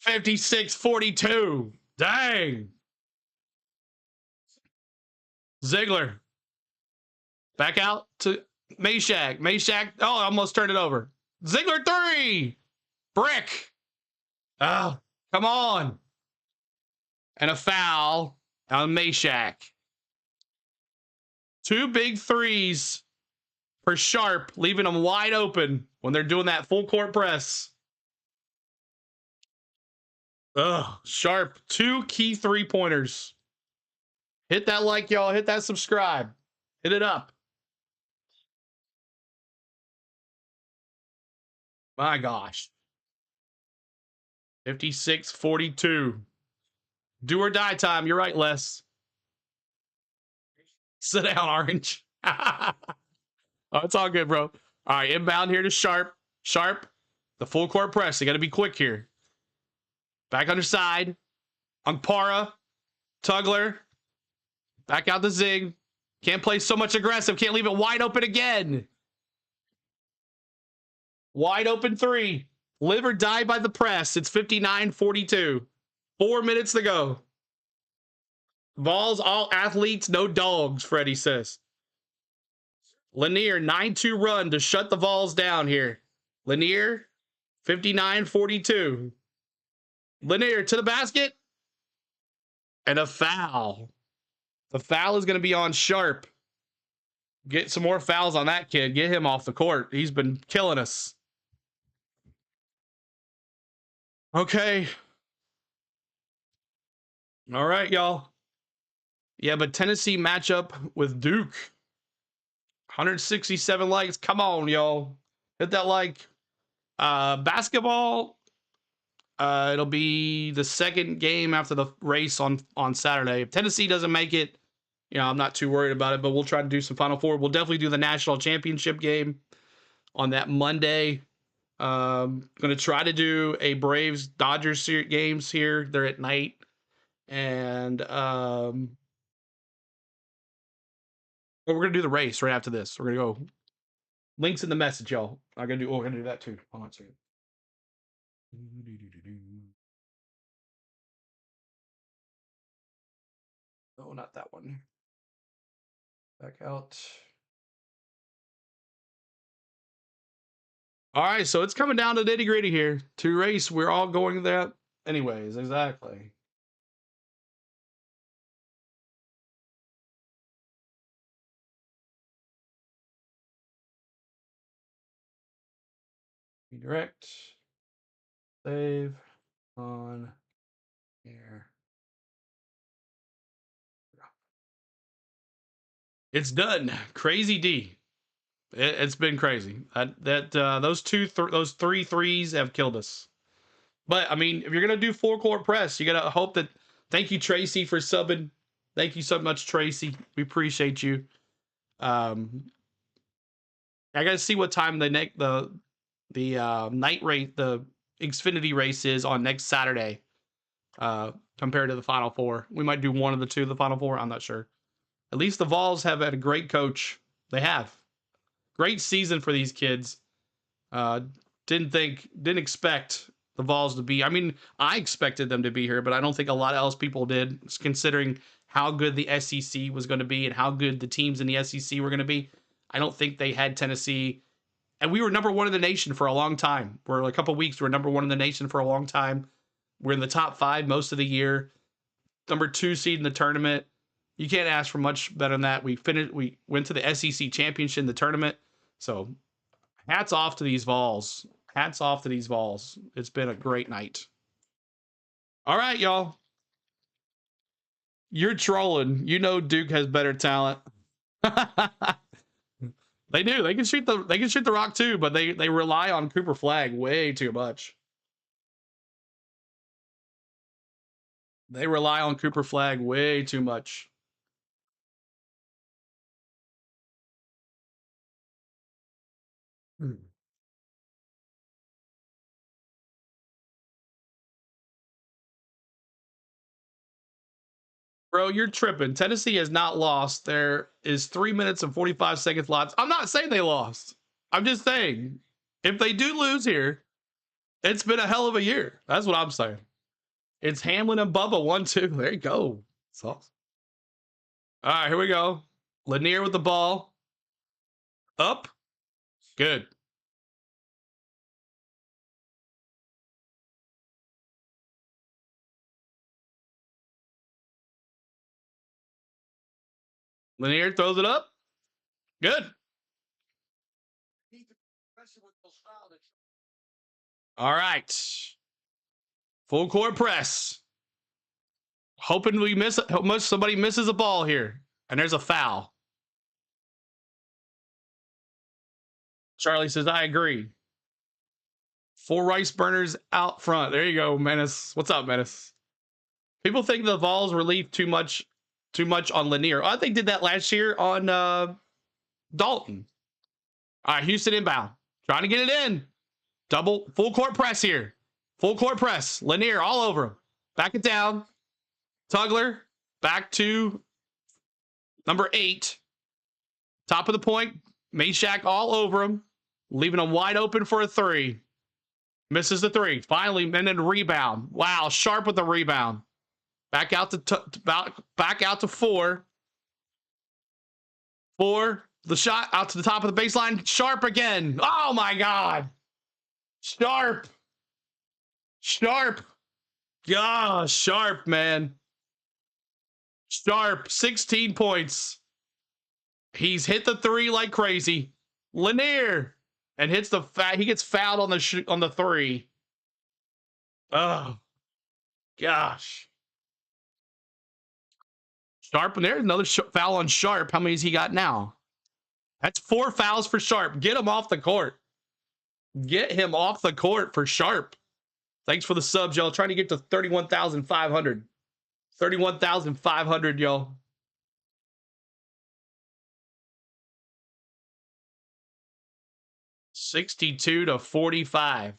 56-42. Dang. Ziegler. Back out to Meshack. Meshack. Oh, I almost turned it over. Ziegler 3. Brick. Oh, come on. And a foul on Meshack. 2 big 3s for Sharp, leaving them wide open when they're doing that full court press. Ugh, Sharp. 2 key 3-pointers. Hit that like, y'all. Hit that subscribe. Hit it up. My gosh. 56-42. Do or die time. You're right, Les. Sit down, Orange. Oh, it's all good, bro. All right, inbound here to Sharp. Sharp, the full court press. They got to be quick here. Back underside. Ankpara. Tugler. Back out the Zig. Can't play so much aggressive. Can't leave it wide open again. Wide open 3. Live or die by the press. It's 59-42. 4 minutes to go. Vols, all athletes, no dogs, Freddie says. Lanier, 9-2 run to shut the Vols down here. Lanier, 59-42. Lanier to the basket. And a foul. The foul is going to be on Sharp. Get some more fouls on that kid. Get him off the court. He's been killing us. Okay. All right, y'all. Yeah, but Tennessee matchup with Duke. 167 likes. Come on, y'all. Hit that like. Basketball. It'll be the second game after the race on Saturday. If Tennessee doesn't make it, I'm not too worried about it, but we'll try to do some Final Four. We'll definitely do the national championship game on that Monday. Going to try to do a Braves Dodgers games here. They're at night. And but we're going to do the race right after this. We're going to go. Links in the message, y'all. We're going to do that too. Hold on a second. Oh, not that one. Back out. All right, so it's coming down to nitty gritty here. To race, we're all going to that anyways. Exactly. Redirect. Save. On. Here. It's done. Crazy D. It's been crazy. Those three threes have killed us. But I mean, if you're gonna do full court press, you gotta hope that. Thank you, Tracy, for subbing. Thank you so much, Tracy. We appreciate you. I gotta see what time the night race, the Xfinity race is on next Saturday. Compared to the Final Four, we might do one of the two of the Final Four. I'm not sure. At least the Vols have had a great coach. They have. Great season for these kids. Didn't expect the Vols to be. I mean, I expected them to be here, but I don't think a lot of else people did, considering how good the SEC was going to be and how good the teams in the SEC were going to be. I don't think they had Tennessee. And we were number one in the nation for a long time. For a couple of weeks, we were number one in the nation for a long time. We're in the top 5 most of the year. Number 2 seed in the tournament. You can't ask for much better than that. We went to the SEC championship in the tournament. So hats off to these Vols. Hats off to these Vols. It's been a great night. All right, y'all. You're trolling. You know Duke has better talent. They do. They can shoot the rock too, but they rely on Cooper Flagg way too much. They rely on Cooper Flagg way too much. Bro, you're tripping. Tennessee has not lost. There is 3 minutes and 45 seconds lost. I'm not saying they lost. I'm just saying, if they do lose here, it's been a hell of a year. That's what I'm saying. It's Hamlin and Bubba 1-2. There you go. That's awesome. All right, here we go. Lanier with the ball. Up. Good. Lanier throws it up. Good. All right. Full court press. Hoping we miss it. Somebody misses a ball here. And there's a foul. Charlie says, I agree. 4 rice burners out front. There you go, Menace. What's up, Menace? People think the Vols relieved too much on Lanier. I think they did that last year on Dalton. All right, Houston inbound. Trying to get it in. Full court press here. Full court press. Lanier all over him. Back it down. Tugler back to number 8. Top of the point. Meshack all over him. Leaving him wide open for a 3. Misses the 3. Finally, and then rebound. Wow, Sharp with the rebound. Back out to 4. 4. The shot out to the top of the baseline. Sharp again. Oh my God. Sharp. Gosh, Sharp, man. Sharp, 16 points. He's hit the 3 like crazy. Lanier. And hits he gets fouled on the 3. Oh, gosh. Sharp, and there's another foul on Sharp. How many has he got now? That's 4 fouls for Sharp. Get him off the court. Get him off the court for Sharp. Thanks for the subs, y'all. Trying to get to 31,500. 31,500, y'all. $62-45.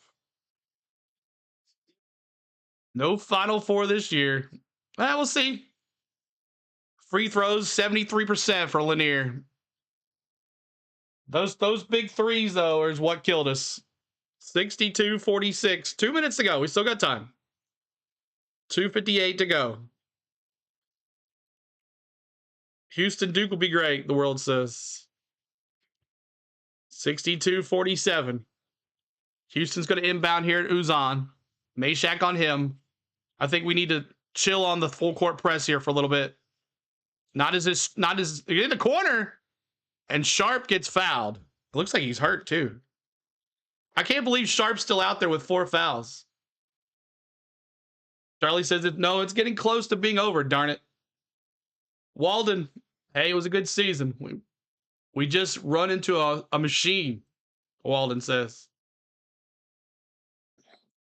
No Final Four this year. We'll see. Free throws, 73% for Lanier. Those big threes, though, is what killed us. 62-46. 2 minutes to go. We still got time. 2:58 to go. Houston Duke will be great, the world says. 62-47. Houston's going to inbound here at Uzan. Meshack on him. I think we need to chill on the full court press here for a little bit. Not as in the corner. And Sharp gets fouled. It looks like he's hurt too. I can't believe Sharp's still out there with 4 fouls. Charlie says, no, it's getting close to being over, darn it. Walden, hey, it was a good season. We just run into a machine, Walden says.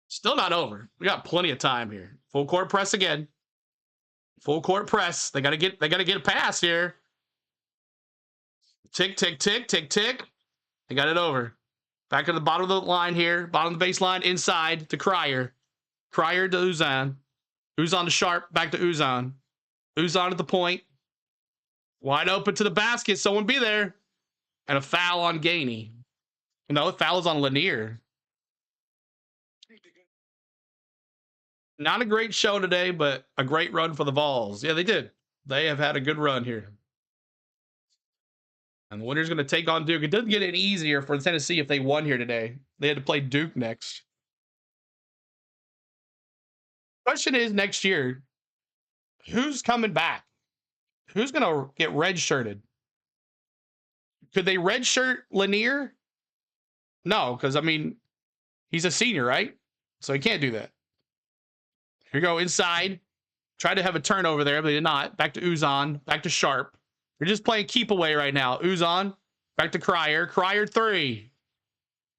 Still not over. We got plenty of time here. Full court press again. Full court press. They gotta get a pass here. Tick, tick, tick, tick, tick. They got it over. Back to the bottom of the line here. Bottom of the baseline, inside to Cryer. Cryer to Uzan. Uzan to Sharp. Back to Uzan. Uzan at the point. Wide open to the basket. Someone be there. And a foul on Gainey. No, the foul is on Lanier. Not a great show today, but a great run for the Vols. Yeah, they did. They have had a good run here. And the winner's going to take on Duke. It doesn't get any easier for Tennessee if they won here today. They had to play Duke next. Question is, next year, who's coming back? Who's going to get redshirted? Could they redshirt Lanier? No, because, I mean, he's a senior, right? So he can't do that. Here we go, inside. Tried to have a turnover there, but they did not. Back to Uzan. Back to Sharp. You're just playing keep away right now. Uzan. Back to Cryer. Cryer 3.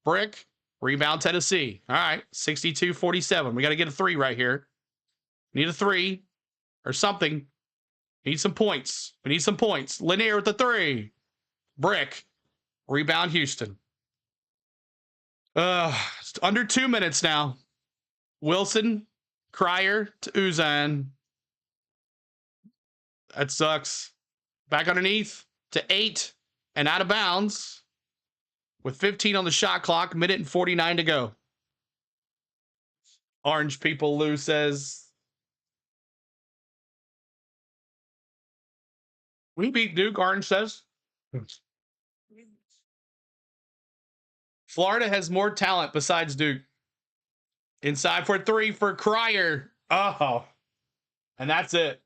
Brick. Rebound Tennessee. All right. 62-47. We got to get a 3 right here. Need a 3 or something. Need some points. We need some points. Lanier with the 3. Brick. Rebound Houston. It's under 2 minutes now. Wilson. Cryer to Uzan. That sucks. Back underneath to 8 and out of bounds with 15 on the shot clock. Minute and 49 to go. Orange people, Lou says. We beat Duke, Orange says. Florida has more talent besides Duke. Inside for 3 for Cryer. Oh, and that's it.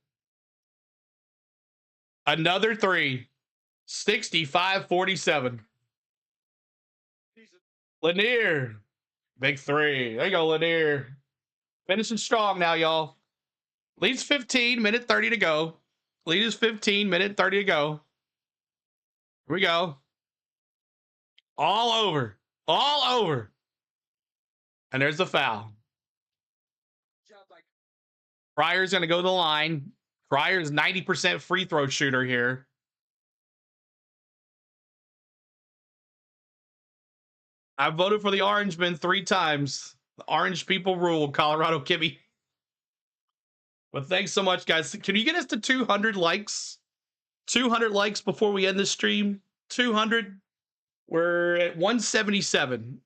Another 3. 65-47. Lanier. Big 3. There you go, Lanier. Finishing strong now, y'all. Leads 15, minute 30 to go. Lead is 15, minute 30 to go. Here we go. All over. All over. And there's the foul. Cryer's going to go to the line. Cryer's 90% free throw shooter here. I voted for the Orangemen 3 times. The Orange people rule, Colorado Kimmy. But thanks so much, guys. Can you get us to 200 likes? 200 likes before we end this stream? 200? We're at 177.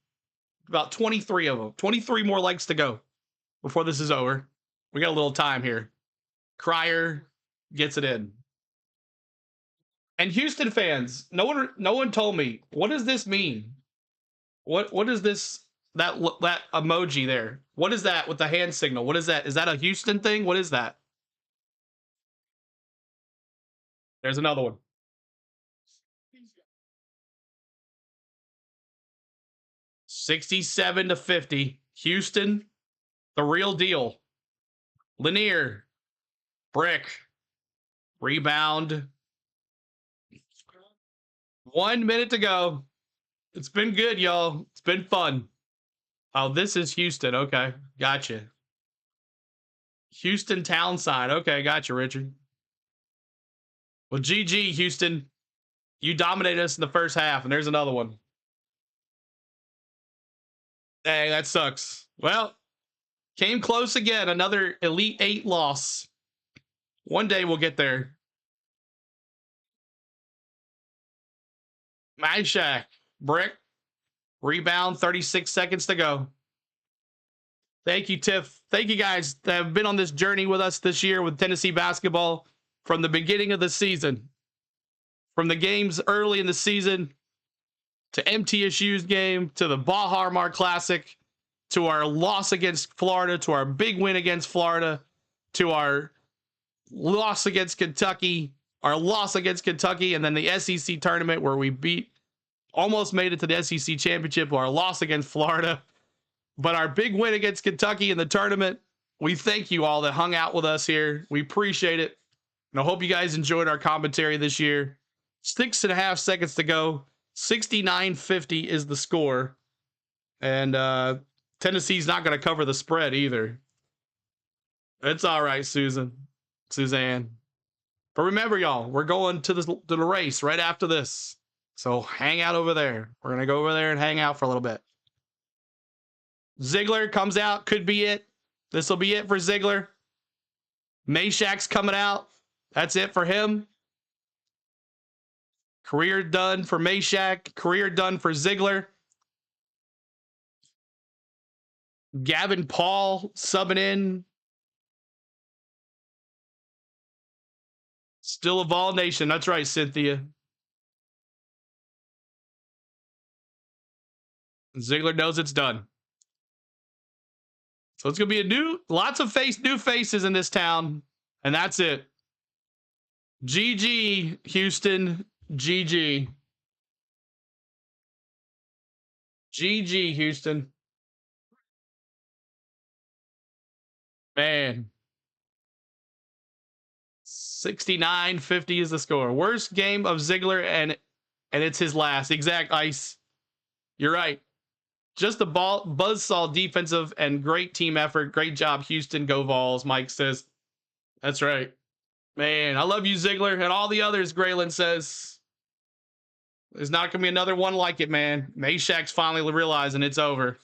About 23 of them. 23 more likes to go before this is over. We got a little time here. Cryer gets it in. And Houston fans, no one told me, what does this mean? What is this, that emoji there? What is that with the hand signal? What is that? Is that a Houston thing? What is that? There's another one. $67-50. Houston, the real deal. Lanier. Brick. Rebound. 1 minute to go. It's been good, y'all. It's been fun. Oh, this is Houston. Okay, gotcha. Houston Townside. Okay, gotcha, Richard. Well, GG, Houston. You dominated us in the first half, and there's another one. Hey, that sucks. Well, came close again. Another Elite 8 loss. One day we'll get there. Myshak, brick, rebound, 36 seconds to go. Thank you, Tiff. Thank you guys that have been on this journey with us this year with Tennessee basketball from the beginning of the season. From the games early in the season to MTSU's game to the Baja Mar Classic to our loss against Florida to our big win against Florida to our loss against Kentucky, our loss against Kentucky, and then the SEC tournament where we almost made it to the SEC championship, our loss against Florida, but our big win against Kentucky in the tournament. We thank you all that hung out with us here. We appreciate it. And I hope you guys enjoyed our commentary this year. 6.5 seconds to go. 69-50 is the score. And Tennessee's not going to cover the spread either. It's all right, Suzanne. But remember, y'all, we're going to the race right after this. So hang out over there. We're going to go over there and hang out for a little bit. Ziegler comes out. Could be it. This will be it for Ziegler. Mayshak's coming out. That's it for him. Career done for Mayshak. Career done for Ziegler. Gavin Paul subbing in. Still a Vol Nation. That's right, Cynthia. Ziegler knows it's done. So it's going to be lots of new faces in this town. And that's it. GG, Houston. GG. GG, Houston. Man. 69-50 is the score. Worst game of Ziegler, and it's his last. Exact, Ice. You're right. Just a buzzsaw defensive and great team effort. Great job, Houston. Go Vols, Mike says. That's right. Man, I love you, Ziegler, and all the others, Graylin says. There's not going to be another one like it, man. Mayshak's finally realizing it's over.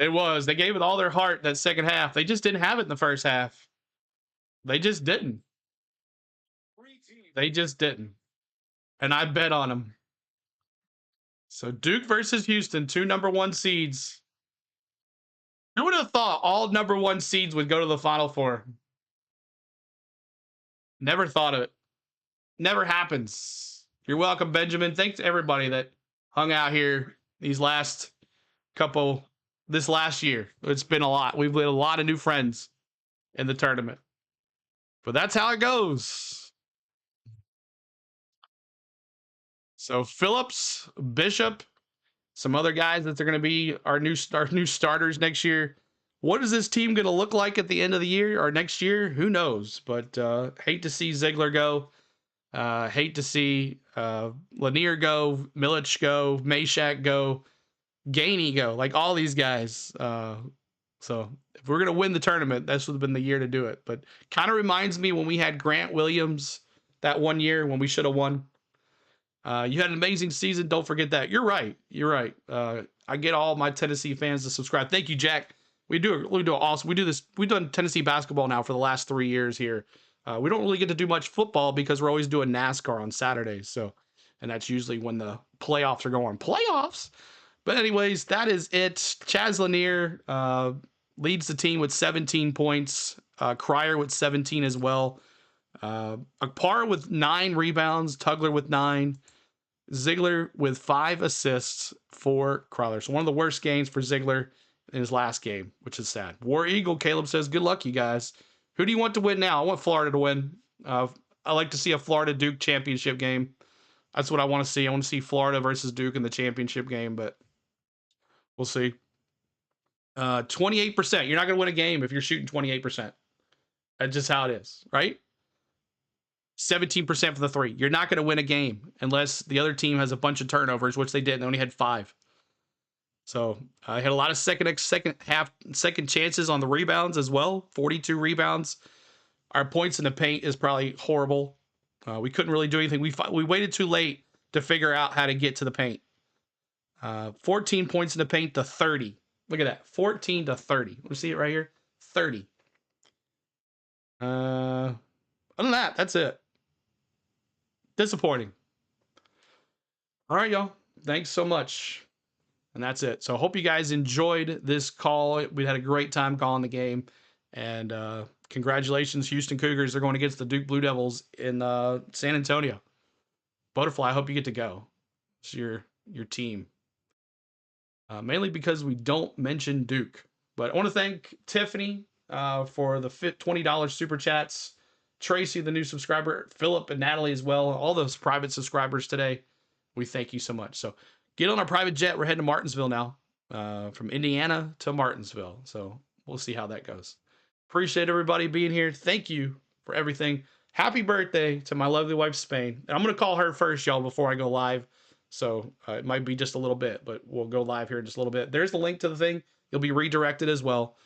It was. They gave it all their heart that second half. They just didn't have it in the first half. They just didn't. They just didn't. And I bet on them. So Duke versus Houston, 2 number 1 seeds. Who would have thought all number 1 seeds would go to the Final Four? Never thought of it. Never happens. You're welcome, Benjamin. Thanks to everybody that hung out here this last year. It's been a lot. We've made a lot of new friends in the tournament. But that's how it goes. So Phillips, Bishop, some other guys that are going to be our new starters next year. What is this team going to look like at the end of the year or next year? Who knows? But hate to see Ziegler go. Hate to see Lanier go, Milic go, Mayshak go, Gainey go. Like all these guys. So if we're going to win the tournament, this would have been the year to do it. But kind of reminds me when we had Grant Williams that one year when we should have won. You had an amazing season. Don't forget that. You're right. You're right. I get all my Tennessee fans to subscribe. Thank you, Jack. We do awesome. We do this. We've done Tennessee basketball now for the last 3 years here. We don't really get to do much football because we're always doing NASCAR on Saturdays. So, and that's usually when the playoffs are going. Playoffs. But anyways, that is it. Chaz Lanier leads the team with 17 points. Cryer with 17 as well. Akpar with 9 rebounds. Tugler with 9. Ziegler with 5 assists for Crowler. So one of the worst games for Ziegler in his last game, which is sad. War Eagle, Caleb says, good luck, you guys. Who do you want to win now? I want Florida to win. I like to see a Florida-Duke championship game. That's what I want to see. I want to see Florida versus Duke in the championship game, but we'll see. 28%. You're not going to win a game if you're shooting 28%. That's just how it is, right? 17% for the 3. You're not going to win a game unless the other team has a bunch of turnovers, which they did. They only had 5. So I had a lot of second chances on the rebounds as well. 42 rebounds. Our points in the paint is probably horrible. We couldn't really do anything. We waited too late to figure out how to get to the paint. 14 points in the paint to 30. Look at that. 14 to 30. Let me see it right here. 30. Other than that, that's it. Disappointing. All right, y'all. Thanks so much. And that's it. So I hope you guys enjoyed this call. We had a great time calling the game. And congratulations, Houston Cougars. They're going against the Duke Blue Devils in San Antonio. Butterfly, I hope you get to go. It's your team. Mainly because we don't mention Duke. But I want to thank Tiffany for the $20 super chats. Tracy, the new subscriber. Philip and Natalie as well. All those private subscribers today. We thank you so much. So get on our private jet. We're heading to Martinsville now. From Indiana to Martinsville. So we'll see how that goes. Appreciate everybody being here. Thank you for everything. Happy birthday to my lovely wife, Spain. And I'm going to call her first, y'all, before I go live. So it might be just a little bit, but we'll go live here in just a little bit. There's the link to the thing. You'll be redirected as well.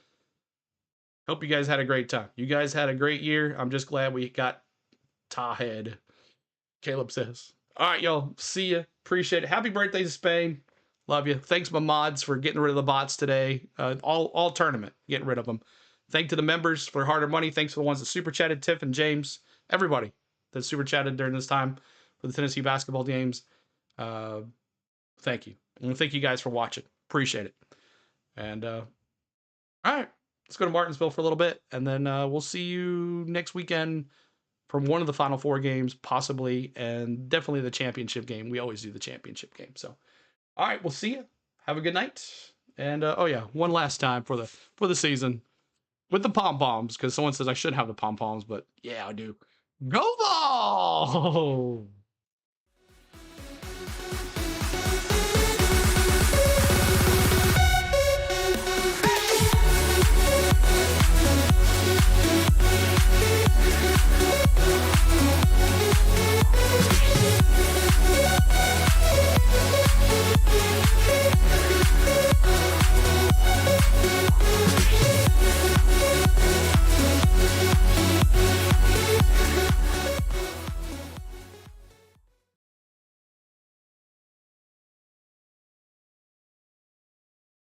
Hope you guys had a great time. You guys had a great year. I'm just glad we got Tahead. Caleb says. All right, y'all. See ya. Appreciate it. Happy birthday to Spain. Love you. Thanks, my mods, for getting rid of the bots today. All tournament, getting rid of them. Thank to the members for harder money. Thanks to the ones that super chatted, Tiff and James. Everybody that super chatted during this time for the Tennessee basketball games. Thank you. And thank you guys for watching. Appreciate it. And all right, let's go to Martinsville for a little bit, and then we'll see you next weekend from one of the Final Four games, possibly, and definitely the championship game. We always do the championship game. So, all right, we'll see you. Have a good night. And oh yeah, one last time for the season with the pom poms, because someone says I should have the pom poms, but yeah, I do. Go Vols!